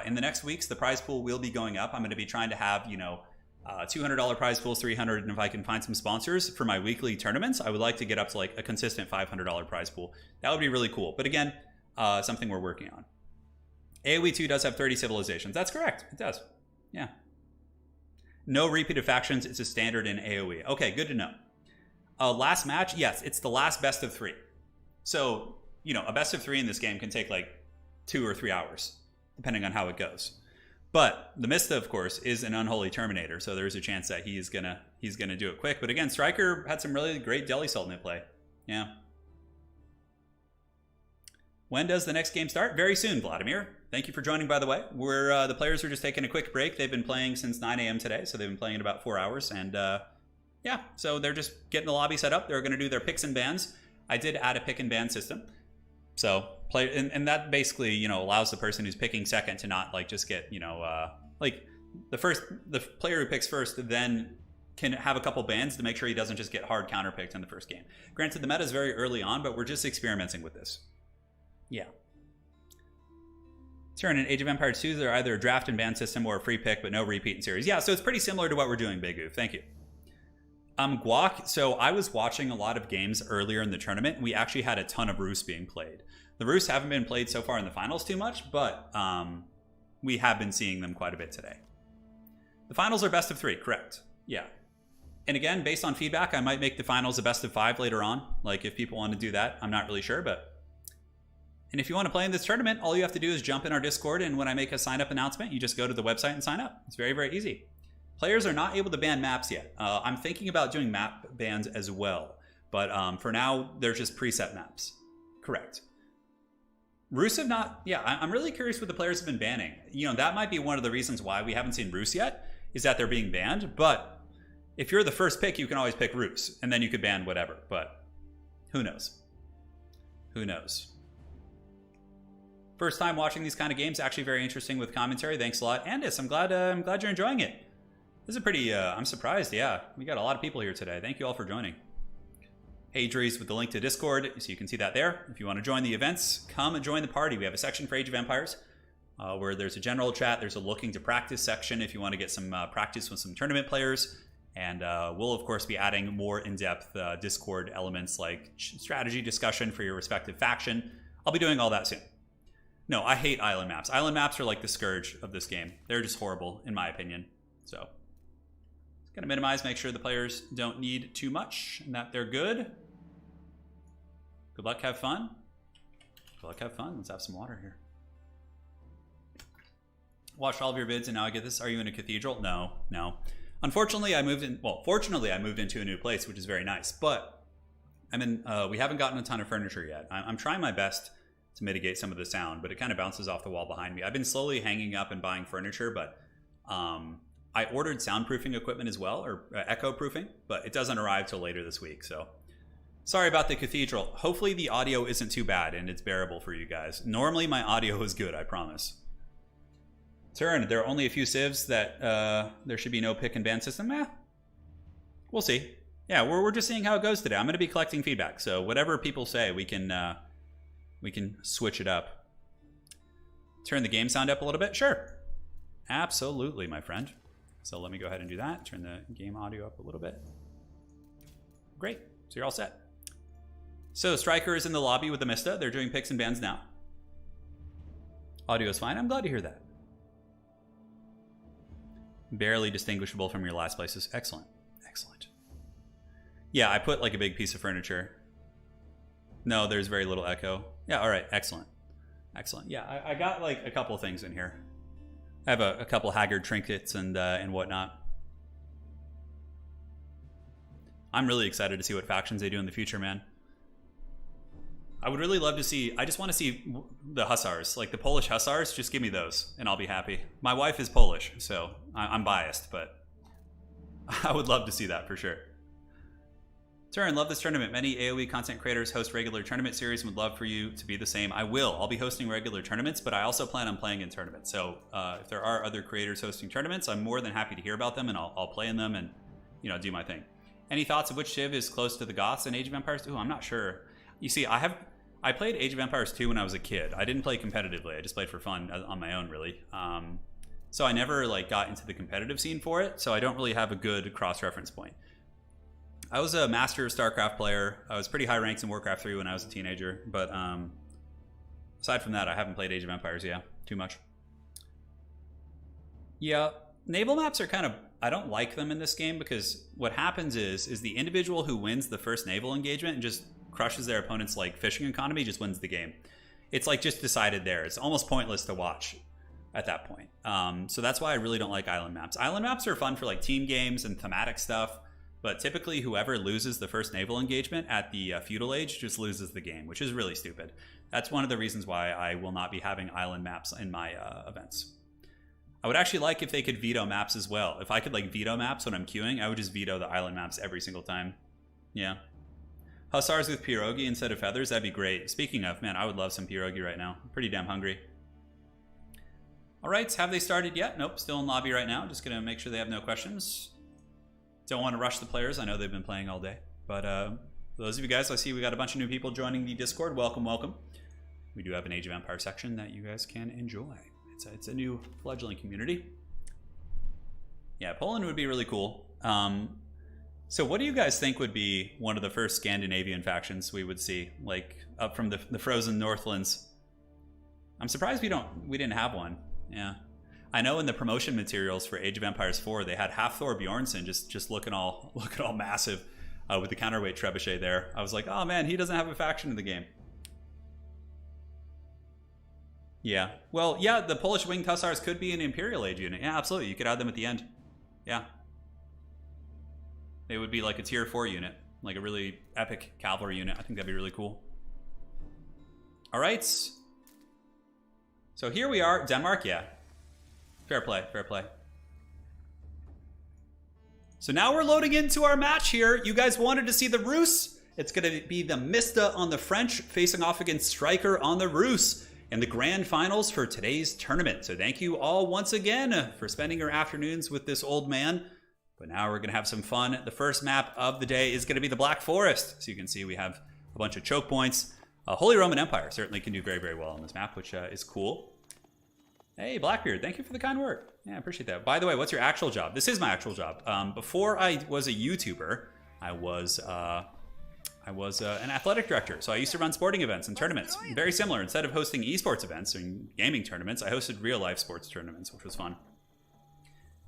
S1: In the next weeks, the prize pool will be going up. I'm going to be trying to have, you know, $200 prize pools, $300, and if I can find some sponsors for my weekly tournaments, I would like to get up to like a consistent $500 prize pool. That would be really cool. But again, something we're working on. AoE 2 does have 30 civilizations. That's correct. It does. Yeah. No repeat of factions. It's a standard in AoE. Okay, good to know. Last match, yes, it's the last best of 3. So, you know, a best of 3 in this game can take like 2 or 3 hours, depending on how it goes. But the Mista, of course, is an unholy Terminator, so there's a chance that he's gonna do it quick. But again, Striker had some really great Delhi Sultanate play. Yeah. When does the next game start? Very soon, Vladimir. Thank you for joining, by the way. The players are just taking a quick break. They've been playing since 9 a.m. today, so they've been playing in about 4 hours. And yeah, so they're just getting the lobby set up. They're going to do their picks and bans. I did add a pick and ban system. So and that basically, you know, allows the person who's picking second to not like just get, you know, like the player who picks first then can have a couple bans to make sure he doesn't just get hard counterpicked in the first game. Granted, the meta is very early on, but we're just experimenting with this. Yeah. Turin in Age of Empires 2, they're either a draft and ban system or a free pick, but no repeat in series. Yeah, so it's pretty similar to what we're doing, Big Oof. Thank you. Guac, so I was watching a lot of games earlier in the tournament. We actually had a ton of Rus being played. The Rus haven't been played so far in the finals too much, but we have been seeing them quite a bit today. The finals are best of 3, correct. Yeah. And again, based on feedback, I might make the finals a best of 5 later on. Like, if people want to do that, I'm not really sure, but... And if you want to play in this tournament, all you have to do is jump in our Discord, and when I make a sign-up announcement, you just go to the website and sign up. It's very, very easy. Players are not able to ban maps yet. I'm thinking about doing map bans as well, but for now, they're just preset maps. Correct. Rus have not... Yeah, I'm really curious what the players have been banning. You know, that might be one of the reasons why we haven't seen Rus yet, is that they're being banned, but if you're the first pick, you can always pick Rus, and then you could ban whatever, but who knows? Who knows? First time watching these kind of games, actually very interesting with commentary. Thanks a lot, Andis. I'm glad you're enjoying it. This is a pretty, I'm surprised, yeah. We got a lot of people here today. Thank you all for joining. Hey, Dries, with the link to Discord, so you can see that there. If you want to join the events, come and join the party. We have a section for Age of Empires, where there's a general chat. There's a looking to practice section if you want to get some practice with some tournament players. And we'll, of course, be adding more in-depth Discord elements like strategy discussion for your respective faction. I'll be doing all that soon. No, I hate island maps. Island maps are like the scourge of this game. They're just horrible, in my opinion. So, just gonna minimize, make sure the players don't need too much and that they're good. Good luck, have fun. Good luck, have fun. Let's have some water here. Watched all of your vids and now I get this. Are you in a cathedral? No, no. Unfortunately, I moved in. Well, fortunately, I moved into a new place, which is very nice. But I mean, we haven't gotten a ton of furniture yet. I'm trying my best to mitigate some of the sound, but it kind of bounces off the wall behind me. I've been slowly hanging up and buying furniture, but I ordered soundproofing equipment as well, or echo proofing, but it doesn't arrive till later this week. So Sorry about the cathedral. Hopefully the audio isn't too bad and it's bearable for you guys. Normally my audio is good, I promise. Turin, there are only a few civs that there should be no pick and ban system. We'll see. Yeah, we're just seeing how it goes today. I'm going to be collecting feedback, so whatever people say, we can switch it up. Turn the game sound up a little bit? Sure. Absolutely, my friend. So let me go ahead and do that. Turn the game audio up a little bit. Great. So you're all set. So Striker is in the lobby with the Mista. They're doing picks and bans now. Audio is fine. I'm glad to hear that. Barely distinguishable from your last places. Excellent. Excellent. Yeah, I put like a big piece of furniture. No, there's very little echo. Yeah, all right. Excellent. Excellent. Yeah, I got like a couple of things in here. I have a couple Haggard trinkets and whatnot. I'm really excited to see what factions they do in the future, man. I would really love to see, I just want to see the Hussars, like the Polish Hussars, just give me those and I'll be happy. My wife is Polish, so I'm biased, but I would love to see that for sure. Turin, love this tournament. Many AoE content creators host regular tournament series and would love for you to be the same. I will. I'll be hosting regular tournaments, but I also plan on playing in tournaments. So if there are other creators hosting tournaments, I'm more than happy to hear about them and I'll play in them and, you know, do my thing. Any thoughts of which civ is close to the Goths in Age of Empires? Ooh, I'm not sure. You see, I played Age of Empires 2 when I was a kid. I didn't play competitively. I just played for fun on my own, really. So I never like got into the competitive scene for it. So I don't really have a good cross-reference point. I was a master StarCraft player. I was pretty high ranks in Warcraft 3 when I was a teenager. But aside from that, I haven't played Age of Empires, too much. Yeah, naval maps are kind of, I don't like them in this game because what happens is the individual who wins the first naval engagement and just crushes their opponent's like fishing economy just wins the game. It's like just decided there. It's almost pointless to watch at that point. So that's why I really don't like island maps. Island maps are fun for like team games and thematic stuff, but typically whoever loses the first naval engagement at the feudal age just loses the game, which is really stupid. That's one of the reasons why I will not be having island maps in my events. I would actually like if they could veto maps as well. If I could like veto maps when I'm queuing, I would just veto the island maps every single time. Yeah. Hussars with pierogi instead of feathers, that'd be great. Speaking of, man, I would love some pierogi right now. I'm pretty damn hungry. All right, have they started yet? Nope, still in lobby right now. Just gonna make sure they have no questions. Don't want to rush the players. I know they've been playing all day. But for those of you guys, I see we got a bunch of new people joining the Discord. Welcome, welcome. We do have an Age of Empires section that you guys can enjoy. It's a new fledgling community. Yeah, Poland would be really cool. So what do you guys think would be one of the first Scandinavian factions we would see, like up from the frozen Northlands? I'm surprised we didn't have one. Yeah, I know in the promotion materials for Age of Empires 4 they had Hafthor Bjornsson just looking all massive with the counterweight trebuchet there. I was like, oh man, he doesn't have a faction in the game. Yeah, well, yeah, the Polish Winged Hussars could be an Imperial Age unit. Yeah, absolutely, you could add them at the end. Yeah. They would be like a tier 4 unit, like a really epic cavalry unit. I think that'd be really cool. All right. So here we are, Denmark, yeah. Fair play, fair play. So now we're loading into our match here. You guys wanted to see the Rus. It's gonna be the Mista on the French facing off against Striker on the Rus in the grand finals for today's tournament. So thank you all once again for spending your afternoons with this old man. But now we're going to have some fun. The first map of the day is going to be the Black Forest. So you can see we have a bunch of choke points. Holy Roman Empire certainly can do very, very well on this map, which is cool. Hey, Blackbeard, thank you for the kind word. Yeah, I appreciate that. By the way, what's your actual job? This is my actual job. Before I was a YouTuber, I was an athletic director. So I used to run sporting events and tournaments. Very similar. Instead of hosting esports events and gaming tournaments, I hosted real life sports tournaments, which was fun.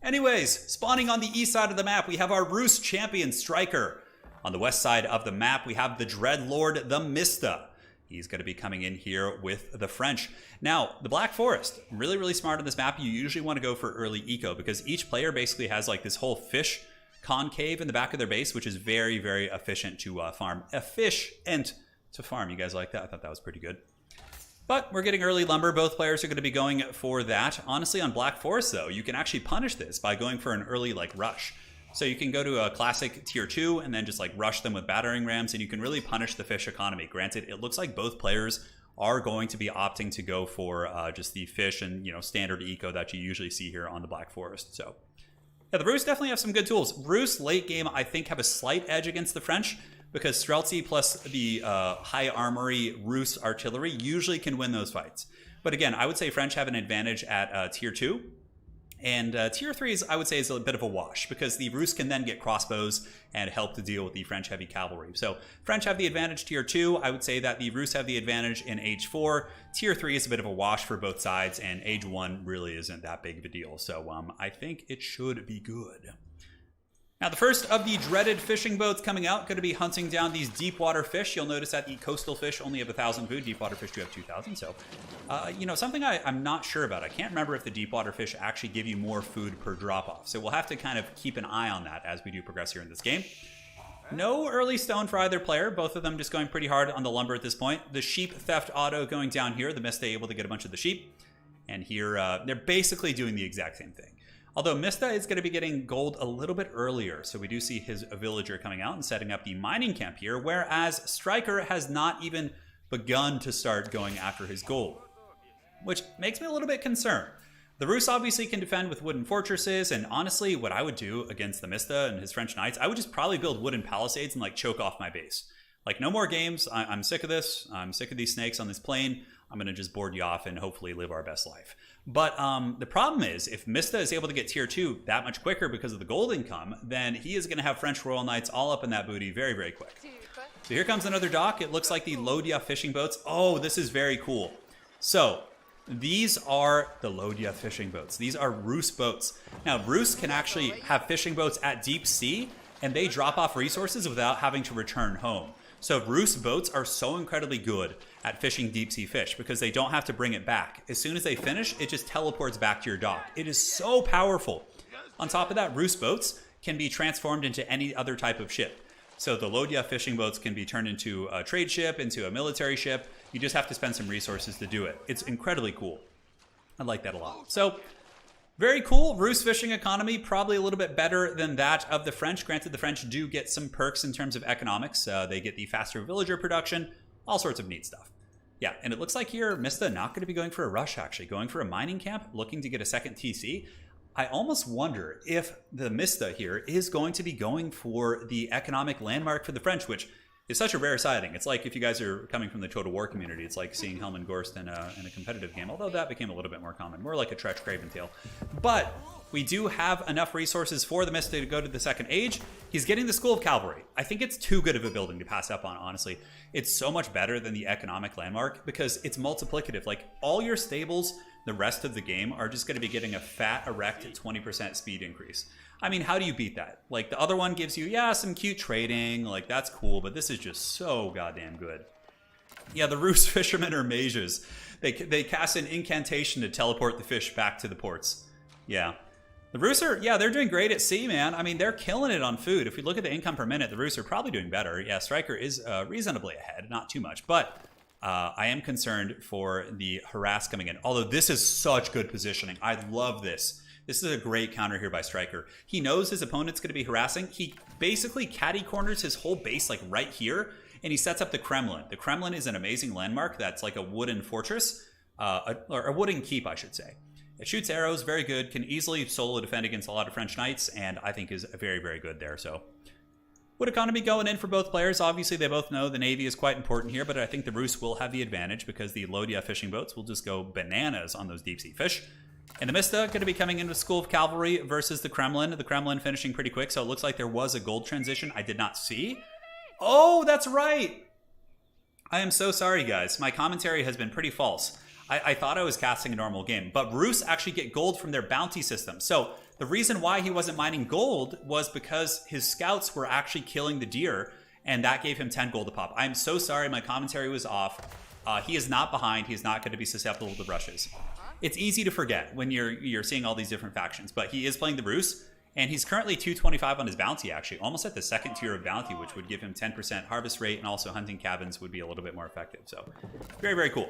S1: Anyways, spawning on the east side of the map, we have our Rus champion Striker. On the west side of the map, we have the Dreadlord, the Mista. He's going to be coming in here with the French. Now, the Black Forest, really, really smart on this map. You usually want to go for early eco because each player basically has like this whole fish concave in the back of their base, which is very, very efficient to farm. Efficient to farm. You guys like that? I thought that was pretty good. But we're getting early lumber. Both players are going to be going for that. Honestly, on Black Forest, though, you can actually punish this by going for an early like rush. So you can go to a classic tier 2 and then just like rush them with battering rams, and you can really punish the fish economy. Granted, it looks like both players are going to be opting to go for just the fish and, you know, standard eco that you usually see here on the Black Forest. So yeah, the Rus definitely have some good tools. Rus late game, I think, have a slight edge against the French because Streltsy plus the high armory Rus artillery usually can win those fights. But again, I would say French have an advantage at tier 2. And tier 3 is, I would say, is a bit of a wash because the Rus can then get crossbows and help to deal with the French heavy cavalry. So French have the advantage tier 2. I would say that the Rus have the advantage in age 4. Tier 3 is a bit of a wash for both sides, and age 1 really isn't that big of a deal. So I think it should be good. Now, the first of the dreaded fishing boats coming out, going to be hunting down these deep water fish. You'll notice that the coastal fish only have 1,000 food. Deep water fish do have 2,000. So, you know, something I'm not sure about. I can't remember if the deep water fish actually give you more food per drop off. So we'll have to kind of keep an eye on that as we do progress here in this game. No early stone for either player. Both of them just going pretty hard on the lumber at this point. The sheep theft auto going down here. The Mista able to get a bunch of the sheep. And here, they're basically doing the exact same thing. Although Mista is going to be getting gold a little bit earlier, so we do see his villager coming out and setting up the mining camp here, whereas Striker has not even begun to start going after his gold, which makes me a little bit concerned. The Rus obviously can defend with wooden fortresses, and honestly, what I would do against the Mista and his French knights, I would just probably build wooden palisades and like choke off my base. Like, no more games. I'm sick of this. I'm sick of these snakes on this plane. I'm going to just board you off and hopefully live our best life. But the problem is, if Mista is able to get tier 2 that much quicker because of the gold income, then he is going to have French Royal Knights all up in that booty very, very quick. So here comes another dock. It looks like the Lodya fishing boats. Oh, this is very cool. So these are the Lodya fishing boats. These are Rus boats. Now, Rus can actually have fishing boats at deep sea, and they drop off resources without having to return home. So Rus boats are so incredibly good at fishing deep sea fish because they don't have to bring it back. As soon as they finish, it just teleports back to your dock. It is so powerful. On top of that, Rus boats can be transformed into any other type of ship. So the Lodya fishing boats can be turned into a trade ship, into a military ship. You just have to spend some resources to do it. It's incredibly cool. I like that a lot. So very cool. Rus fishing economy, probably a little bit better than that of the French. Granted, the French do get some perks in terms of economics. They get the faster villager production, all sorts of neat stuff. Yeah, and it looks like here, Mista not going to be going for a rush, actually. Going for a mining camp, looking to get a second TC. I almost wonder if the Mista here is going to be going for the economic landmark for the French, which is such a rare sighting. It's like if you guys are coming from the Total War community, it's like seeing Helman Gorst in a competitive game, although that became a little bit more common, more like a Tretch Craventail. But we do have enough resources for the Mista to go to the second age. He's getting the School of Cavalry. I think it's too good of a building to pass up on, honestly. It's so much better than the economic landmark because it's multiplicative. Like, all your stables the rest of the game are just going to be getting a fat, erect 20% speed increase. I mean, how do you beat that? Like, the other one gives you, yeah, some cute trading, like, that's cool, but this is just so goddamn good. Yeah, the Rus fishermen are mages. They cast an incantation to teleport the fish back to the ports. Yeah. The Rus are, yeah, they're doing great at sea, man. I mean, they're killing it on food. If we look at the income per minute, the Rus are probably doing better. Yeah, Striker is reasonably ahead, not too much, but I am concerned for the harass coming in. Although this is such good positioning. I love this. This is a great counter here by Striker. He knows his opponent's going to be harassing. He basically catty corners his whole base like right here, and he sets up the Kremlin. The Kremlin is an amazing landmark that's like a wooden fortress, or a wooden keep, I should say. It shoots arrows, very good, can easily solo defend against a lot of French knights, and I think is very, very good there. So, wood economy going in for both players. Obviously, they both know the Navy is quite important here, but I think the Rus will have the advantage because the Lodya fishing boats will just go bananas on those deep sea fish. And the Mista going to be coming in with School of Cavalry versus the Kremlin. The Kremlin finishing pretty quick, so it looks like there was a gold transition I did not see. Oh, that's right! I am so sorry, guys. My commentary has been pretty false. I thought I was casting a normal game, but Rus actually get gold from their bounty system. So the reason why he wasn't mining gold was because his scouts were actually killing the deer, and that gave him 10 gold a pop. I'm so sorry, my commentary was off. He is not behind. He's not going to be susceptible to rushes. It's easy to forget when you're seeing all these different factions, but he is playing the Rus, and he's currently 225 on his bounty, actually, almost at the second tier of bounty, which would give him 10% harvest rate, and also hunting cabins would be a little bit more effective. So very, very cool.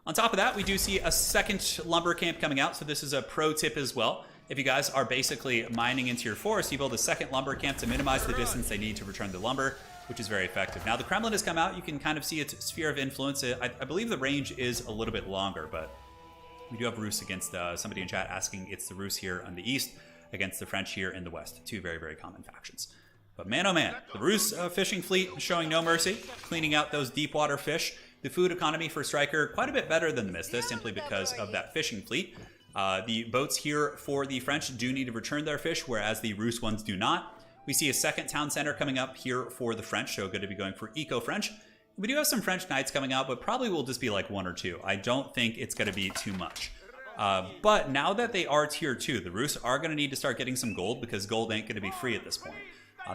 S1: On top of that, we do see a second lumber camp coming out, so this is a pro tip as well. if you guys are basically mining into your forest, you build a second lumber camp to minimize the distance they need to return the lumber, which is very effective. Now the Kremlin has come out. You can kind of see its sphere of influence. I believe the range is a little bit longer, but we do have Rus against somebody in chat asking it's the Rus here on the east against the French here in the west. Two very, very common factions. But man, oh man, the Rus fishing fleet showing no mercy, cleaning out those deep water fish. The food economy for Striker quite a bit better than the Mista, simply because of that fishing fleet. The boats here for the French do need to return their fish, whereas the Rus ones do not. We see a second town center coming up here for the French, so good to be going for eco-French. We do have some French knights coming out, but probably will just be like 1 or 2. I don't think it's going to be too much. But now that they are tier 2, the Rus are going to need to start getting some gold, because gold ain't going to be free at this point.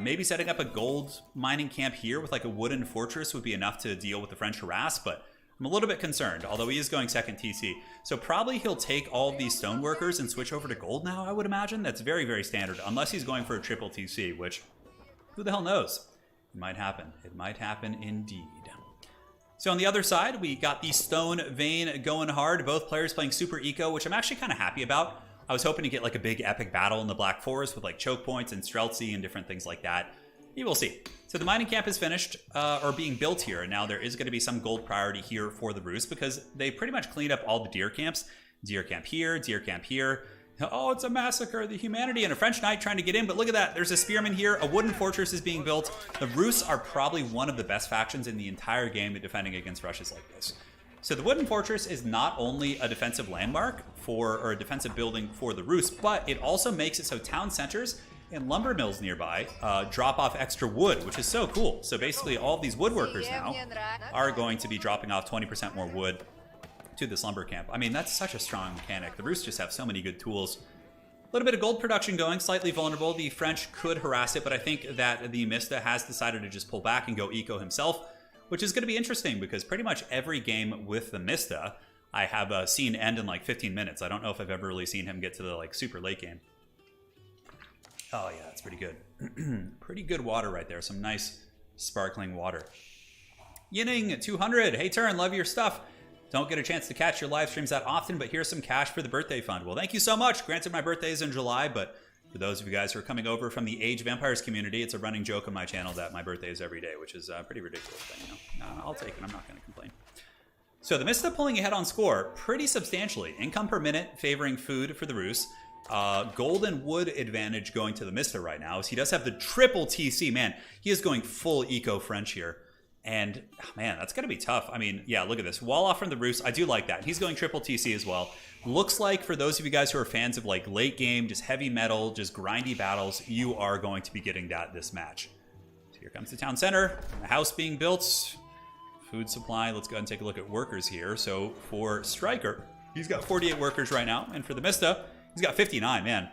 S1: Maybe setting up a gold mining camp here with like a wooden fortress would be enough to deal with the French harass, but I'm a little bit concerned, although he is going second TC. So probably he'll take all of these stoneworkers and switch over to gold now, I would imagine. That's very, very standard, unless he's going for a triple TC, which, who the hell knows? It might happen. It might happen indeed. So on the other side, we got the Stone Vein going hard. Both players playing super eco, which I'm actually kind of happy about. I was hoping to get like a big epic battle in the Black Forest with like choke points and Streltsy and different things like that. You will see. So the mining camp is finished, or being built here, and now there is going to be some gold priority here for the Rus, because they pretty much cleaned up all the deer camps. Deer camp here, deer camp here. Oh, it's a massacre, the humanity, and a French knight trying to get in, but look at that. There's a spearman here. A wooden fortress is being built. The Rus are probably one of the best factions in the entire game at defending against rushes like this. So the wooden fortress is not only a defensive landmark or a defensive building for the Rus, but it also makes it so town centers and lumber mills nearby drop off extra wood, which is so cool. So basically all of these woodworkers now are going to be dropping off 20% more wood to this lumber camp. I mean, that's such a strong mechanic. The Rus just have so many good tools. A little bit of gold production going, slightly vulnerable. The French could harass it, but I think that the Mista has decided to just pull back and go eco himself, which is going to be interesting because pretty much every game with the Mista I have seen end in like 15 minutes. I don't know if I've ever really seen him get to the like super late game. Oh yeah, that's pretty good. Pretty good water right there. Some nice sparkling water. Yinning 200. Hey Turin, love your stuff. Don't get a chance to catch your live streams that often, but here's some cash for the birthday fund. Well, thank you so much. Granted, my birthday is in July, but for those of you guys who are coming over from the Age of Empires community, it's a running joke on my channel that my birthday is every day, which is pretty ridiculous. But, you know, I'll take it. I'm not going to complain. So the Mista pulling ahead on score pretty substantially. Income per minute favoring food for the Rus. Gold and wood advantage going to the Mista right now. So he does have the triple TC. Man, he is going full eco-French here. And, oh man, that's going to be tough. I mean, yeah, look at this. Wall off from the Rus. I do like that. He's going triple TC as well. Looks like for those of you guys who are fans of like late game, just heavy metal, just grindy battles, you are going to be getting that this match. So here comes the town center. The house being built. Food supply. Let's go ahead and take a look at workers here. So for Striker, he's got 48 workers right now. And for the Mista, he's got 59, man.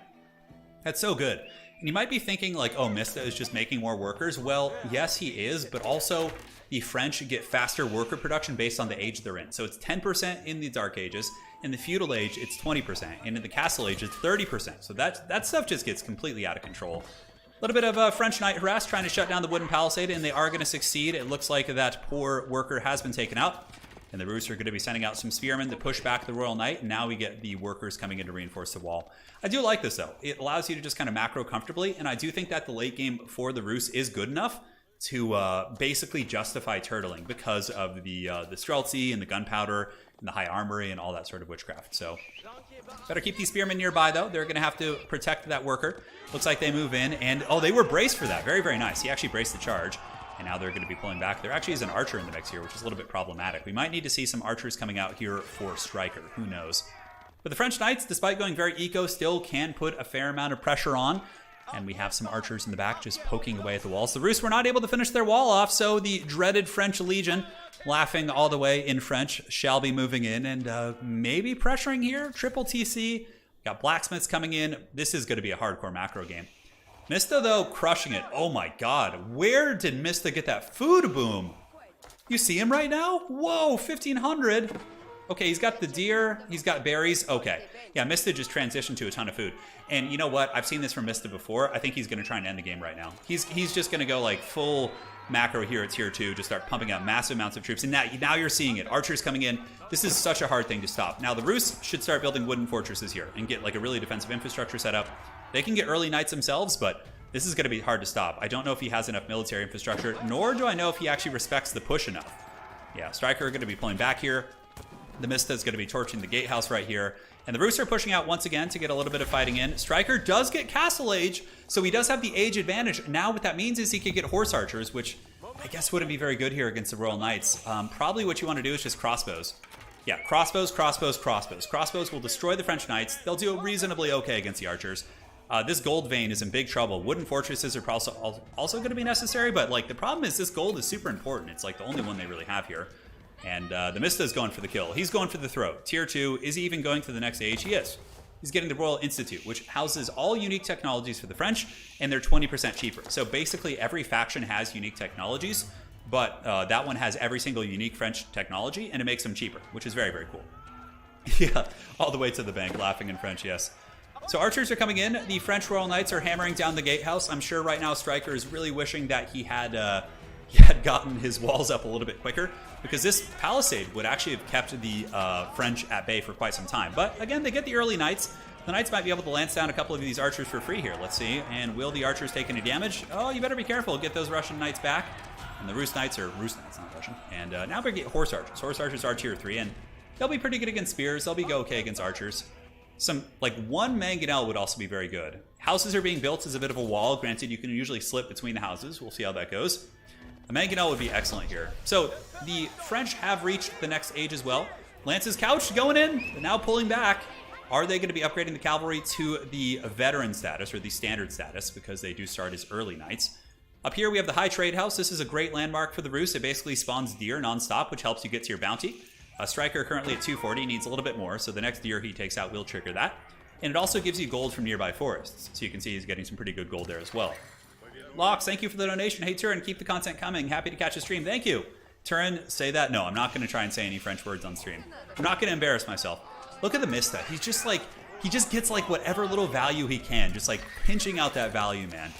S1: That's so good. And you might be thinking like, oh, Mista is just making more workers. Well, yes, he is, but also the French get faster worker production based on the age they're in. So it's 10% in the Dark Ages. In the Feudal Age, it's 20%. And in the Castle Age, it's 30%. So that stuff just gets completely out of control. A little bit of French Knight harass trying to shut down the wooden palisade, and they are going to succeed. It looks like that poor worker has been taken out. And the Rus are going to be sending out some spearmen to push back the Royal Knight. And now we get the workers coming in to reinforce the wall. I do like this, though. It allows you to just kind of macro comfortably. And I do think that the late game for the Rus is good enough to basically justify turtling because of the Streltsy and the gunpowder and the high armory and all that sort of witchcraft. So better keep these spearmen nearby, though. They're going to have to protect that worker. Looks like they move in. And, oh, they were braced for that. Very, very nice. He actually braced the charge. And now they're going to be pulling back. There actually is an archer in the mix here, which is a little bit problematic. We might need to see some archers coming out here for Striker. Who knows? But the French Knights, despite going very eco, still can put a fair amount of pressure on. And we have some archers in the back just poking away at the walls. The Rus were not able to finish their wall off, so the dreaded French Legion, laughing all the way in French, shall be moving in and maybe pressuring here. Triple TC. Got blacksmiths coming in. This is going to be a hardcore macro game. Mista, though, crushing it. Oh my god. Where did Mista get that food boom? You see him right now? Whoa, 1,500. Okay, he's got the deer. He's got berries. Okay. Yeah, Mista just transitioned to a ton of food. And you know what? I've seen this from Mista before. I think he's going to try and end the game right now. He's just going to go like full macro here at tier 2, just start pumping out massive amounts of troops. And now you're seeing it. Archers coming in. This is such a hard thing to stop. Now the Rus should start building wooden fortresses here and get like a really defensive infrastructure set up. They can get early knights themselves, but this is going to be hard to stop. I don't know if he has enough military infrastructure, nor do I know if he actually respects the push enough. Yeah, Striker are going to be pulling back here. The Mista is going to be torching the gatehouse right here. And the Rus are pushing out once again to get a little bit of fighting in. Striker does get Castle Age, so he does have the age advantage. Now what that means is he could get Horse Archers, which I guess wouldn't be very good here against the Royal Knights. Probably what you want to do is just crossbows. Yeah, crossbows, crossbows, crossbows. Crossbows will destroy the French Knights. They'll do reasonably okay against the Archers. This gold vein is in big trouble. Wooden fortresses are also going to be necessary, but like the problem is this gold is super important. It's like the only one they really have here. And the Mista is going for the kill. He's going for the throat. Tier 2, is he even going for the next age? He is. He's getting the Royal Institute, which houses all unique technologies for the French, and they're 20% cheaper. So basically every faction has unique technologies, but that one has every single unique French technology, and it makes them cheaper, which is very, very cool. Yeah, all the way to the bank, laughing in French, yes. So archers are coming in. The French Royal Knights are hammering down the gatehouse. I'm sure right now Striker is really wishing that he had gotten his walls up a little bit quicker, because this palisade would actually have kept the French at bay for quite some time. But again, they get the early knights. The knights might be able to lance down a couple of these archers for free here. Let's see. And will the archers take any damage? Oh, you better be careful. Get those Russian knights back. And the Rus Knights, not Russian. And now we get Horse Archers. Horse Archers are tier 3, and they'll be pretty good against spears. They'll be okay against archers. One mangonel would also be very good. Houses are being built as a bit of a wall. Granted, you can usually slip between the houses. We'll see how that goes. A mangonel would be excellent here. So the French have reached the next age as well. Lance's couch going in, but now pulling back. Are they going to be upgrading the cavalry to the veteran status or the standard status, because they do start as early knights? Up here we have the High Trade House. This is a great landmark for the Rus. It basically spawns deer nonstop, which helps you get to your bounty. Striker currently at 240 needs a little bit more, so the next deer he takes out will trigger that. And it also gives you gold from nearby forests, so you can see he's getting some pretty good gold there as well. Lox, thank you for the donation. Hey Turin, keep the content coming. Happy to catch a stream. Thank you. Turin, say that. No, I'm not going to try and say any French words on stream. I'm not going to embarrass myself. Look at the Mista. He's just like, he just gets like whatever little value he can, just like pinching out that value, man.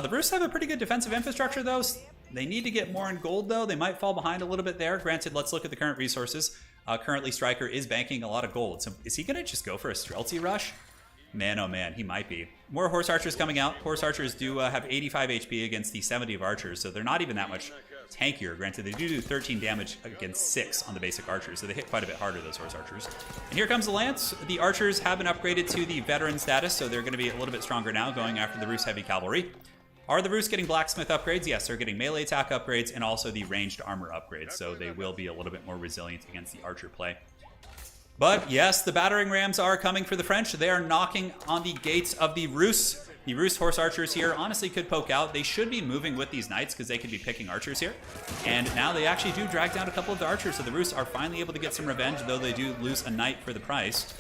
S1: The Rus have a pretty good defensive infrastructure though. They need to get more in gold though. They might fall behind a little bit there. Granted, let's look at the current resources. Currently, Striker is banking a lot of gold. So is he going to just go for a Streltsy rush? Man, oh man, he might be. More Horse Archers coming out. Horse Archers do have 85 HP against the 70 of Archers, so they're not even that much tankier. Granted, they do 13 damage against 6 on the basic Archers, so they hit quite a bit harder, those Horse Archers. And here comes the Lance. The Archers have been upgraded to the veteran status, so they're going to be a little bit stronger now, going after the Rus Heavy Cavalry. Are the Rus getting blacksmith upgrades? Yes, they're getting melee attack upgrades and also the ranged armor upgrades, so they will be a little bit more resilient against the archer play. But yes, the battering rams are coming for the French. They are knocking on the gates of the Rus. The Rus Horse Archers here honestly could poke out. They should be moving with these knights because they could be picking archers here. And now they actually do drag down a couple of the archers, so the Rus are finally able to get some revenge, though they do lose a knight for the price.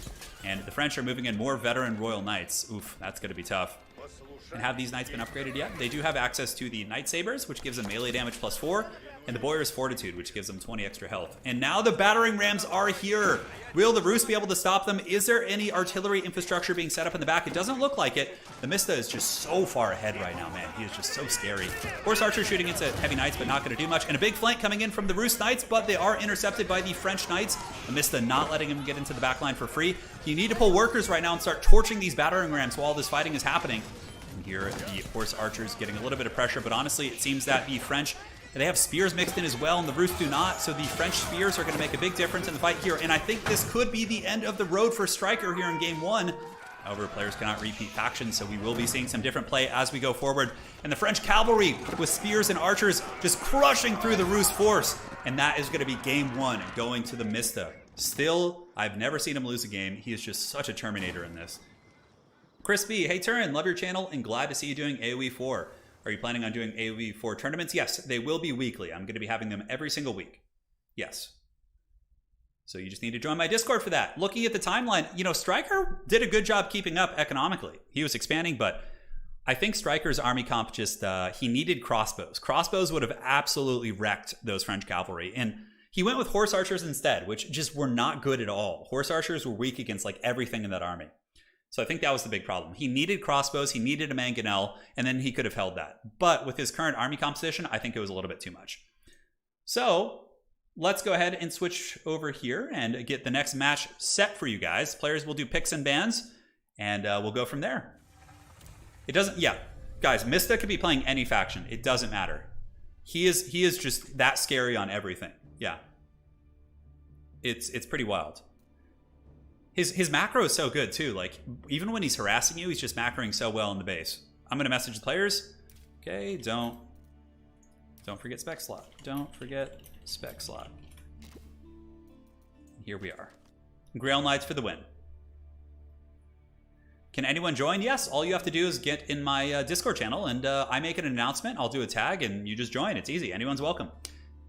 S1: And the French are moving in more veteran royal knights. Oof, that's going to be tough. And have these knights been upgraded yet? They do have access to the Knight Sabers, which gives them melee damage +4, and the Boyar's Fortitude, which gives them 20 extra health. And now the battering rams are here. Will the Rus be able to stop them? Is there any artillery infrastructure being set up in the back? It doesn't look like it. The Mista is just so far ahead right now, man. He is just so scary. Horse Archer shooting into heavy knights, but not going to do much. And a big flank coming in from the Rus Knights, but they are intercepted by the French Knights. The Mista not letting him get into the back line for free. You need to pull workers right now and start torching these battering rams while this fighting is happening. And here, the Horse Archers getting a little bit of pressure, but honestly, it seems that the French, they have spears mixed in as well, and the Rus do not, so the French spears are going to make a big difference in the fight here, and I think this could be the end of the road for Striker here in Game 1. However, players cannot repeat factions, so we will be seeing some different play as we go forward. And the French cavalry with spears and archers just crushing through the Rus force, and that is going to be Game 1 going to the Mista. Still, I've never seen him lose a game. He is just such a Terminator in this. Chris B, hey Turin, love your channel and glad to see you doing AoE 4. Are you planning on doing AoE 4 tournaments? Yes, they will be weekly. I'm going to be having them every single week. Yes. So you just need to join my Discord for that. Looking at the timeline, you know, Striker did a good job keeping up economically. He was expanding, but I think Striker's army comp just, he needed crossbows. Crossbows would have absolutely wrecked those French cavalry. And He went with horse archers instead, which just were not good at all. Horse archers were weak against like everything in that army. So I think that was the big problem. He needed crossbows, he needed a mangonel, and then he could have held that. But with his current army composition, I think it was a little bit too much. So let's go ahead and switch over here and get the next match set for you guys. Players will do picks and bans, and we'll go from there. It doesn't, yeah. Guys, Mista could be playing any faction. It doesn't matter. He is just that scary on everything. Yeah. It's pretty wild. His macro is so good too. Like even when he's harassing you, he's just macroing so well in the base. I'm gonna message the players. Okay, don't forget spec slot. Don't forget spec slot. Here we are. Grail Knights for the win. Can anyone join? Yes, all you have to do is get in my Discord channel and I make an announcement. I'll do a tag and you just join. It's easy. Anyone's welcome.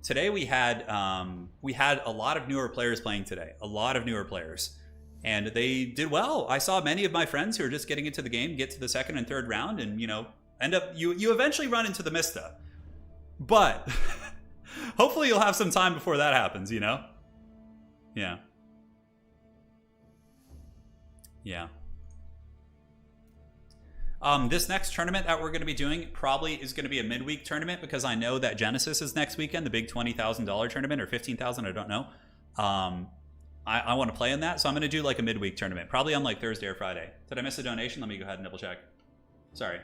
S1: Today we had a lot of newer players playing today. A lot of newer players. And they did well. I saw many of my friends who are just getting into the game get to the second and third round and, you know, end up, you eventually run into the Mista. But hopefully you'll have some time before that happens, you know? Yeah. Yeah. This next tournament that we're going to be doing probably is going to be a midweek tournament because I know that Genesis is next weekend, the big $20,000 tournament or $15,000, I don't know. I want to play in that, so I'm going to do like a midweek tournament, probably on like Thursday or Friday. Did I miss a donation? Let me go ahead and double check. Sorry.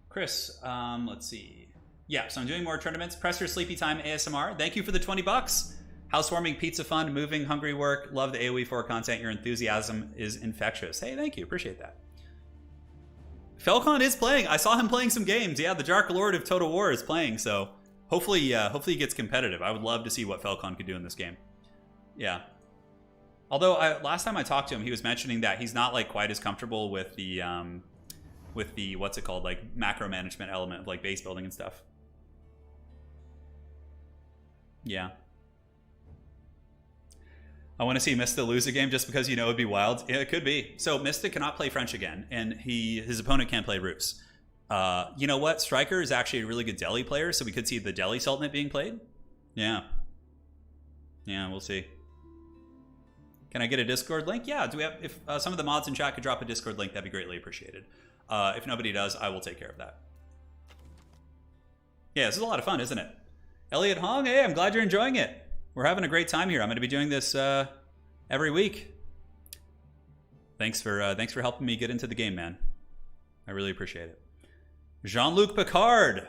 S1: Chris, let's see. Yeah, so I'm doing more tournaments. Press your sleepy time ASMR. Thank you for the 20 bucks. Housewarming, pizza fun, moving, hungry work. Love the AoE 4 content. Your enthusiasm is infectious. Hey, thank you. Appreciate that. Felcon is playing. I saw him playing some games. Yeah, the Dark Lord of Total War is playing, so hopefully he gets competitive. I would love to see what Felcon could do in this game. Yeah. Although last time I talked to him, he was mentioning that he's not like quite as comfortable with the what's it called, like macro management element of like base building and stuff. Yeah. I want to see Mista lose a game just because, you know, it'd be wild. Yeah, it could be. So Mista cannot play French again, and his opponent can't play Rus. You know what? Striker is actually a really good Delhi player, so we could see the Delhi Sultanate being played. Yeah. Yeah, we'll see. Can I get a Discord link? Yeah, do we have, if some of the mods in chat could drop a Discord link, that'd be greatly appreciated. If nobody does, I will take care of that. Yeah, this is a lot of fun, isn't it? Elliot Hong, hey, I'm glad you're enjoying it. We're having a great time here. I'm going to be doing this every week. Thanks for helping me get into the game, man. I really appreciate it. Jean-Luc Picard,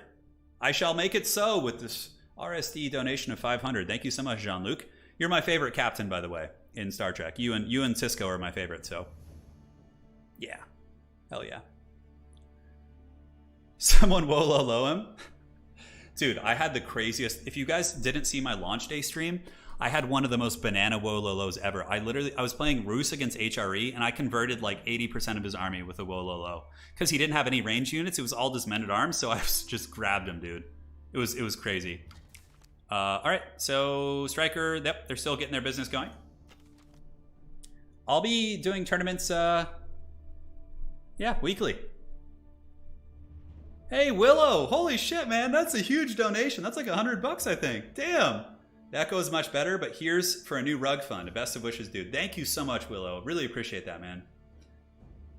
S1: I shall make it so with this RSD donation of 500. Thank you so much, Jean-Luc. You're my favorite captain, by the way, in Star Trek. You and Cisco are my favorite, so yeah. Hell yeah. Someone wololo him. Dude, I had the craziest. If you guys didn't see my launch day stream, I had one of the most banana Wololos ever. I was playing Rus against HRE, and I converted like 80% of his army with a Wololo. Because he didn't have any range units, it was all just men at arms, so I just grabbed him, dude. It was crazy. Alright, so Striker, yep, they're still getting their business going. I'll be doing tournaments, yeah, weekly. Hey, Willow! Holy shit, man! That's a huge donation. That's like $100, I think. Damn! That goes much better, but here's for a new rug fund. Best of wishes, dude. Thank you so much, Willow. Really appreciate that, man.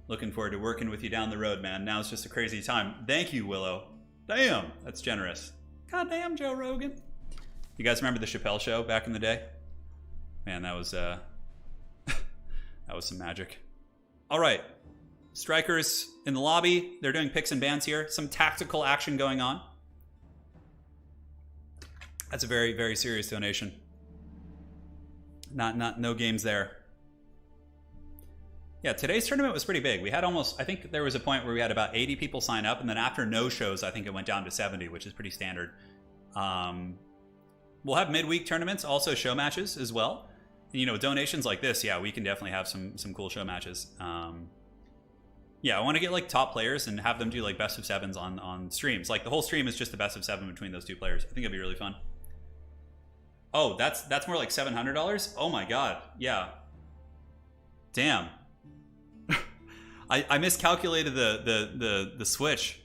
S1: Looking forward to working with you down the road, man. Now it's just a crazy time. Thank you, Willow. Damn! That's generous. God damn, Joe Rogan. You guys remember the Chappelle Show back in the day? Man, that was, that was some magic. All right. Strikers in the lobby. They're doing picks and bans here. Some tactical action going on. That's a very, very serious donation. No games there. Yeah, today's tournament was pretty big. We had almost, I think there was a point where we had about 80 people sign up, and then after no shows, I think it went down to 70, which is pretty standard. We'll have midweek tournaments, also show matches as well. You know, donations like this, yeah, we can definitely have some cool show matches. Yeah, I want to get like top players and have them do like best of sevens on streams. Like the whole stream is just the best of seven between those two players. I think it'd be really fun. Oh, that's more like $700? Oh my god. Yeah. Damn. I miscalculated the switch.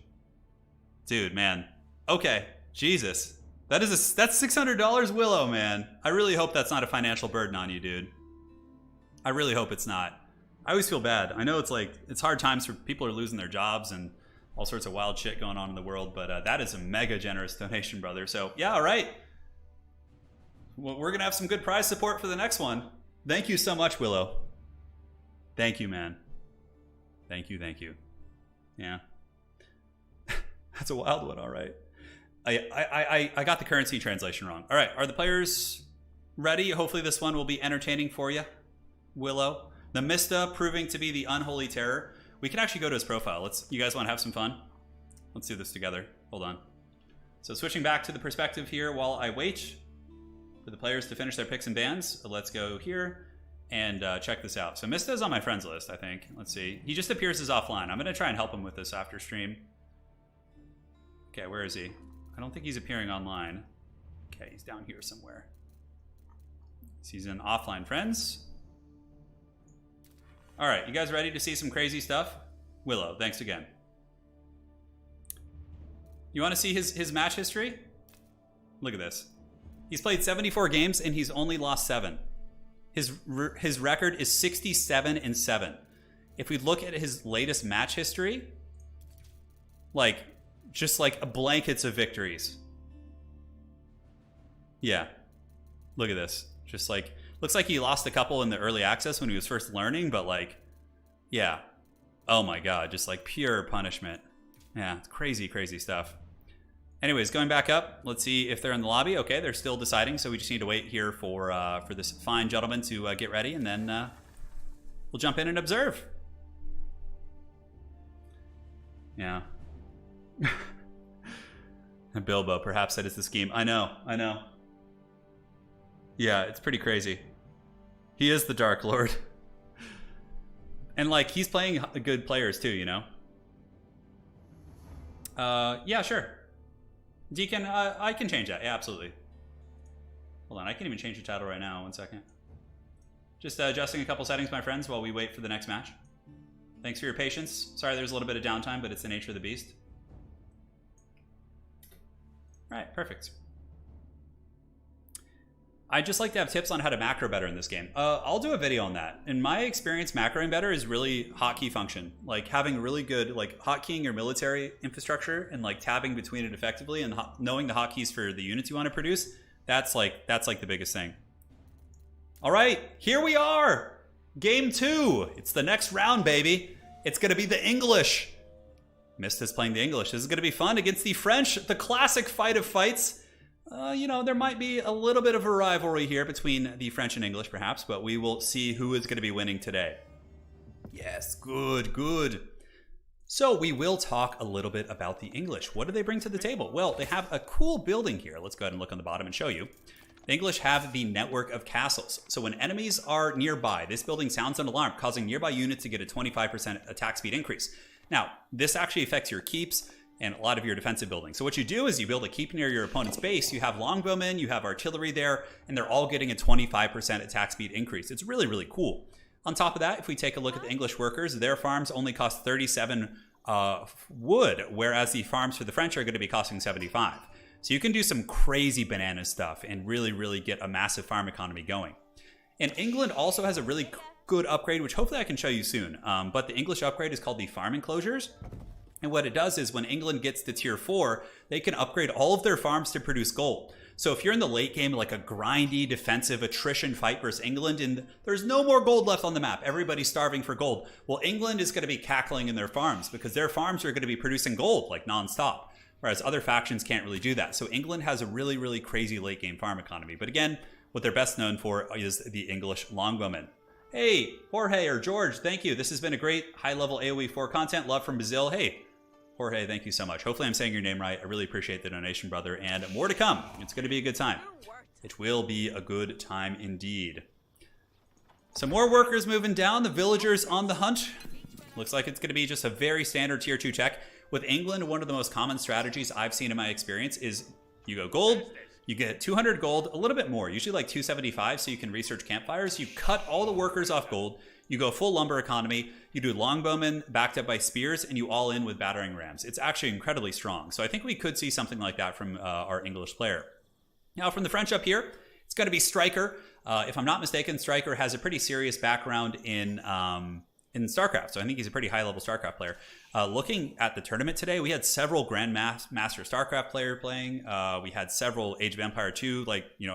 S1: Dude, man. Okay. Jesus. That's $600, Willow, man. I really hope that's not a financial burden on you, dude. I really hope it's not. I always feel bad. I know it's hard times for people are losing their jobs and all sorts of wild shit going on in the world, but that is a mega generous donation, brother. So yeah, all right. Well, we're gonna have some good prize support for the next one. Thank you so much, Willow. Thank you, man. Thank you. Yeah. That's a wild one, all right. I got the currency translation wrong. All right, are the players ready? Hopefully this one will be entertaining for you, Willow. The Mista proving to be the unholy terror. We can actually go to his profile. You guys want to have some fun? Let's do this together. Hold on. So switching back to the perspective here while I wait for the players to finish their picks and bans. Let's go here and check this out. So Mista is on my friends list, I think. Let's see. He just appears as offline. I'm going to try and help him with this after stream. Okay, where is he? I don't think he's appearing online. Okay, he's down here somewhere. So he's in offline friends. All right, you guys ready to see some crazy stuff? Willow, thanks again. You want to see his match history? Look at this. He's played 74 games and he's only lost 7. His record is 67-7. If we look at his latest match history, just like blankets of victories. Yeah. Look at this. Just looks like he lost a couple in the early access when he was first learning, but yeah. Oh my God, just pure punishment. Yeah, it's crazy, crazy stuff. Anyways, going back up, let's see if they're in the lobby. Okay, they're still deciding, so we just need to wait here for this fine gentleman to get ready, and then we'll jump in and observe. Yeah. Bilbo, perhaps that is the scheme. I know. Yeah, it's pretty crazy. He is the Dark Lord. And he's playing good players too, you know? Yeah, sure. Deacon, I can change that. Yeah, absolutely. Hold on, I can even change the title right now. 1 second. Just adjusting a couple settings, my friends, while we wait for the next match. Thanks for your patience. Sorry there's a little bit of downtime, but it's the nature of the beast. All right, perfect. I'd just like to have tips on how to macro better in this game. I'll do a video on that. In my experience, macroing better is really hotkey function. Having really good hotkeying your military infrastructure and tabbing between it effectively and knowing the hotkeys for the units you want to produce. That's the biggest thing. All right, here we are. Game 2. It's the next round, baby. It's going to be the English. Mista's playing the English. This is going to be fun against the French, the classic fight of fights. You know, there might be a little bit of a rivalry here between the French and English, perhaps, but we will see who is going to be winning today. Yes, good. So we will talk a little bit about the English. What do they bring to the table? Well, they have a cool building here. Let's go ahead and look on the bottom and show you. The English have the network of castles. So when enemies are nearby, this building sounds an alarm, causing nearby units to get a 25% attack speed increase. Now, this actually affects your keeps and a lot of your defensive building. So what you do is you build a keep near your opponent's base. You have longbowmen, you have artillery there, and they're all getting a 25% attack speed increase. It's really, really cool. On top of that, if we take a look at the English workers, their farms only cost 37 wood, whereas the farms for the French are going to be costing 75. So you can do some crazy banana stuff and really, really get a massive farm economy going. And England also has a really good upgrade, which hopefully I can show you soon. But the English upgrade is called the farm enclosures. And what it does is when England gets to tier 4, they can upgrade all of their farms to produce gold. So if you're in the late game, like a grindy defensive attrition fight versus England, and there's no more gold left on the map, everybody's starving for gold. Well, England is going to be cackling in their farms because their farms are going to be producing gold like nonstop, whereas other factions can't really do that. So England has a really, really crazy late game farm economy. But again, what they're best known for is the English longbowmen. Hey, Jorge or George, thank you. This has been a great high-level AoE 4 content. Love from Brazil. Hey, Jorge, thank you so much. Hopefully I'm saying your name right. I really appreciate the donation, brother. And more to come. It's going to be a good time. It will be a good time indeed. Some more workers moving down. The villagers on the hunt. Looks like it's going to be just a very standard tier 2 check. With England, one of the most common strategies I've seen in my experience is you go gold, you get 200 gold, a little bit more, usually like 275 so you can research campfires. You cut all the workers off gold. You go full lumber economy, you do longbowmen backed up by spears, and you all in with battering rams. It's actually incredibly strong. So I think we could see something like that from our English player. Now from the French up here, it's going to be Striker. If I'm not mistaken, Striker has a pretty serious background in StarCraft, so I think he's a pretty high-level StarCraft player. Looking at the tournament today, we had several Grandmaster StarCraft player playing. We had several Age of Empire 2,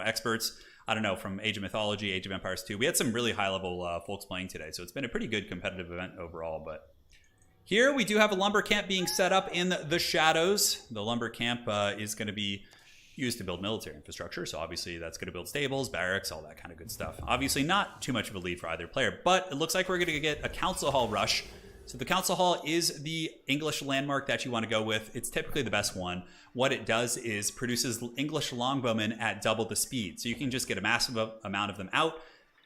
S1: experts. I don't know, from Age of Mythology, Age of Empires 2. We had some really high-level folks playing today, so it's been a pretty good competitive event overall. But here we do have a lumber camp being set up in the shadows. The lumber camp is going to be used to build military infrastructure, so obviously that's going to build stables, barracks, all that kind of good stuff. Obviously not too much of a lead for either player, but it looks like we're going to get a council hall rush. So the council hall is the English landmark that you want to go with. It's typically the best one. What it does is produces English longbowmen at double the speed, so you can just get a massive amount of them out.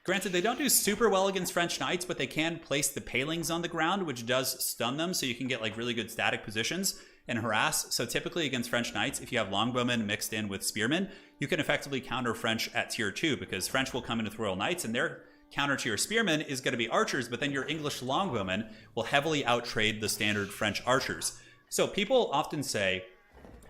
S1: Granted, they don't do super well against French knights, but they can place the palings on the ground, which does stun them, so you can get like really good static positions and harass. So typically against French knights, if you have longbowmen mixed in with spearmen, you can effectively counter French at tier 2, because French will come in with royal knights and their counter to your spearmen is going to be archers, but then your English longbowmen will heavily outtrade the standard French archers. So people often say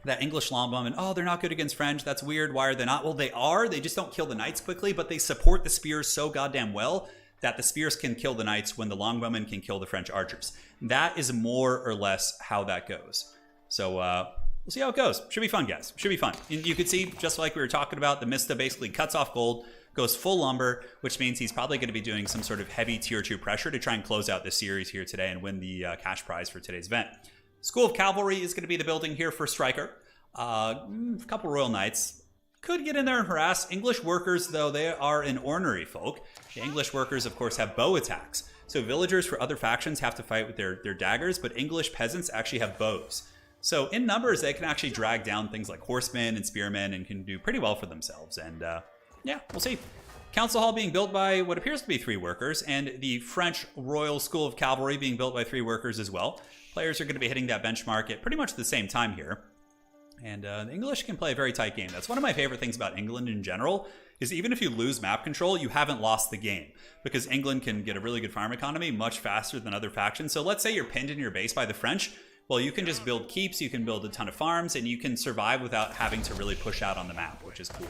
S1: that English longbowmen, oh, they're not good against French, that's weird, why are they not? Well, they are, they just don't kill the knights quickly, but they support the spears so goddamn well that the spears can kill the knights when the longbowmen can kill the French archers. That is more or less how that goes. So we'll see how it goes. Should be fun, guys. Should be fun. And you can see, just like we were talking about, the Mista basically cuts off gold, goes full lumber, which means he's probably going to be doing some sort of heavy tier 2 pressure to try and close out the series here today and win the cash prize for today's event. School of Cavalry is going to be the building here for Striker. A couple Royal Knights could get in there and harass. English workers, though, they are an ornery folk. The English workers, of course, have bow attacks. So villagers for other factions have to fight with their daggers, but English peasants actually have bows. So in numbers, they can actually drag down things like horsemen and spearmen and can do pretty well for themselves. And yeah, we'll see. Council Hall being built by what appears to be 3 workers, and the French Royal School of Cavalry being built by 3 workers as well. Players are going to be hitting that benchmark at pretty much the same time here. And the English can play a very tight game. That's one of my favorite things about England in general, is even if you lose map control, you haven't lost the game, because England can get a really good farm economy much faster than other factions. So let's say you're pinned in your base by the French. Well, you can just build keeps, you can build a ton of farms, and you can survive without having to really push out on the map, which is cool.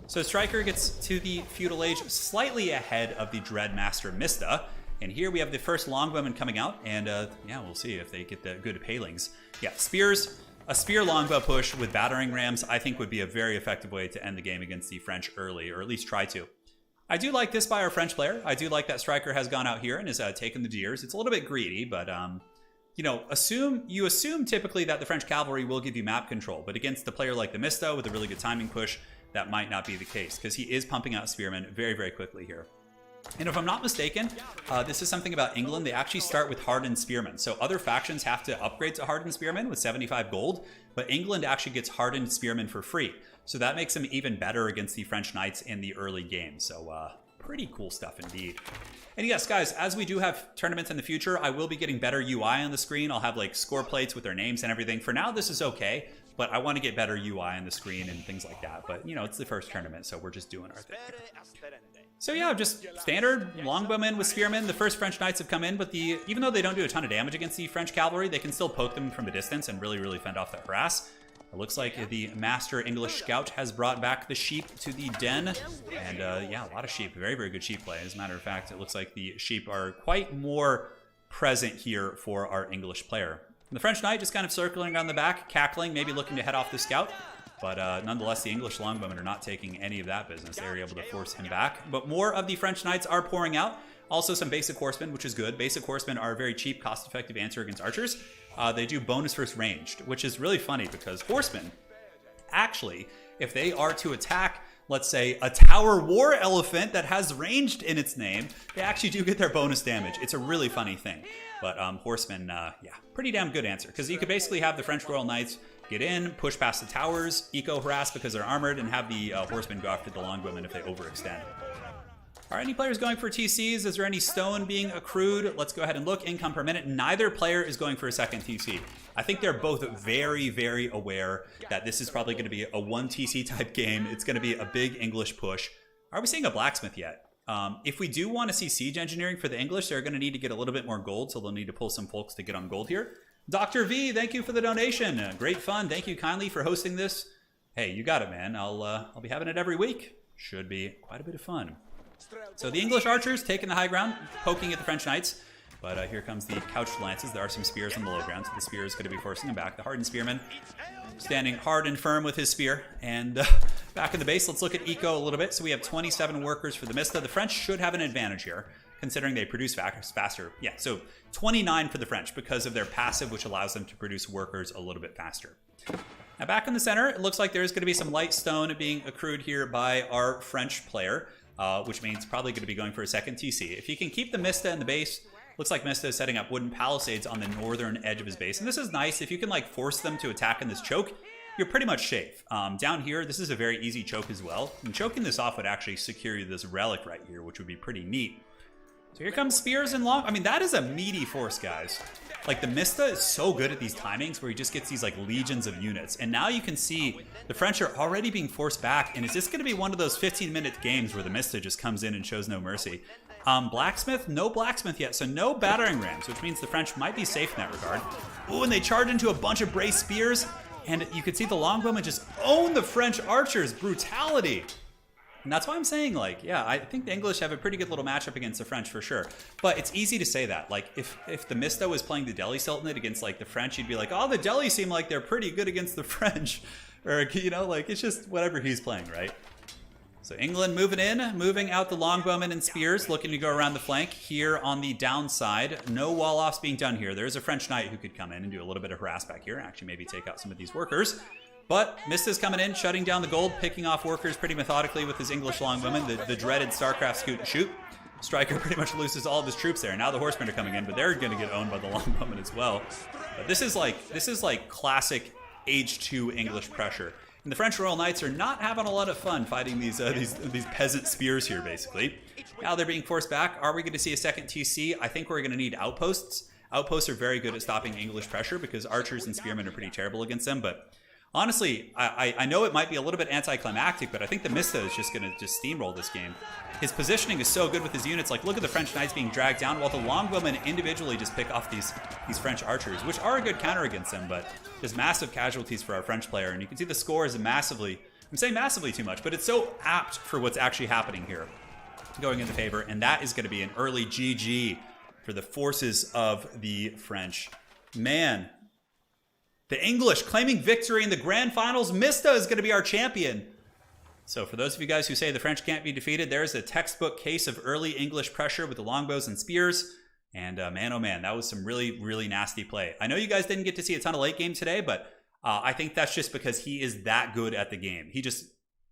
S1: So Striker gets to the feudal age slightly ahead of the Dreadmaster Mista. And here we have the first longbowmen coming out, and yeah, we'll see if they get the good palings. Yeah, spears. A spear longbow push with battering rams, I think, would be a very effective way to end the game against the French early, or at least try to. I do like this by our French player. I do like that Striker has gone out here and has taken the deers. It's a little bit greedy, but you know, you assume typically that the French cavalry will give you map control, but against the player like the Mista with a really good timing push, that might not be the case, because he is pumping out spearmen very, very quickly here. And if I'm not mistaken, this is something about England. They actually start with hardened spearmen. So other factions have to upgrade to hardened spearmen with 75 gold, but England actually gets hardened spearmen for free. So that makes them even better against the French knights in the early game. So pretty cool stuff indeed. And yes, guys, as we do have tournaments in the future, I will be getting better UI on the screen. I'll have like score plates with their names and everything. For now, this is okay, but I want to get better UI on the screen and things like that. But, you know, it's the first tournament, so we're just doing our thing here. So yeah, just standard longbowmen with spearmen. The first French knights have come in, but even though they don't do a ton of damage against the French cavalry, they can still poke them from a distance and really, really fend off that harass. It looks like the Master English Scout has brought back the sheep to the den. And yeah, a lot of sheep. Very, very good sheep play. As a matter of fact, it looks like the sheep are quite more present here for our English player. And the French knight just kind of circling around the back, cackling, maybe looking to head off the scout. But nonetheless, the English longbowmen are not taking any of that business. They were able to force him back. But more of the French knights are pouring out. Also some basic horsemen, which is good. Basic horsemen are a very cheap, cost-effective answer against archers. They do bonus first ranged, which is really funny because horsemen, actually, if they are to attack, let's say, a tower war elephant that has ranged in its name, they actually do get their bonus damage. It's a really funny thing. But horsemen, yeah, pretty damn good answer. Because you could basically have the French Royal Knights get in, push past the towers, eco-harass because they're armored, and have the horsemen go after the longbowmen if they overextend. Are any players going for TCs? Is there any stone being accrued? Let's go ahead and look. Income per minute. Neither player is going for a second TC. I think they're both very, very aware that this is probably going to be a 1 TC type game. It's going to be a big English push. Are we seeing a blacksmith yet? If we do want to see siege engineering for the English, they're going to need to get a little bit more gold, so they'll need to pull some folks to get on gold here. Dr. V, thank you for the donation. Great fun. Thank you kindly for hosting this. Hey, you got it, man. I'll be having it every week. Should be quite a bit of fun. So the English archers taking the high ground, poking at the French knights. But here comes the couched lances. There are some spears on the low ground, so the spear is going to be forcing them back. The hardened spearman standing hard and firm with his spear. And back in the base, let's look at eco a little bit. So we have 27 workers for the Mista. The French should have an advantage here, considering they produce faster. Yeah, so 29 for the French because of their passive, which allows them to produce workers a little bit faster. Now back in the center, it looks like there's going to be some light stone being accrued here by our French player, which means probably going to be going for a second TC. If he can keep the Mista in the base, looks like Mista is setting up wooden palisades on the northern edge of his base. And this is nice. If you can like force them to attack in this choke, you're pretty much safe. Down here, this is a very easy choke as well. And choking this off would actually secure you this relic right here, which would be pretty neat. So here comes spears and long. I mean, that is a meaty force, guys. Like, the Mista is so good at these timings where he just gets these, like, legions of units. And now you can see the French are already being forced back. And is this going to be one of those 15-minute games where the Mista just comes in and shows no mercy? Blacksmith, no blacksmith yet, so no battering rams, which means the French might be safe in that regard. Ooh, and they charge into a bunch of braced spears. And you can see the longbowmen just own the French archers. Brutality. And that's why I'm saying, like, yeah, I think the English have a pretty good little matchup against the French for sure. But it's easy to say that. Like, if the Mista was playing the Delhi Sultanate against, like, the French, you'd be like, oh, the Delhi seem like they're pretty good against the French. Or, you know, like, it's just whatever he's playing, right? So England moving in, moving out the longbowmen and spears, looking to go around the flank. Here on the downside, no wall-offs being done here. There's a French knight who could come in and do a little bit of harass back here, actually maybe take out some of these workers. But Mista's coming in, shutting down the gold, picking off workers pretty methodically with his English longbowmen, the dreaded StarCraft scoot and shoot. Striker pretty much loses all of his troops there. Now the horsemen are coming in, but they're going to get owned by the longbowmen as well. But this is like classic Age 2 English pressure. And the French Royal Knights are not having a lot of fun fighting these peasant spears here, basically. Now they're being forced back. Are we going to see a second TC? I think we're going to need outposts. Outposts are very good at stopping English pressure because archers and spearmen are pretty terrible against them, but honestly, I know it might be a little bit anticlimactic, but I think the Mista is just going to steamroll this game. His positioning is so good with his units. Like, look at the French knights being dragged down, while the longbowmen individually just pick off these French archers, which are a good counter against them, but there's massive casualties for our French player. And you can see the score is massively, I'm saying massively too much, but it's so apt for what's actually happening here, going into favor. And that is going to be an early GG for the forces of the French. Man. The English claiming victory in the grand finals. Mista is going to be our champion. So for those of you guys who say the French can't be defeated, there's a textbook case of early English pressure with the longbows and spears. And man, oh man, that was some really, really nasty play. I know you guys didn't get to see a ton of late game today, but I think that's just because he is that good at the game. He just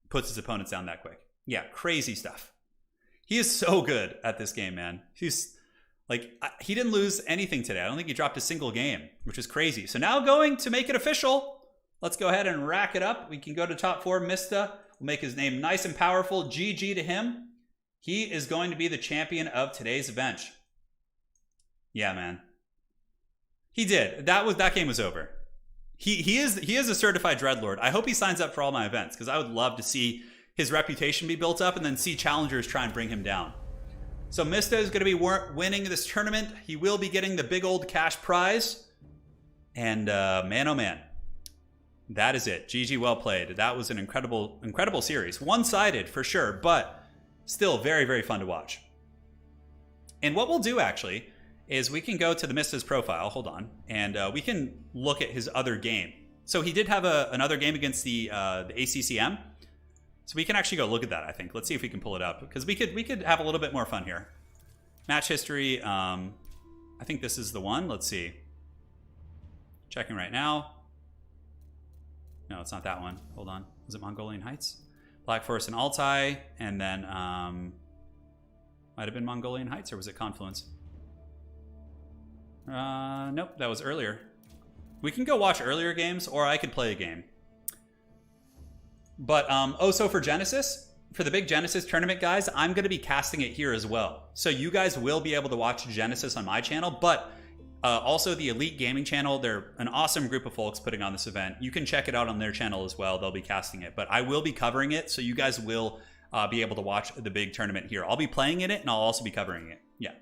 S1: puts his opponents down that quick. Yeah, crazy stuff. He is so good at this game, man. He's... like, he didn't lose anything today. I don't think he dropped a single game, which is crazy. So now going to make it official. Let's go ahead and rack it up. We can go to top 4. Mista will make his name nice and powerful. GG to him. He is going to be the champion of today's event. Yeah, man. He did. That game was over. He is a certified dreadlord. I hope he signs up for all my events because I would love to see his reputation be built up and then see challengers try and bring him down. So Mista is going to be winning this tournament. He will be getting the big old cash prize. And man, oh man. That is it. GG, well played. That was an incredible, incredible series. One-sided for sure, but still very, very fun to watch. And what we'll do actually is we can go to the Mista's profile. Hold on. And we can look at his other game. So he did have another game against the ACCM. So we can actually go look at that, I think. Let's see if we can pull it up. Because we could have a little bit more fun here. Match history. I think this is the one. Let's see. Checking right now. No, it's not that one. Hold on. Was it Mongolian Heights? Black Forest and Altai. And then might have been Mongolian Heights, or was it Confluence? Nope, that was earlier. We can go watch earlier games, or I could play a game. But, so for Genesis, for the big Genesis tournament, guys, I'm going to be casting it here as well. So you guys will be able to watch Genesis on my channel, but also the Elite Gaming channel. They're an awesome group of folks putting on this event. You can check it out on their channel as well. They'll be casting it, but I will be covering it, so you guys will be able to watch the big tournament here. I'll be playing in it, and I'll also be covering it. Yeah.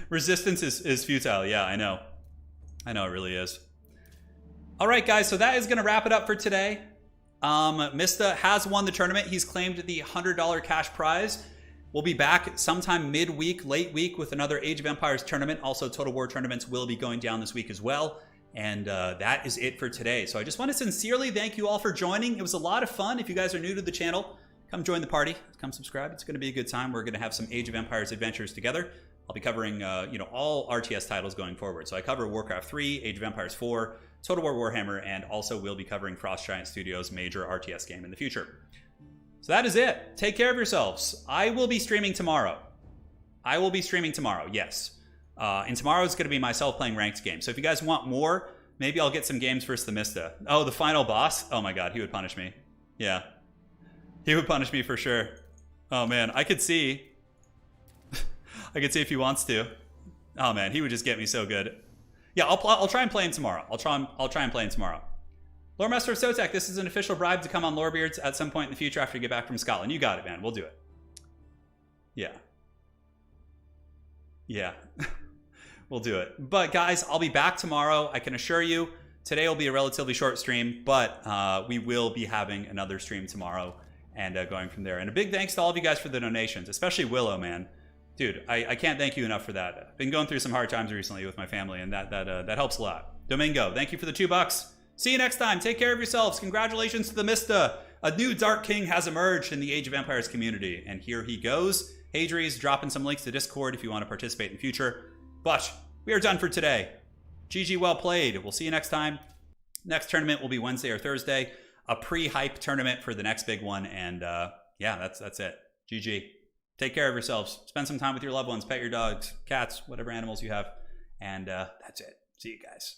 S1: Resistance is futile. Yeah, I know. I know, it really is. All right, guys, so that is going to wrap it up for today. Mista has won the tournament. He's claimed the $100 cash prize. We'll be back sometime midweek, late week, with another Age of Empires tournament. Also, Total War tournaments will be going down this week as well. And that is it for today. So I just want to sincerely thank you all for joining. It was a lot of fun. If you guys are new to the channel, come join the party. Come subscribe. It's going to be a good time. We're going to have some Age of Empires adventures together. I'll be covering, all RTS titles going forward. So I cover Warcraft 3, Age of Empires 4, Total War Warhammer, and also we'll be covering Frost Giant Studios' major RTS game in the future. So that is it. Take care of yourselves. I will be streaming tomorrow. Yes. And tomorrow is going to be myself playing ranked games. So if you guys want more, maybe I'll get some games versus the Mista. Oh, the final boss? Oh my god, he would punish me. Yeah. He would punish me for sure. Oh man, I could see. I could see if he wants to. Oh man, he would just get me so good. Yeah, I'll try and play him tomorrow. I'll try and play him tomorrow. Lore Master of Sotek, this is an official bribe to come on Lorebeards at some point in the future after you get back from Scotland. You got it, man. We'll do it. Yeah. Yeah. We'll do it. But guys, I'll be back tomorrow. I can assure you, today will be a relatively short stream, but we will be having another stream tomorrow and going from there. And a big thanks to all of you guys for the donations, especially Willow, man. Dude, I can't thank you enough for that. I've been going through some hard times recently with my family, and that helps a lot. Domingo, thank you for the $2. See you next time. Take care of yourselves. Congratulations to the Mista. A new Dark King has emerged in the Age of Empires community, and here he goes. Hadri's dropping some links to Discord if you want to participate in the future. But we are done for today. GG, well played. We'll see you next time. Next tournament will be Wednesday or Thursday. A pre-hype tournament for the next big one, and yeah, that's it. GG. Take care of yourselves. Spend some time with your loved ones. Pet your dogs, cats, whatever animals you have. And that's it. See you guys.